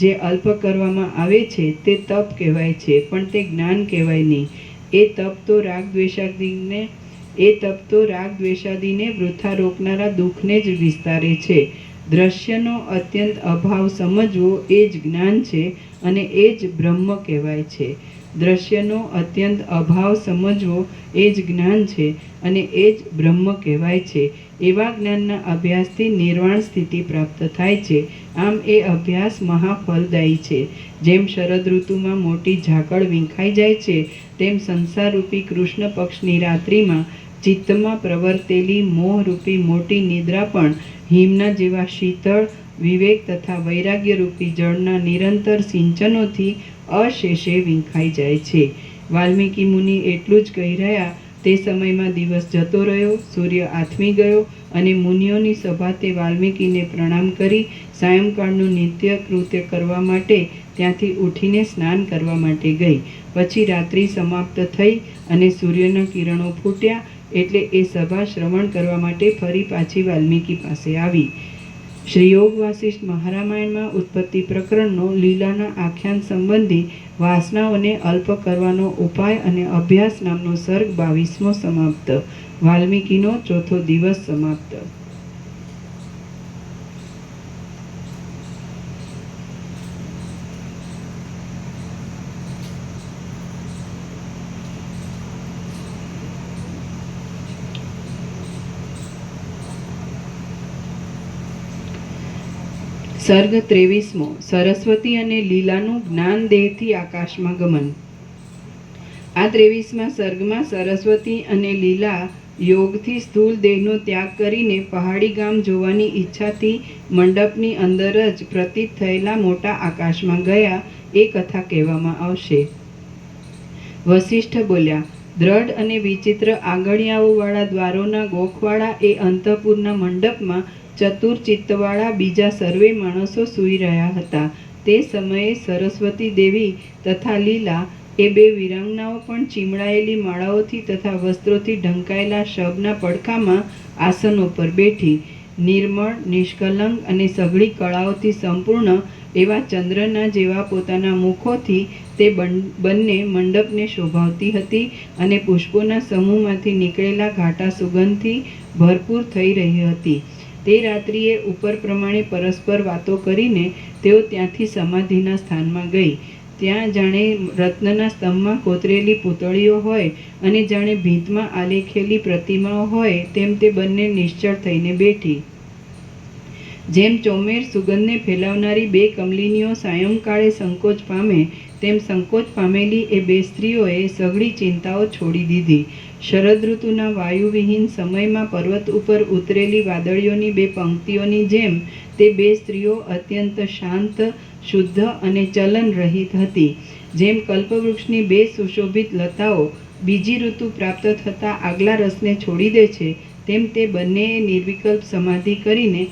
Speaker 4: જે અલ્પ કરવામાં આવે છે તે તપ કહેવાય છે, પણ તે જ્ઞાન કહેવાય નહીં. એ તપ તો રાગ દ્વેષાદિને વૃથા રોકનારા દુઃખને જ વિસ્તારે છે. દ્રશ્યનો અત્યંત અભાવ સમજવો એ જ જ્ઞાન છે, અને એ જ બ્રહ્મ કહેવાય છે. દ્રશ્યનો અત્યંત અભાવ સમજવો એ જ જ્ઞાન છે, અને એ જ બ્રહ્મ કહેવાય છે. એવા જ્ઞાનના અભ્યાસથી નિર્વાણ સ્થિતિ પ્રાપ્ત થાય છે. આમ એ અભ્યાસ મહાફલદાયી છે. જેમ શરદ ઋતુમાં મોટી ઝાકળ વીંખાઈ જાય છે, તેમ સંસારરૂપી કૃષ્ણ પક્ષની રાત્રિમાં ચિત્તમાં પ્રવર્તેલી મોહરૂપી મોટી નિદ્રા પણ હિમના જેવા શીતળ વિવેક તથા વૈરાગ્યરૂપી જળના નિરંતર સિંચનોથી અશેષે વીંખાઈ જાય છે. વાલ્મીકી મુનિ એટલું જ કહી રહ્યા તે સમયમાં દિવસ જતો રહ્યો, સૂર્ય આથમી ગયો, અને મુનિઓની સભા તે વાલ્મીકીને પ્રણામ કરી સાયંકાળનું નિત્ય કૃત્ય કરવા માટે ત્યાંથી ઉઠીને સ્નાન કરવા માટે ગઈ. પછી રાત્રિ સમાપ્ત થઈ અને સૂર્યના કિરણો ફૂટ્યા એટલે એ સભા શ્રવણ કરવા માટે ફરી પાછી વાલ્મીકી પાસે આવી. શ્રી યોગ વાસિષ્ઠ મહારામાયણમાં ઉત્પત્તિ પ્રકરણનો લીલાના આખ્યાન સંબંધી વાસનાઓને અલ્પ કરવાનો ઉપાય અને અભ્યાસ નામનો સર્ગ 22મો સમાપ્ત. વાલ્મીકીનો ચોથો દિવસ સમાપ્ત. સર્ગ 23મો. સરસ્વતી અને લીલાનું જ્ઞાન દેહથી આકાશમાં ગમન. આ 23મા સર્ગમાં સરસ્વતી અને લીલા યોગથી સ્થૂળ દેહનો ત્યાગ કરીને પહાડી ગામ જોવાની ઈચ્છાથી મંડપની અંદર જ પ્રતીત થયેલા મોટા આકાશમાં ગયા એ કથા કહેવામાં આવશે. વસિષ્ઠ બોલ્યા, દ્રઢ અને વિચિત્ર આંગણિયાઓવાળા દ્વારોના ગોખવાળા એ અંતઃપુરના મંડપમાં ચતુર ચિત્તવાળા બીજા સર્વે માણસો સૂઈ રહ્યા હતા. તે સમયે સરસ્વતી દેવી તથા લીલા એ બે વીરાંગનાઓ પણ ચીમડાયેલી માળાઓથી તથા વસ્ત્રોથી ઢંકાયેલા શબના પડખામાં આસનો પર બેઠી, નિર્મળ, નિષ્કલંક અને સઘળી કળાઓથી સંપૂર્ણ એવા ચંદ્રના જેવા પોતાના મુખોથી તે બંને મંડપને શોભાવતી હતી અને પુષ્પોના સમૂહમાંથી નીકળેલા ઘાટા સુગંધથી ભરપૂર થઈ રહી હતી. તે રાત્રિએ ઉપર પ્રમાણે પરસ્પર વાતો કરીને તેઓ ત્યાંથી સમાધિના સ્થાનમાં ગઈ. ત્યાં જાણે રત્નના સ્તંભમાં કોતરેલી પૂતળીઓ હોય અને જાણે ભીંતમાં આલેખેલી પ્રતિમાઓ હોય તેમ તે બંને નિશ્ચળ થઈને બેઠી. જેમ ચોમેર સુગંધને ફેલાવનારી બે કમલિનીઓ સાયંકાળે સંકોચ પામે તેમ સંકોચ પામેલી એ બે સ્ત્રીઓએ સઘળી ચિંતાઓ છોડી દીધી. શરદ ઋતુના વાયુવિહીન સમયમાં પર્વત ઉપર ઉતરેલી વાદળીઓની બે પંક્તિઓની જેમ તે બે સ્ત્રીઓ અત્યંત શાંત, શુદ્ધ અને ચલન રહિત હતી. જેમ કલ્પવૃક્ષની બે સુશોભિત લતાઓ બીજી ઋતુ પ્રાપ્ત થતાં આગલા રસને છોડી દે છે, તેમ તે બંનેએ નિર્વિકલ્પ સમાધિ કરીને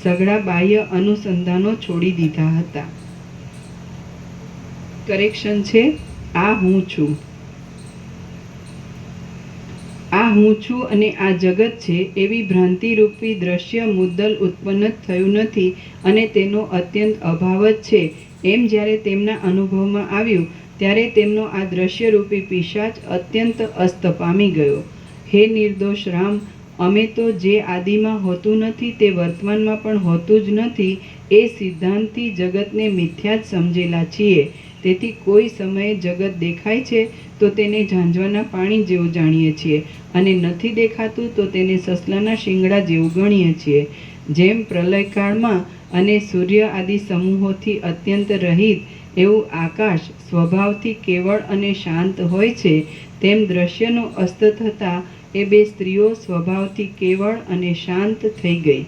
Speaker 4: સઘળા બાહ્ય અનુસંધાનો છોડી દીધા હતા. કરેક્શન છે, આ હું છું. આ હું છું અને આ જગત છે એવી ભ્રાંતિરૂપી દ્રશ્ય મુદ્દલ ઉત્પન્ન જ થયું નથી અને તેનો અત્યંત અભાવ જ છે એમ જ્યારે તેમના અનુભવમાં આવ્યું ત્યારે તેમનો આ દ્રશ્યરૂપી પિશાચ અત્યંત અસ્ત પામી ગયો. હે નિર્દોષ રામ, અમે તો જે આદિમાં હોતું નથી તે વર્તમાનમાં પણ હોતું જ નથી એ સિદ્ધાંતથી જગતને મિથ્યા જ સમજેલા છીએ. તેથી કોઈ સમયે જગત દેખાય છે તો તેને ઝાંઝવાના પાણી જેવું જાણીએ છીએ અને નથી દેખાતું તો તેને સસલાના શિંગડા જેવું ગણીએ છીએ. જેમ પ્રલયકાળમાં અને સૂર્ય આદિ સમૂહોથી અત્યંત રહિત એવું આકાશ સ્વભાવથી કેવળ અને શાંત હોય છે, તેમ દ્રશ્યનો અસ્ત થતાં એ બે સ્ત્રીઓ સ્વભાવથી કેવળ અને શાંત થઈ ગઈ.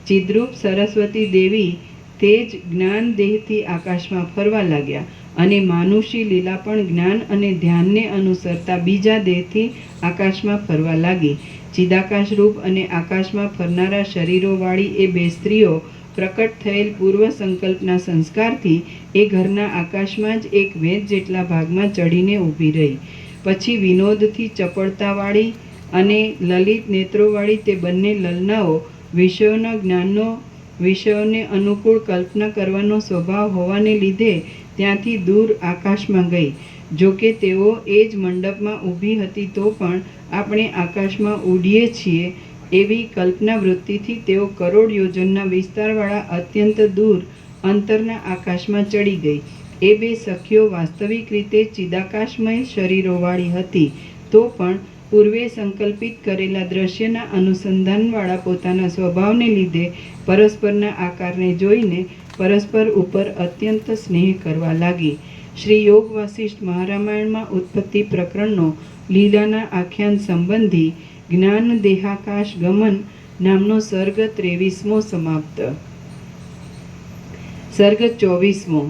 Speaker 4: ચિદ્રૂપ સરસ્વતી દેવી તે જ જ્ઞાન દેહથી આકાશમાં ફરવા લાગ્યા અને માનુષી લીલા પણ જ્ઞાન અને ધ્યાનને અનુસરતા બીજા દેહથી આકાશમાં ફરવા લાગી. ચિદાકાશ રૂપ અને આકાશમાં ફરનારા શરીરોવાળી એ બે સ્ત્રીઓ પ્રકટ થયેલ પૂર્વ સંકલ્પના સંસ્કારથી એ ઘરના આકાશમાં જ એક વેદ જેટલા ભાગમાં ચડીને ઊભી રહી. પછી વિનોદથી ચપળતાવાળી અને લલિત નેત્રોવાળી તે બંને લલનાઓ વિષયોના જ્ઞાનનો વિષયોને અનુકૂળ કલ્પના કરવાનો સ્વભાવ હોવાને લીધે ત્યાંથી દૂર આકાશમાં ગઈ. જો કે તેઓ એ જ મંડપમાં ઊભી હતી તો પણ આપણે આકાશમાં ઉડીએ છીએ એવી કલ્પના વૃત્તિથી તેઓ કરોડ યોજનના વિસ્તારવાળા અત્યંત દૂર અંતરના આકાશમાં ચડી ગઈ. એ બે સખીઓ વાસ્તવિક રીતે ચિદાકાશમય શરીરોવાળી હતી તો પણ પૂર્વે સંકલ્પિત કરેલા દ્રશ્યના અનુસંધાનવાળા પોતાના સ્વભાવને લીધે પરસ્પરના આકારને જોઈને પરસ્પર ઉપર અત્યંત સ્નેહ કરવા લાગી. શ્રી યોગ વાસિષ્ઠ મહારામાયણમાં ઉત્પત્તિ પ્રકરણનો લીલાના આખ્યાન સંબંધી જ્ઞાન દેહાકાશ ગમન નામનો સર્ગ 23મો સમાપ્ત. સર્ગ 24મો.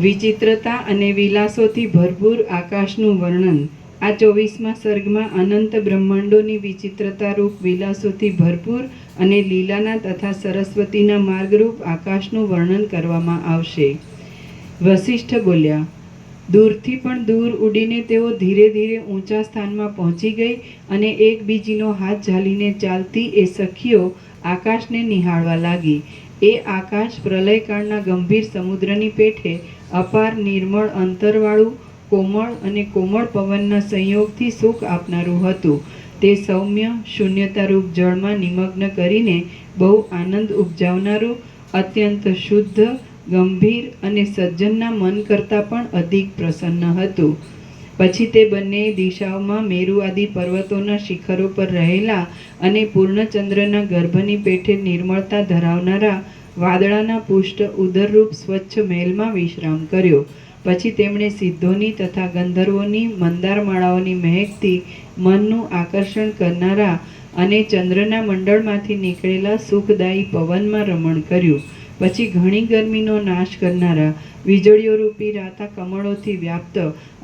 Speaker 4: વિચિત્રતા અને વિલાસોથી ભરપૂર આકાશનું વર્ણન. આ 24મા સર્ગમાં અનંત બ્રહ્માંડોની વિચિત્રતા રૂપ વિલાસોથી ભરપૂર અને લીલાના તથા સરસ્વતીના માર્ગરૂપ આકાશનું વર્ણન કરવામાં આવશે. વસિષ્ઠ બોલ્યા, દૂરથી પણ દૂર ઉડીને તેઓ ધીરે ધીરે ઊંચા સ્થાનમાં પહોંચી ગઈ અને એકબીજીનો હાથ ઝાલીને ચાલતી એ સખીઓ આકાશને નિહાળવા લાગી. એ આકાશ પ્રલયકાળના ગંભીર સમુદ્રની પેઠે અપાર નિર્મળ અંતરવાળું કોમળ અને કોમળ પવનના સંયોગથી સુખ આપનારું હતું. તે સૌમ્ય શૂન્યતારૂપ જળમાં નિમગ્ન કરીને બહુ આનંદ ઉપજાવનારું, અત્યંત શુદ્ધ, ગંભીર અને સજ્જનના મન કરતાં પણ અધિક પ્રસન્ન હતું. પછી તે બંને દિશાઓમાં મેરુ આદિ પર્વતોના શિખરો પર રહેલા અને પૂર્ણચંદ્રના ગર્ભની પેઠે નિર્મળતા ધરાવનારા વાદળાના પુષ્ટ ઉદરરૂપ સ્વચ્છ મહેલમાં વિશ્રામ કર્યો. પછી તેમણે સિદ્ધોની તથા ગંધર્વોની મંદારમાળાઓની મહેકથી મનનું આકર્ષણ કરનારા અને ચંદ્રના મંડળમાંથી નીકળેલા સુખદાયી પવનમાં રમણ કર્યું. પછી ઘણી ગરમીનો નાશ કરનારા વીજળીઓ રૂપી રાતા કમળોથી વ્યાપ્ત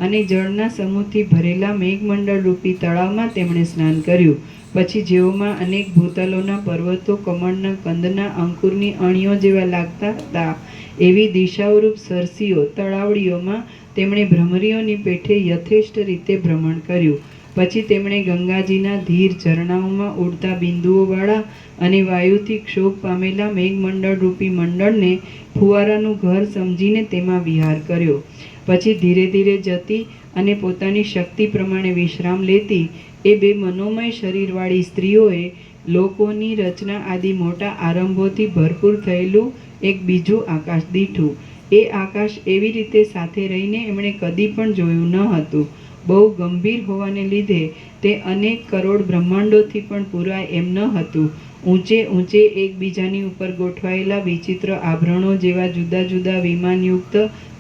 Speaker 4: અને જળના સમૂહથી ભરેલા મેઘમંડળ રૂપી તળાવમાં તેમણે સ્નાન કર્યું. પછી જેઓમાં અનેક ભૂતલોના પર્વતો કમળના કંદના અંકુરની અણીઓ જેવા લાગતા હતા એવી દિશાઓરૂપ સરસીઓ તળાવડીઓમાં તેમણે ભ્રમરીઓની પેઠે યથેષ્ટ રીતે ભ્રમણ કર્યું. પછી તેમણે ગંગાજીના ધીર ઝરણાઓમાં ઉડતા બિંદુઓવાળા અને વાયુથી ક્ષોભ પામેલા મેઘમંડળ રૂપી મંડળને ફુવારાનું ઘર સમજીને તેમાં વિહાર કર્યો. પછી ધીરે ધીરે જતી અને પોતાની શક્તિ પ્રમાણે વિશ્રામ લેતી એ બે મનોમય શરીરવાળી સ્ત્રીઓએ લોકોની રચના આદિ મોટા આરંભોથી ભરપૂર થયેલું એક બીજું આકાશ દીઠું. એ આકાશ એવી રીતે સાથે રહીને એમણે કદી પણ જોયું ન હતું. બહુ ગંભીર હોવાને લીધે તે અનેક કરોડ બ્રહ્માંડોથી પણ પૂરાય એમ ન હતું. ઊંચે ઊંચે એકબીજાની ઉપર ગોઠવાયેલા વિચિત્ર આભરણો જેવા જુદા જુદા વિમાનયુક્ત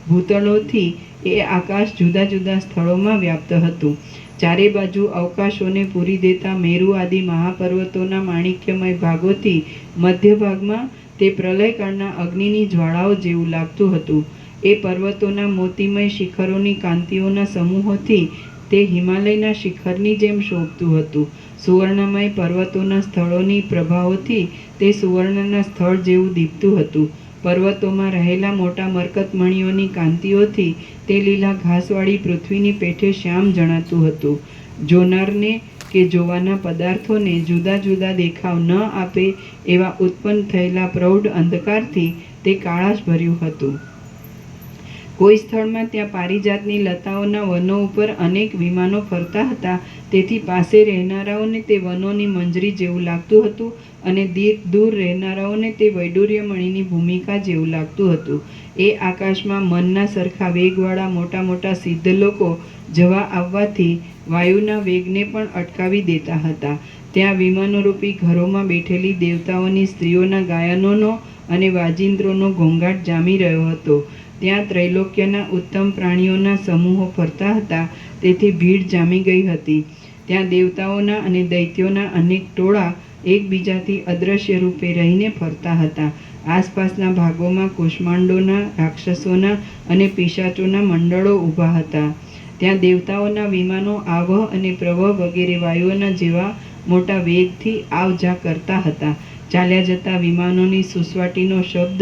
Speaker 4: ભૂતળોથી એ આકાશ જુદા જુદા સ્થળોમાં વ્યાપ્ત હતું. ચારે બાજુ અવકાશોને પૂરી દેતા મેરુ આદિ મહાપર્વતોના માણિક્યમય ભાગોથી મધ્ય ભાગમાં તે પ્રલયકાળના અગ્નિની જ્વાળાઓ જેવું લાગતું હતું. એ પર્વતોના મોતીમય શિખરોની કાંતિઓના સમૂહોથી તે હિમાલયના શિખરની જેમ શોભતું હતું. સુવર્ણમય પર્વતોના સ્થળોની પ્રભાઓથી તે સુવર્ણના સ્થળ જેવું દીપતું હતું. પર્વતોમાં રહેલા મોટા મરકતમણીઓની કાંતિઓથી તે લીલા ઘાસવાળી પૃથ્વીની પેઠે શ્યામ જણાતું હતું. જોનારને કે જોવાના પદાર્થોને જુદા જુદા દેખાવ ન આપે એવા ઉત્પન્ન થયેલા પ્રૌઢ અંધકારથી તે કાળાશ ભર્યું હતું. કોઈ સ્થળમાં ત્યાં પારિજાતની લતાઓના વનો ઉપર અનેક વિમાનો ફરતા હતા. તેથી પાસે રહેનારાઓને તે વનોની મંજરી જેવું લાગતું હતું અને દૂર રહેનારાઓને તે વૈડૂર્યમણીની ભૂમિકા જેવું લાગતું હતું. એ આકાશમાં મનના સરખા વેગવાળા મોટા મોટા સિદ્ધ લોકો જવા આવવાથી વાયુના વેગને પણ અટકાવી દેતા હતા. ત્યાં વિમાનોરૂપી ઘરોમાં બેઠેલી દેવતાઓની સ્ત્રીઓના ગાયનોનો અને વાજિંદ્રોનો ઘોંઘાટ જામી રહ્યો હતો. ત્યાં ત્રૈલોક્યના ઉત્તમ પ્રાણીઓના સમૂહો ફરતા હતા. તેથી ભીડ જામી ગઈ હતી. ત્યાં દેવતાઓના અને દૈત્યોના અનેક ટોળા એકબીજાથી અદૃશ્ય રૂપે રહીને ફરતા હતા. આસપાસના ભાગોમાં કુષ્માંડોના, રાક્ષસોના અને પિશાચોના મંડળો ઊભા હતા. ત્યાં દેવતાઓના વિમાનો આવહ અને પ્રવહ વગેરે વાયુઓના જેવા મોટા વેગથી આવ જા કરતા હતા. ચાલ્યા જતા વિમાનોની સુસવાટીનો શબ્દ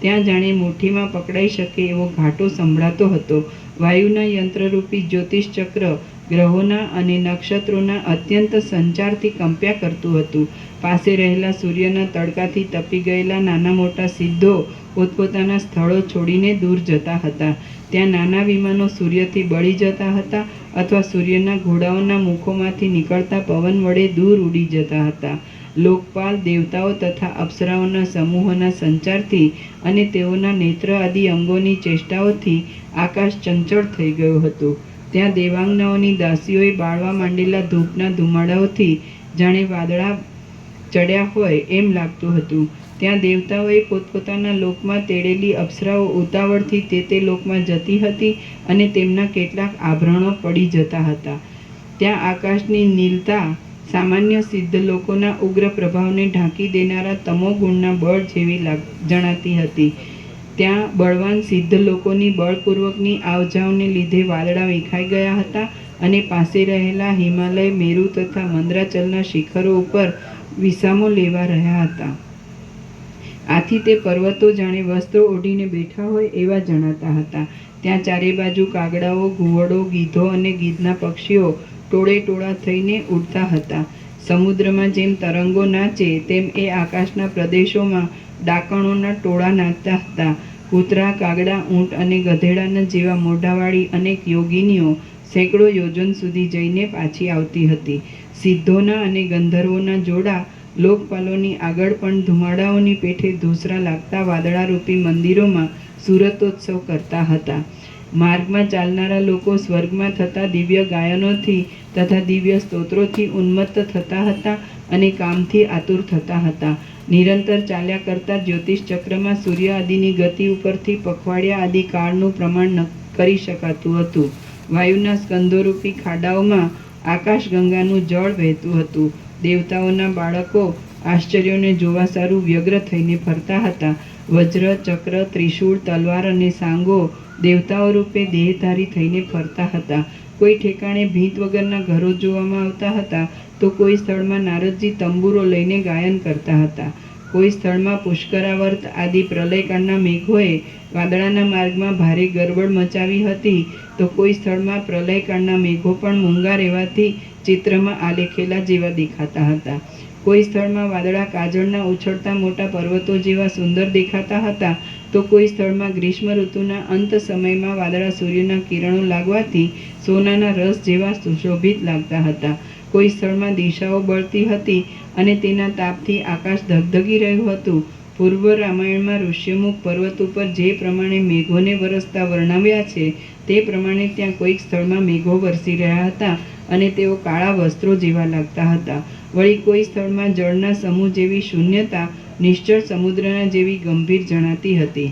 Speaker 4: ત્યાં જાણે મુઠ્ઠીમાં પકડાઈ શકે એવો ઘાટો સંભળાતો હતો. વાયુના યંત્રરૂપી જ્યોતિષચક્ર ગ્રહોના અને નક્ષત્રોના અત્યંત સંચારથી કંપ્યા કરતું હતું. પાસે રહેલા સૂર્યના તડકાથી તપી ગયેલા નાના મોટા સિદ્ધો પોતપોતાના સ્થળો છોડીને દૂર જતા હતા. ત્યાં નાના વિમાનો સૂર્યથી બળી જતા હતા અથવા સૂર્યના ઘોડાઓના મુખોમાંથી નીકળતા પવન વડે દૂર ઉડી જતા હતા. લોકપાલ દેવતાઓ તથા અપ્સરાઓના સમૂહોના સંચારથી અને તેઓના નેત્ર આદિ અંગોની ચેષ્ટાઓથી આકાશ ચંચળ થઈ ગયું હતું. ત્યાં દેવાંગનાઓની દાસીઓએ બાળવા માંડેલા ધૂપના ધુમાડાઓથી જાણે વાદળા ચડ્યા હોય એમ લાગતું હતું. ત્યાં દેવતાઓએ પોતપોતાના લોકમાં તેડેલી અપ્સરાઓ ઉતાવળથી તે લોકમાં જતી હતી અને તેમના કેટલાક આભરણો પડી જતા હતા. ત્યાં આકાશની નીલતા સામાન્ય સિદ્ધ લોકોના ઉગ્ર પ્રભાવને ઢાંકી દેનારા તમોગુણના બળ જેવી જણાતી હતી. ત્યાં બળવાન સિદ્ધ લોકોની બળપૂર્વકની આવજાવને લીધે વાદળા વિખાઈ ગયા હતા અને પાસે રહેલા હિમાલય, મેરુ તથા મંદ્રાચલના શિખરો ઉપર વિસામો લેવા રહ્યા હતા. આથી તે પર્વતો જાણે વસ્ત્રો ઓઢીને બેઠા હોય એવા જણાતા હતા. ત્યાં ચારે બાજુ કાગડાઓ, ઘુવડો, ગીધો અને ગીધના પક્ષીઓ ટોળે ટોળા થઈને ઉડતા હતા. સમુદ્રમાં જેમ તરંગો નાચે તેમ એ આકાશના પ્રદેશોમાં ડાકણોના ટોળા નાચતા હતા. કૂતરા, કાગડા, ઊંટ અને ગધેડાના જેવા મોઢાવાળી અનેક યોગિનીઓ સેંકડો યોજન સુધી જઈને પાછી આવતી હતી. સિદ્ધોના અને ગંધર્વોના જોડા લોકપાલોની આગળ પણ ધુમાડાઓની પેઠે ધૂસરા લાગતા વાદળારૂપી મંદિરોમાં સુરતોત્સવ કરતા હતા. માર્ગમાં ચાલનારા લોકો સ્વર્ગમાં થતા દિવ્ય ગાયનોથી તથા દિવ્ય સ્તોત્રોથી ઉન્મત્ત થતા હતા અને કામથી આતુર થતા હતા. નિરંતર ચાલ્યા કરતા જ્યોતિષ ચક્રમાં સૂર્ય આદિની ગતિ ઉપરથી પખવાડિયા આદિ કાળનું પ્રમાણ કરી શકાતું હતું. વાયુના સ્કંદોરૂપી ખાડાઓમાં આકાશગંગાનું જળ વહેતું હતું. દેવતાઓના બાળકો આશ્ચર્યોને જોવા સારું વ્યગ્ર થઈને ફરતા હતા. વજ્ર, ચક્ર, ત્રિશૂળ, તલવાર અને સાંગો દેવતાઓ રૂપે દેહધારી થઈને ફરતા હતા. કોઈ ઠેકાણે ભીંત વગરના ઘરો જોવામાં આવતા હતા, તો કોઈ સ્થળમાં નારદજી તંબુરો લઈને ગાયન કરતા હતા. કોઈ સ્થળમાં પુષ્કરાવર્ત આદિ પ્રલયકાળના મેઘોએ વાદળાના માર્ગમાં ભારે ગરબડ મચાવી હતી, તો કોઈ સ્થળમાં પ્રલયકાળના મેઘો પણ મૂંગા રહેવાથી ચિત્રમાં આલેખેલા જેવા દેખાતા હતા. કોઈ સ્થળમાં વાદળા કાજળના ઉછળતા મોટા પર્વતો જેવા સુંદર દેખાતા હતા, તો કોઈ સ્થળમાં ગ્રીષ્મ ઋતુના અંત સમયમાં વાદળા સૂર્યના કિરણો લાગવાથી સોનાના રસ જેવા સુશોભિત લાગતા હતા. કોઈ સ્થળમાં દિશાઓ બળતી હતી અને તેના તાપથી આકાશ ધગધગી રહ્યું હતું. પૂર્વ રામાયણમાં ઋષ્યમુખ પર્વત ઉપર જે પ્રમાણે મેઘોને વરસતા વર્ણવ્યા છે, તે પ્રમાણે ત્યાં કોઈક સ્થળમાં મેઘો વરસી રહ્યા હતા અને તેઓ કાળા વસ્ત્રો જેવા લાગતા હતા. વળી કોઈ સ્થળમાં જળના સમૂહ જેવી શૂન્યતા નિશ્ચળ સમુદ્રના જેવી ગંભીર જણાતી હતી.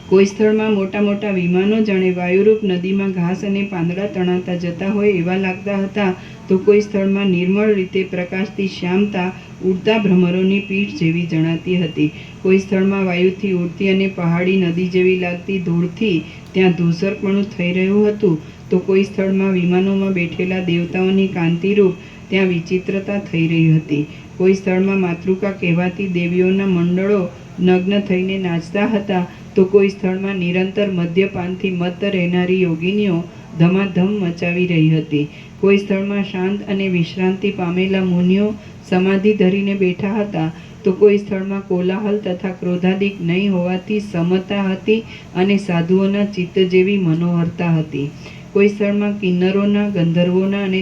Speaker 4: કોઈ સ્થળમાં મોટા મોટા વિમાનો જાણે વાયુરૂપ નદીમાં ઘાસ અને પાંદડા તણાતા જતા હોય એવા લાગતા હતા, તો કોઈ સ્થળમાં નિર્મળ રીતે પ્રકાશતી શ્યામતા ઉડતા ભ્રમરોની પીઠ જેવી જણાતી હતી. કોઈ સ્થળમાં વાયુથી ઉડતી અને પહાડી નદી જેવી લાગતી ધૂળથી ત્યાં ધૂસરપણું થઈ રહ્યું હતું, તો કોઈ સ્થળમાં વિમાનોમાં બેઠેલા દેવતાઓની કાંતિરૂપ ત્યાં વિચિત્રતા થઈ રહી હતી. કોઈ સ્થળમાં માતૃકા કહેવાતી દેવીઓના મંડળો નગ્ન થઈને નાચતા હતા, તો કોઈ સ્થળમાં નિરંતર મદ્યપાનથી મત્ત રહેનારી યોગિનીઓ ધમાધમ મચાવી રહી હતી. કોઈ સ્થળમાં શાંત અને વિશ્રાંતિ પામેલા મુનિઓ સમાધિ ધરીને બેઠા હતા, તો કોઈ સ્થળમાં કોલાહલ તથા ક્રોધાદિક નહીં હોવાથી સમતા હતી અને સાધુઓના ચિત્ત જેવી મનોહરતા હતી. કોઈ સ્થળમાં કિન્નરોના, ગંધર્વોના અને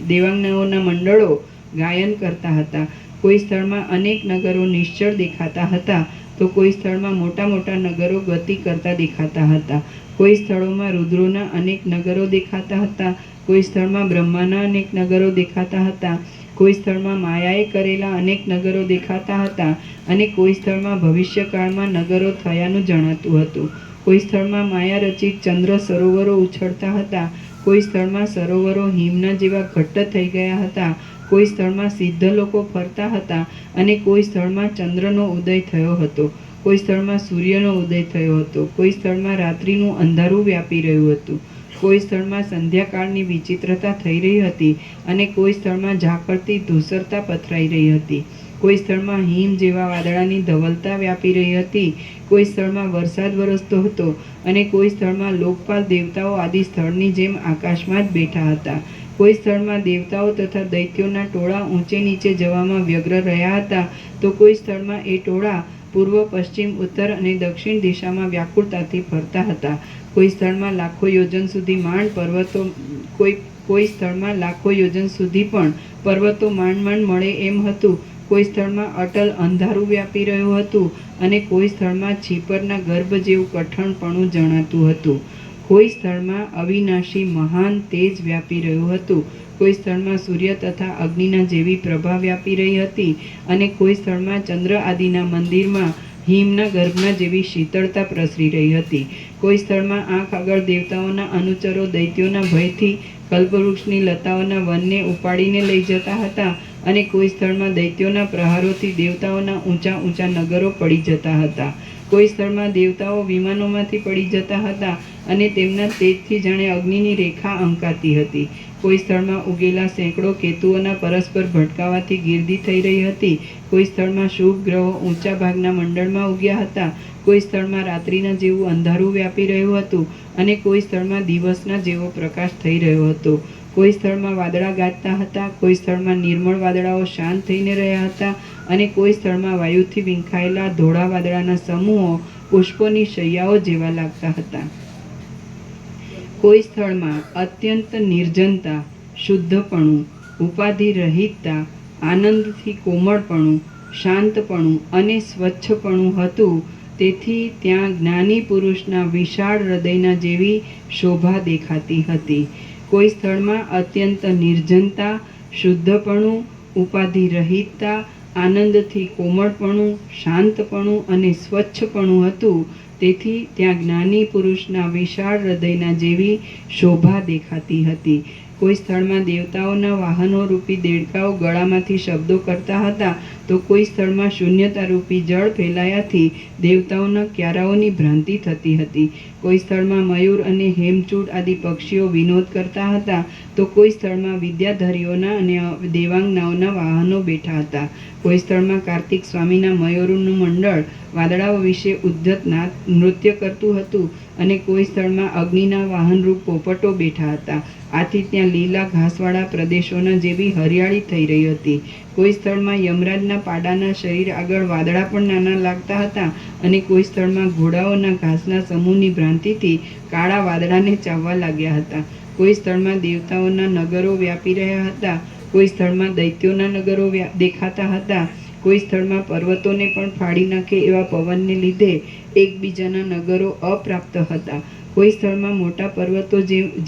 Speaker 4: દેવાંગનાઓના મંડળો ગાયન કરતા હતા. કોઈ સ્થળમાં અનેક નગરો નિશ્ચળ દેખાતા હતા, તો કોઈ સ્થળમાં મોટા મોટા નગરો ગતિ કરતા દેખાતા હતા. કોઈ સ્થળોમાં રુદ્રોના અનેક નગરો દેખાતા હતા. કોઈ સ્થળમાં બ્રહ્માના અનેક નગરો દેખાતા હતા. કોઈ સ્થળમાં માયાએ કરેલા અનેક નગરો દેખાતા હતા અને કોઈ સ્થળમાં ભવિષ્યકાળમાં નગરો થયાનું જણાતું હતું. કોઈ સ્થળમાં માયા રચિત ચંદ્ર સરોવરો ઉછળતા હતા. કોઈ સ્થળમાં સરોવરો હિમના જેવા ઘટ્ટ થઈ ગયા હતા. કોઈ સ્થળમાં સિદ્ધ લોકો ફરતા હતા અને કોઈ સ્થળમાં ચંદ્રનો ઉદય થયો હતો. કોઈ સ્થળમાં સૂર્યનો ઉદય થયો હતો. કોઈ સ્થળમાં રાત્રિનું અંધારું વ્યાપી રહ્યું હતું. કોઈ સ્થળમાં સંધ્યાકાળની વિચિત્રતા થઈ રહી હતી અને કોઈ સ્થળમાં ઝાકળતી ધૂસરતા પથરાઈ રહી હતી. કોઈ સ્થળમાં હિમ જેવા વાદળાની ધવલતા વ્યાપી રહી હતી. કોઈ સ્થળમાં વરસાદ વરસતો હતો અને કોઈ સ્થળમાં લોકપાલ દેવતાઓ આદિ સ્થળની જેમ આકાશમાં જ બેઠા હતા. કોઈ સ્થળમાં દેવતાઓ તથા દૈત્યોના ટોળા ઊંચે નીચે જવામાં વ્યગ્ર રહ્યા હતા, તો કોઈ સ્થળમાં એ ટોળા પૂર્વ, પશ્ચિમ, ઉત્તર અને દક્ષિણ દિશામાં વ્યાકુળતાથી ફરતા હતા. કોઈ સ્થળમાં લાખો યોજન સુધી માંડ પર્વતો કોઈ સ્થળમાં લાખો યોજન સુધી પણ પર્વતો માંડ માંડ મળે એમ હતું. કોઈ સ્થળમાં અટલ અંધારું વ્યાપી રહ્યું હતું અને કોઈ સ્થળમાં છીપરના ગર્ભ જેવું કઠણપણું જણાતું હતું. કોઈ સ્થળમાં અવિનાશી મહાન તેજ વ્યાપી રહ્યું હતું. કોઈ સ્થળમાં સૂર્ય તથા અગ્નિના જેવી પ્રભા વ્યાપી રહી હતી અને કોઈ સ્થળમાં ચંદ્ર આદિના મંદિરમાં હિમના ગર્ભના જેવી શીતળતા પ્રસરી રહી હતી. કોઈ સ્થળમાં આંખ આગળ દેવતાઓના અનુચરો દૈત્યોના ભયથી કલ્પવૃક્ષની લતાઓના વનને ઉપાડીને લઈ જતા હતા અને કોઈ સ્થળમાં દૈત્યોના પ્રહારોથી દેવતાઓના ઊંચા ઊંચા નગરો પડી જતા હતા. કોઈ સ્થળમાં દેવતાઓ વિમાનોમાંથી પડી જતા હતા અને તેમના તેજથી જાણે અગ્નિની રેખા અંકાતી હતી. કોઈ સ્થળમાં ઉગેલા સેંકડો કેતુઓના પરસ્પર ભટકાવાથી ગીર્દી થઈ રહી હતી. કોઈ સ્થળમાં શુભ ગ્રહો ઊંચા ભાગના મંડળમાં ઉગ્યા હતા. કોઈ સ્થળમાં રાત્રિના જેવું અંધારું વ્યાપી રહ્યું હતું અને કોઈ સ્થળમાં દિવસના જેવો પ્રકાશ થઈ રહ્યો હતો. કોઈ સ્થળમાં વાદળા ગાજતા હતા, કોઈ સ્થળમાં નિર્મળ વાદળાઓ શાંત થઈને રહ્યા હતા અને કોઈ સ્થળમાં વાયુથી વિંખાયેલા ધોળા વાદળાના સમૂહો પુષ્પોની શૈયાઓ જેવા લાગતા હતા. કોઈ સ્થળમાં અત્યંત નિર્જનતા, શુદ્ધપણું, ઉપાધિ રહિતતા, આનંદથી કોમળપણું, શાંતપણું અને સ્વચ્છપણું હતું. તેથી ત્યાં જ્ઞાની પુરુષના વિશાળ હૃદયના જેવી શોભા દેખાતી હતી. કોઈ સ્થળમાં અત્યંત નિર્જનતા, શુદ્ધપણું, ઉપાધિ રહિતતા, આનંદથી કોમળપણું, શાંતપણું અને સ્વચ્છપણું હતું. તેથી ત્યાં જ્ઞાની પુરુષના વિશાળ હૃદયના જેવી શોભા દેખાતી હતી. કોઈ સ્થળમાં દેવતાઓના વાહનો રૂપી દેડકાઓ ગળામાંથી શબ્દો કરતા હતા, તો કોઈ સ્થળમાં શૂન્યતા રૂપી જળ ફેલાયાથી દેવતાઓના ક્યારાઓની ભ્રાંતિ થતી હતી. કોઈ સ્થળમાં મયુર અને હેમચૂડ આદિ પક્ષીઓ વિનોદ કરતા હતા, તો કોઈ સ્થળમાં વિદ્યાધરીઓના અને દેવાંગનાઓના વાહનો બેઠા હતા. કોઈ સ્થળમાં કાર્તિક સ્વામીના મયુરનું મંડળ વાદળાઓ વિશે ઉદ્ધત નૃત્ય કરતું હતું અને કોઈ સ્થળમાં અગ્નિના વાહનરૂપ પોપટો બેઠા હતા. આથી ત્યાં લીલા ઘાસવાળા પ્રદેશોના જેવી હરિયાળી થઈ રહી હતી. કોઈ સ્થળમાં યમરાજના પાડાના શરીર આગળ વાદળા પણ નાના લાગતા હતા અને કોઈ સ્થળમાં ઘોડાઓના ઘાસના સમૂહની ભ્રાંતિથી કાળા વાદળાને ચાવવા લાગ્યા હતા. કોઈ સ્થળમાં દેવતાઓના નગરો વ્યાપી રહ્યા હતા, કોઈ સ્થળમાં દૈત્યોના નગરો દેખાતા હતા. કોઈ સ્થળમાં પર્વતોને પણ ફાડી નાખે એવા પવનને લીધે એકબીજાના નગરો અપ્રાપ્ત હતા. કોઈ સ્થળમાં મોટા પર્વતો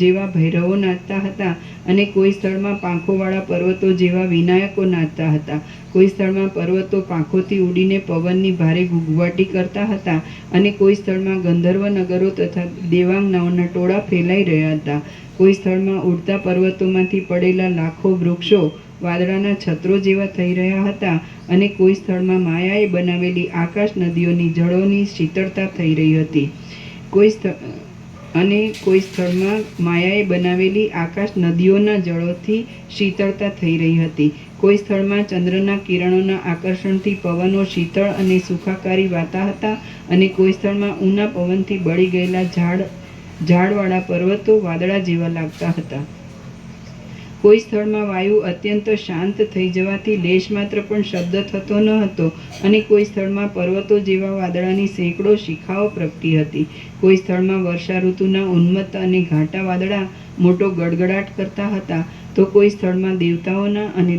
Speaker 4: જેવા ભૈરવો નાચતા હતા અને કોઈ સ્થળમાં પાંખોવાળા પર્વતો જેવા વિનાયકો નાચતા હતા. કોઈ સ્થળમાં પર્વતો પાંખોથી ઉડીને પવનની ભારે ઘૂઘવાટી કરતા હતા અને કોઈ સ્થળમાં ગંધર્વ નગરો તથા દેવાંગનાઓના ટોળા ફેલાઈ રહ્યા હતા. કોઈ સ્થળમાં ઉડતા પર્વતોમાંથી પડેલા લાખો વૃક્ષો વાદળાના છત્રો જેવા થઈ રહ્યા હતા અને કોઈ સ્થળમાં માયાએ બનાવેલી આકાશ નદીઓની જળોની શીતળતા થઈ રહી હતી. કોઈ સ્થળમાં માયાએ બનાવેલી આકાશ નદીઓના જળોથી શીતળતા થઈ રહી હતી. કોઈ સ્થળમાં ચંદ્રના કિરણોના આકર્ષણથી પવનો શીતળ અને સુખાકારી વાતા હતા અને કોઈ સ્થળમાં ઊના પવનથી બળી ગયેલા ઝાડવાળા પર્વતો વાદળા જેવા લાગતા હતા. કોઈ સ્થળમાં વાયુ અત્યંત શાંત થઈ જવાથી લેશ માત્ર પણ શબ્દ થતો ન હતો અને કોઈ સ્થળમાં પર્વતો જેવા વાદળાની સેંકડો શિખાઓ પ્રગટી હતી. કોઈ સ્થળમાં વર્ષા ઋતુના ઉન્મત્ત અને ઘાટા વાદળા મોટો ગડગડાટ કરતા હતા, તો કોઈ સ્થળમાં દેવતાઓના અને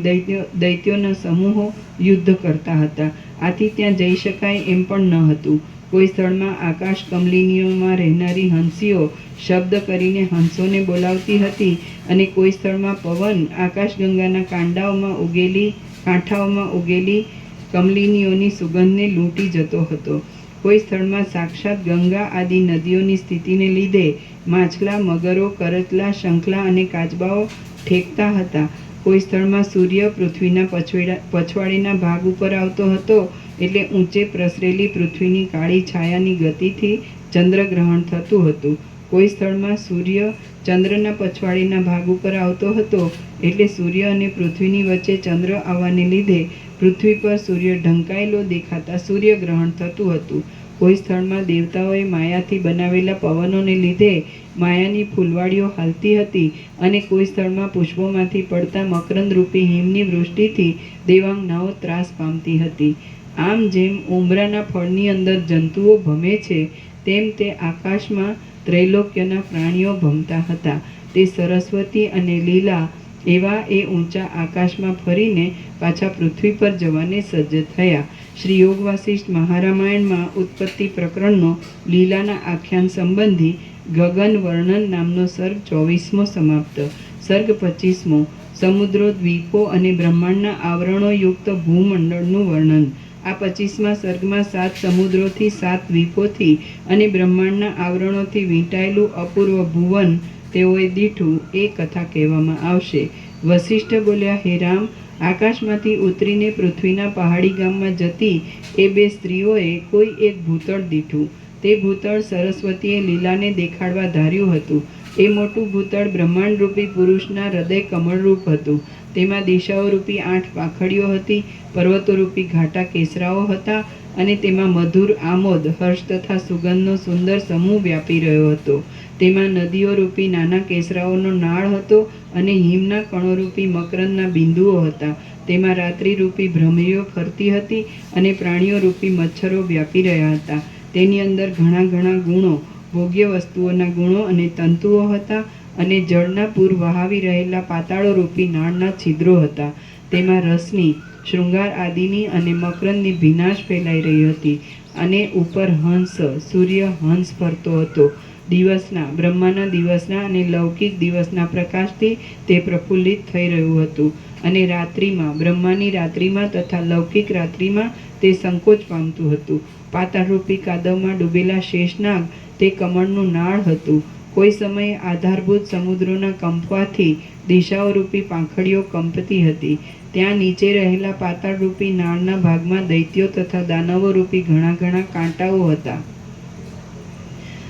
Speaker 4: દૈત્યોના સમૂહો યુદ્ધ કરતા હતા. આથી ત્યાં જઈ શકાય એમ પણ ન હતું. કોઈ સ્થળમાં આકાશ કમલિનીઓમાં રહેનારી હંસીઓ શબ્દ કરીને હંસોને બોલાવતી હતી અને કોઈ સ્થળમાં પવન આકાશગંગાના કાંઠાઓમાં ઉગેલી કમલિનીઓની સુગંધને લૂંટી જતો હતો. કોઈ સ્થળમાં સાક્ષાત ગંગા આદિ નદીઓની સ્થિતિને લીધે માછલા, મગરો, કરચલા, શંખલા અને કાચબાઓ ઠેકતા હતા. કોઈ સ્થળમાં સૂર્ય પૃથ્વીના પછવાડીના ભાગ ઉપર આવતો હતો એટલે ઊંચે પ્રસરેલી પૃથ્વીની કાળી છાયાની ગતિથી ચંદ્રગ્રહણ થતું હતું. કોઈ સ્થળમાં સૂર્ય ચંદ્રના પછવાડીના ભાગ ઉપર આવતો હતો એટલે સૂર્ય અને પૃથ્વીની વચ્ચે ચંદ્ર આવવાને લીધે પૃથ્વી પર સૂર્ય ઢંકાયેલો દેખાતા સૂર્યગ્રહણ થતું હતું. કોઈ સ્થળમાં દેવતાઓએ માયાથી બનાવેલા પવનોને લીધે માયાની ફૂલવાડીઓ હાલતી હતી અને કોઈ સ્થળમાં પુષ્પોમાંથી પડતા મકરંદરૂપી હિમની વૃષ્ટિથી દેવાંગનાઓ ત્રાસ પામતી હતી. આમ જેમ ઉંબરાના ફળની અંદર જંતુઓ ભમે છે, તેમ તે આકાશમાં ત્રૈલોક્યના પ્રાણીઓ ભમતા હતા. તે સરસ્વતી અને લીલા એવા એ ઊંચા આકાશમાં ફરીને પાછા પૃથ્વી પર જવાને સજ્જ થયા. શ્રી યોગ વાસિષ્ઠ મહારામાયણમાં ઉત્પત્તિ પ્રકરણનો લીલાના આખ્યાન સંબંધી ગગન વર્ણન નામનો સર્ગ 24મો સમાપ્ત. સર્ગ 25મો સમુદ્રો, દ્વીપો અને બ્રહ્માંડના આવરણો યુક્ત ભૂમંડળનું વર્ણન. આ 25મા સર્ગમાં 7 સમુદ્રોથી 7 દ્વીપોથી અને બ્રહ્માંડના આવરણોથી વીંટાયેલું અપૂર્વ ભુવન તેઓએ દીઠું એ કથા કહેવામાં આવશે. વસિષ્ઠ બોલ્યા, હે રામ, આકાશમાંથી ઉતરીને પૃથ્વીના પહાડી ગામમાં જતી એ 2 સ્ત્રીઓએ કોઈ એક ભૂતળ દીઠું. તે ભૂતળ સરસ્વતીએ લીલાને દેખાડવા ધાર્યું હતું. એ મોટું ભૂતળ બ્રહ્માંડરૂપી પુરુષના હૃદય કમળરૂપ હતું. તેમાં દિશાઓરૂપી 8 પાંખડીઓ હતી, પર્વતોરૂપી ઘાટા કેસરાઓ હતા અને તેમાં મધુર આમોદ, હર્ષ તથા સુગંધનો સુંદર સમૂહ વ્યાપી રહ્યો હતો. તેમાં નદીઓરૂપી નાના કેસરાઓનો નાળ હતો અને હિમના કણોરૂપી મકરંદના બિંદુઓ હતા. તેમાં રાત્રિરૂપી ભ્રમરીઓ ફરતી હતી અને પ્રાણીઓરૂપી મચ્છરો વ્યાપી રહ્યા હતા. તેની અંદર ઘણા ઘણા ગુણો, ભોગ્ય વસ્તુઓના ગુણો અને તંતુઓ હતા અને જળના પૂર વહાવી રહેલા પાતાળોરૂપી નાળના છિદ્રો હતા. તેમાં રસની, શૃંગાર આદિની અને મકરંદની ભીનાશ ફેલાઈ રહી હતી અને ઉપર હંસ, સૂર્ય હંસ ફરતો હતો. દિવસના, બ્રહ્માના દિવસના અને લૌકિક દિવસના પ્રકાશથી તે પ્રફુલ્લિત થઈ રહ્યું હતું અને રાત્રિમાં, બ્રહ્માની રાત્રિમાં તથા લૌકિક રાત્રિમાં તે સંકોચ પામતું હતું. પાતાળરૂપી કાદવમાં ડૂબેલા શેષનાગ તે કમળનું નાળ હતું. કોઈ સમયે આધારભૂત સમુદ્રોના કંપવાથી દિશાઓરૂપી પાંખડીઓ કંપતી હતી. ત્યાં નીચે રહેલા પાતાળરૂપી નાળના ભાગમાં દૈત્યો તથા દાનવોરૂપી ઘણા ઘણા કાંટાઓ હતા.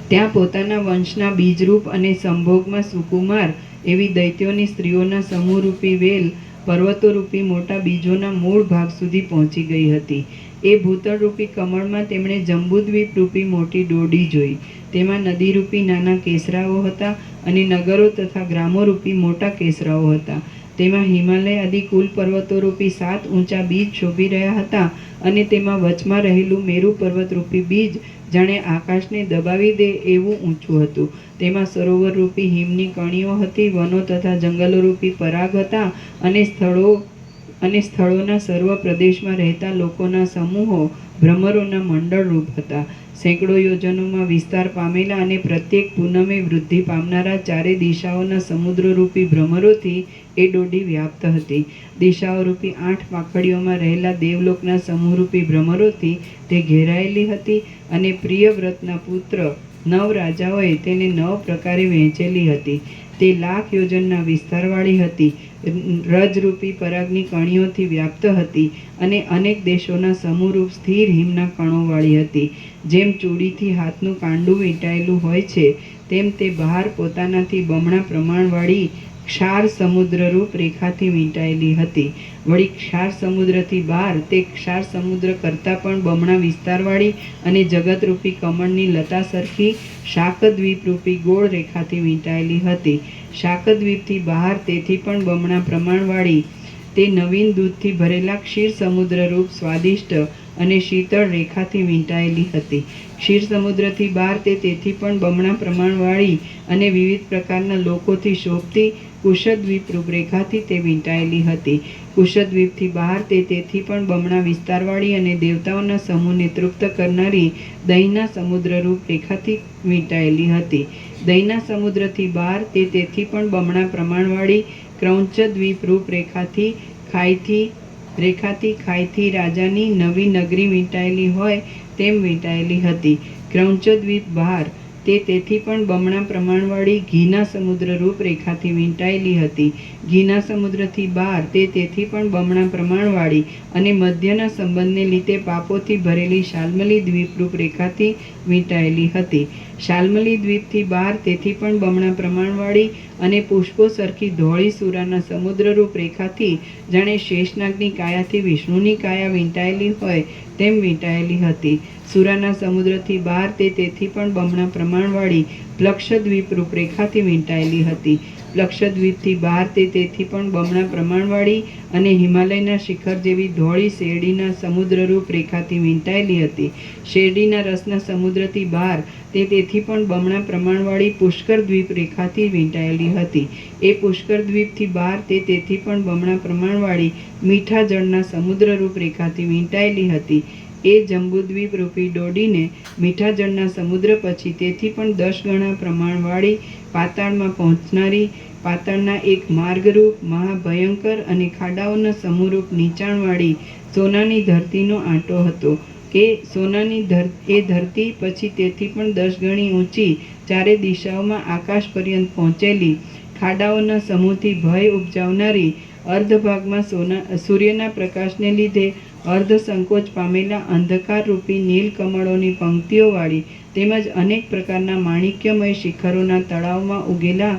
Speaker 4: ત્યાં પોતાના વંશના બીજરૂપ અને સંભોગમાં સુકુમાર એવી દૈત્યોની સ્ત્રીઓના સમૂહરૂપી વેલ પર્વતોરૂપી મોટા બીજોના મૂળ ભાગ સુધી પહોંચી ગઈ હતી. એ ભૂતળરૂપી કમળમાં તેમણે જંબુદ્વીપરૂપી મોટી ડોડી જોઈ. તેમાં નદીરૂપી નાના કેસરાઓ હતા અને નગરો તથા ગ્રામોરૂપી મોટા કેસરાઓ હતા. તેમાં હિમાલય આદિ કુલ પર્વતોરૂપી 7 ઊંચા બીજ શોભી રહ્યા હતા અને તેમાં વચમાં રહેલું મેરુ પર્વતરૂપી બીજ જાણે આકાશને દબાવી દે એવું ઊંચું હતું. તેમાં સરોવરરૂપી હિમની કણીઓ હતી, વનો તથા જંગલોરૂપી પરાગ હતા અને સ્થળોના સર્વ પ્રદેશમાં રહેતા લોકોના સમૂહો ભ્રમરોના મંડળરૂપ હતા. સેંકડો યોજનોમાં વિસ્તાર પામેલા અને પ્રત્યેક પૂનમે વૃદ્ધિ પામનારા ચારે દિશાઓના સમુદ્રરૂપી ભ્રમરોથી એ ડોડી વ્યાપ્ત હતી. દિશાઓરૂપી 8 પાંખડીઓમાં રહેલા દેવલોકના સમૂહરૂપી ભ્રમરોથી તે ઘેરાયેલી હતી અને પ્રિયવ્રતના પુત્ર 9 રાજાઓએ તેને 9 પ્રકારે વહેંચેલી હતી. તે 1,00,000 યોજનના વિસ્તારવાળી હતી, રજરૂપી પરાગની કણીઓથી વ્યાપ્ત હતી અને અનેક દેશોના સમૂહરૂપ સ્થિર હિમના કણોવાળી હતી. જેમ ચૂડીથી હાથનું કાંડું વીંટાયેલું હોય છે તેમ તે બહાર પોતાનાથી બમણા પ્રમાણવાળી ક્ષાર સમુદ્રરૂપ રેખાથી વીંટાયેલી હતી. વળી ક્ષાર સમુદ્રથી બહાર તે ક્ષાર સમુદ્ર કરતાં પણ બમણા વિસ્તારવાળી અને જગતરૂપી કમળની લતા સરખી શાકદ્વીપરૂપી ગોળ રેખાથી વીંટાયેલી હતી. શાકદ્વીપથી બહાર તેથી પણ બમણા પ્રમાણવાળી તે નવીન દૂધથી ભરેલા ક્ષીર સમુદ્રરૂપ સ્વાદિષ્ટ અને શીતળ રેખાથી વીંટાયેલી હતી. ક્ષીર સમુદ્રથી બહાર તે તેથી પણ બમણા પ્રમાણવાળી અને વિવિધ પ્રકારના લોકોથી શોભતી કુશદ્વીપ રૂપરેખાથી તે વીંટાયેલી હતી. કુશદ્વીપથી બહાર તે તેથી પણ બમણા વિસ્તારવાળી અને દેવતાઓના સમૂહને તૃપ્ત કરનારી દહીંના સમુદ્રરૂપ રેખાથી વીંટાયેલી હતી. દહીંના સમુદ્રથી બહાર તે તેથી પણ બમણા પ્રમાણવાળી ક્રૌંચદ્વીપ રૂપ રેખાથી ખાઈથી રાજાની નવી નગરી વીંટાયેલી હોય તેમ વીંટાયેલી હતી. ક્રૌંચદ્વીપ બહાર તે તેથી પણ બમણા પ્રમાણવાળી ઘીના સમુદ્રરૂપ રેખાથી વીંટાયેલી હતી. ઘીના સમુદ્રથી બહાર તે તેથી પણ બમણા પ્રમાણવાળી અને મધ્યના સંબંધને લીધે પાપોથી ભરેલી શાલ્મલી દ્વીપરૂપ રેખાથી વીંટાયેલી હતી. શાલ્મલી દ્વીપથી બહાર તેથી પણ બમણા પ્રમાણવાળી અને પુષ્પો સરખી ધોળી સુરાના સમુદ્રરૂપ રેખાથી જાણે શેષનાગની કાયાથી વિષ્ણુની કાયા વીંટાયેલી હોય તેમ વીંટાયેલી હતી. સુરાના સમુદ્રથી બહાર તે તેથી પણ બમણા પ્રમાણવાળી પ્લક્ષદ્વીપ રૂપરેખાથી વીંટાયેલી હતી. પ્લક્ષદ્વીપથી બહાર તે તેથી પણ બમણા પ્રમાણવાળી અને હિમાલયના શિખર જેવી ધોળી શેરડીના સમુદ્રરૂપ રેખાથી વીંટાયેલી હતી. શેરડીના રસના સમુદ્રથી બહાર તે તેથી પણ બમણા પ્રમાણવાળી પુષ્કર દ્વીપ રેખાથી વીંટાયેલી હતી. એ પુષ્કર દ્વીપથી બહાર તે તેથી પણ બમણા પ્રમાણવાળી મીઠા જળના સમુદ્રરૂપ રેખાથી વીંટાયેલી હતી. એ જંબુદ્વીપ રૂપી ડોડીને મીઠા જળના સમુદ્ર પછી તેથી પણ 10 ગણા પ્રમાણવાળી પાતાળમાં પહોંચનારી પાતાળના એક માર્ગરૂપ મહાભયંકર અને ખાડાઓના સમૂહરૂપ નીચાણવાળી સોનાની ધરતીનો આંટો હતો. એ ધરતી પછી તેથી પણ 10 ગણી ઊંચી ચારે દિશાઓમાં આકાશ પર્યંત પહોંચેલી ખાડાઓના સમૂહથી ભય ઉપજાવનારી અર્ધભાગમાં સૂર્યના પ્રકાશને લીધે અર્ધસંકોચ પામેલા અંધકારરૂપી નીલકમળોની પંક્તિઓવાળી તેમજ અનેક પ્રકારના માણિક્યમય શિખરોના તળાવમાં ઉગેલા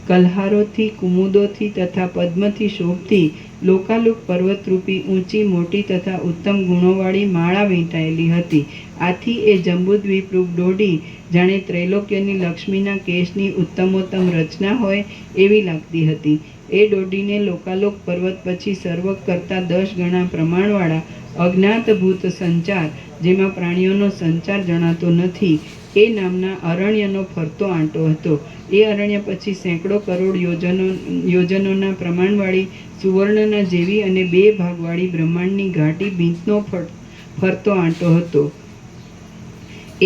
Speaker 4: કલ્હારોથી, કુમુદોથી તથા પદ્મથી શોભતી લોકાલુક પર્વતરૂપી ઊંચી, મોટી તથા ઉત્તમ ગુણોવાળી માળા વીંટાયેલી હતી. આથી એ જંબુદ્વીપરૂપ દોડી જાણે ત્રૈલોક્યની લક્ષ્મીના કેશની ઉત્તમોત્તમ રચના હોય એવી લાગતી હતી. એ દોડીને લોકાલોક પર્વત પછી સર્વ કરતાં 10 ગણા પ્રમાણવાળા અજ્ઞાતભૂત સંચાર, જેમાં પ્રાણીઓનો સંચાર જણાતો નથી, એ નામના અરણ્યનો ફરતો આંટો હતો. એ અરણ્ય પછી સેંકડો કરોડ યોજનોના પ્રમાણવાળી સુવર્ણના જેવી અને 2 ભાગવાળી બ્રહ્માંડની ઘાટી ભીંતનો ફરતો આંટો હતો.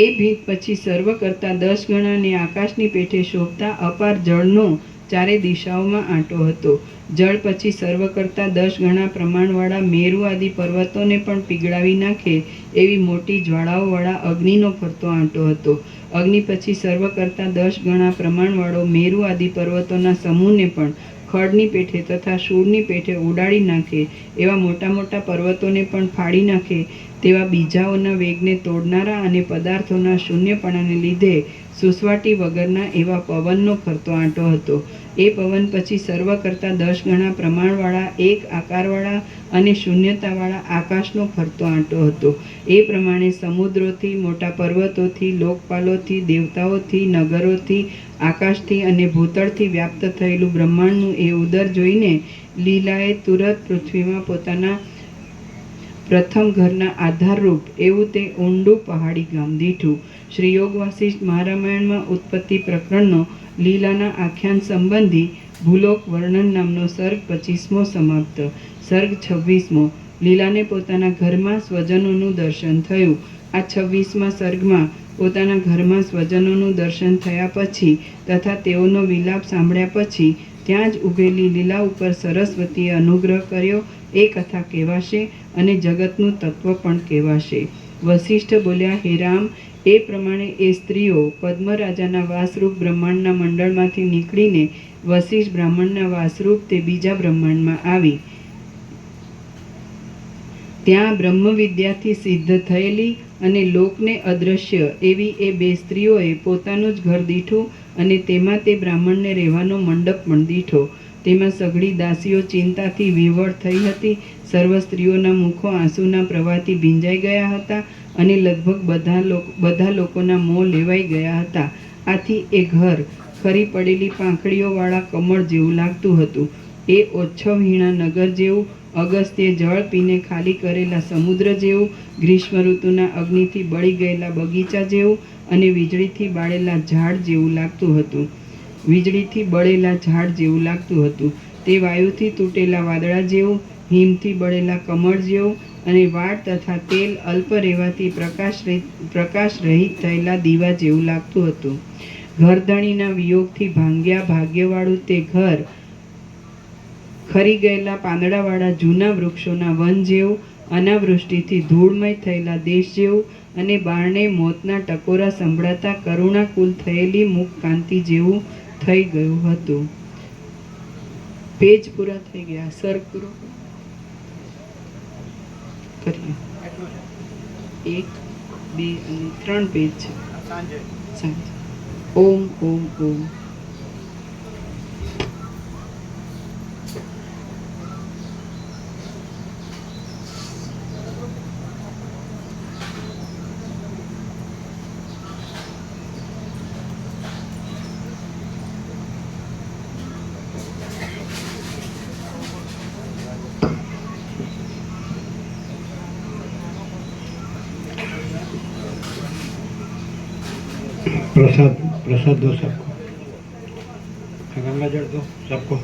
Speaker 4: એ ભીંત પછી સર્વ કરતાં 10 ગણા ને આકાશની પેઠે શોભતા અપાર જળનો ચારે દિશાઓમાં આંટો હતો. જળ પછી સર્વ કરતાં 10 ગણા પ્રમાણવાળા મેરુ આદિ પર્વતોને પણ પીગળાવી નાખે એવી મોટી જ્વાળાઓવાળા અગ્નિનો ફરતો આંટો હતો. અગ્નિ પછી સર્વ કરતાં 10 ગણા પ્રમાણવાળો મેરુ આદિ પર્વતોના સમૂહને પણ ખડની પેઠે તથા શૂળની પેઠે ઉડાડી નાખે એવા મોટા મોટા પર્વતોને પણ ફાડી નાખે તેવા બીજાઓના વેગને તોડનારા અને પદાર્થોના શૂન્યપણાને લીધે સુસવાટી વગરના એવા પવનનો ફરતો આંટો હતો. એ પવન પછી સર્વ કરતાં 10 ગણા પ્રમાણવાળા એક આકારવાળા અને શૂન્યતાવાળા આકાશનો ફરતો આંટો હતો. એ પ્રમાણે સમુદ્રોથી, મોટા પર્વતોથી, લોકપાલોથી, દેવતાઓથી, નગરોથી, આકાશથી અને ભૂતળથી વ્યાપ્ત થયેલું બ્રહ્માંડનું એ ઉદર જોઈને લીલાએ તુરત પૃથ્વીમાં પોતાના પ્રથમ ઘરના આધારરૂપ એવું તે ઊંડું પહાડી ગામ દીઠું. શ્રી યોગ વાસિષ્ઠ મહારામાયણમાં ઉત્પત્તિ પ્રકરણનો લીલાના આખ્યાન સંબંધી ભૂલોક વર્ણન નામનો સર્ગ 25મો સમાપ્ત. સર્ગ 26મો. લીલાને પોતાના ઘરમાં સ્વજનોનું દર્શન થયું. આ 26મા સર્ગમાં પોતાના ઘરમાં સ્વજનોનું દર્શન થયા પછી તથા તેઓનો વિલાપ સાંભળ્યા પછી ત્યાં જ ઊભેલી લીલા ઉપર સરસ્વતીએ અનુગ્રહ કર્યો એ કથા કહેવાશે અને જગતનું તત્વ પણ કહેવાશે. વસિષ્ઠ બોલ્યા, હે રામ, એ પ્રમાણે એ સ્ત્રીઓ પદ્મરાજાના વાસરૂપ બ્રહ્માંડના મંડળમાંથી નીકળીને વસિષ્ઠ બ્રાહ્મણના વાસરૂપ તે બીજા બ્રહ્માંડમાં આવી. ત્યાં બ્રહ્મવિદ્યાથી સિદ્ધ થયેલી અને લોકને અદ્રશ્ય એવી એ 2 સ્ત્રીઓએ પોતાનું જ ઘર દીઠું અને તેમાં તે બ્રાહ્મણને રહેવાનો મંડપ પણ દીઠો. તેમાં સઘળી દાસીઓ ચિંતાથી વિહવળ થઈ હતી. સર્વ સ્ત્રીઓના મુખો આંસુના પ્રવાહથી ભીંજાઈ ગયા હતા અને લગભગ બધા લોકોના મોં લેવાઈ ગયા હતા. આથી એ ઘર ખરી પડેલી પાંખડીઓવાળા કમળ જેવું લાગતું હતું. એ ઓચ્છવહીણા નગર જેવું, અગસ્ત્યે જળ પીને ખાલી કરેલા સમુદ્ર જેવું, ગ્રીષ્મ ઋતુના અગ્નિથી બળી ગયેલા બગીચા જેવું અને વીજળીથી બળેલા ઝાડ જેવું લાગતું હતું. તે વાયુથી તૂટેલા વાદળા જેવું, હિમથી બળેલા કમળ જેવું અને વાળ તથા તેલ અલ્પ રહેવાથી પ્રકાશ રહિત થયેલા દીવા જેવું લાગતું હતું. ઘરધણીના વિયોગથી ભાગ્યવાળું તે ઘર ખરી ગયેલા પાંદડાવાળા જૂના વૃક્ષોના વન જેવું, અનાવૃષ્ટિથી ધૂળમય થયેલા દેશ જેવું અને બારણે મોતના ટકોરા સંભળાતા કરુણાકુલ થયેલી મુખકાંતિ જેવું થઈ ગયું હતું. પેજ પૂરા થઈ ગયા. સર્ગ પૂરો કરીએ. 1, 2 અને 3 પેજ છે. સાંજે. ઓમ ઓમ ઓમ.
Speaker 3: प्रसाद दो सबको, गंगा जल दो सबको.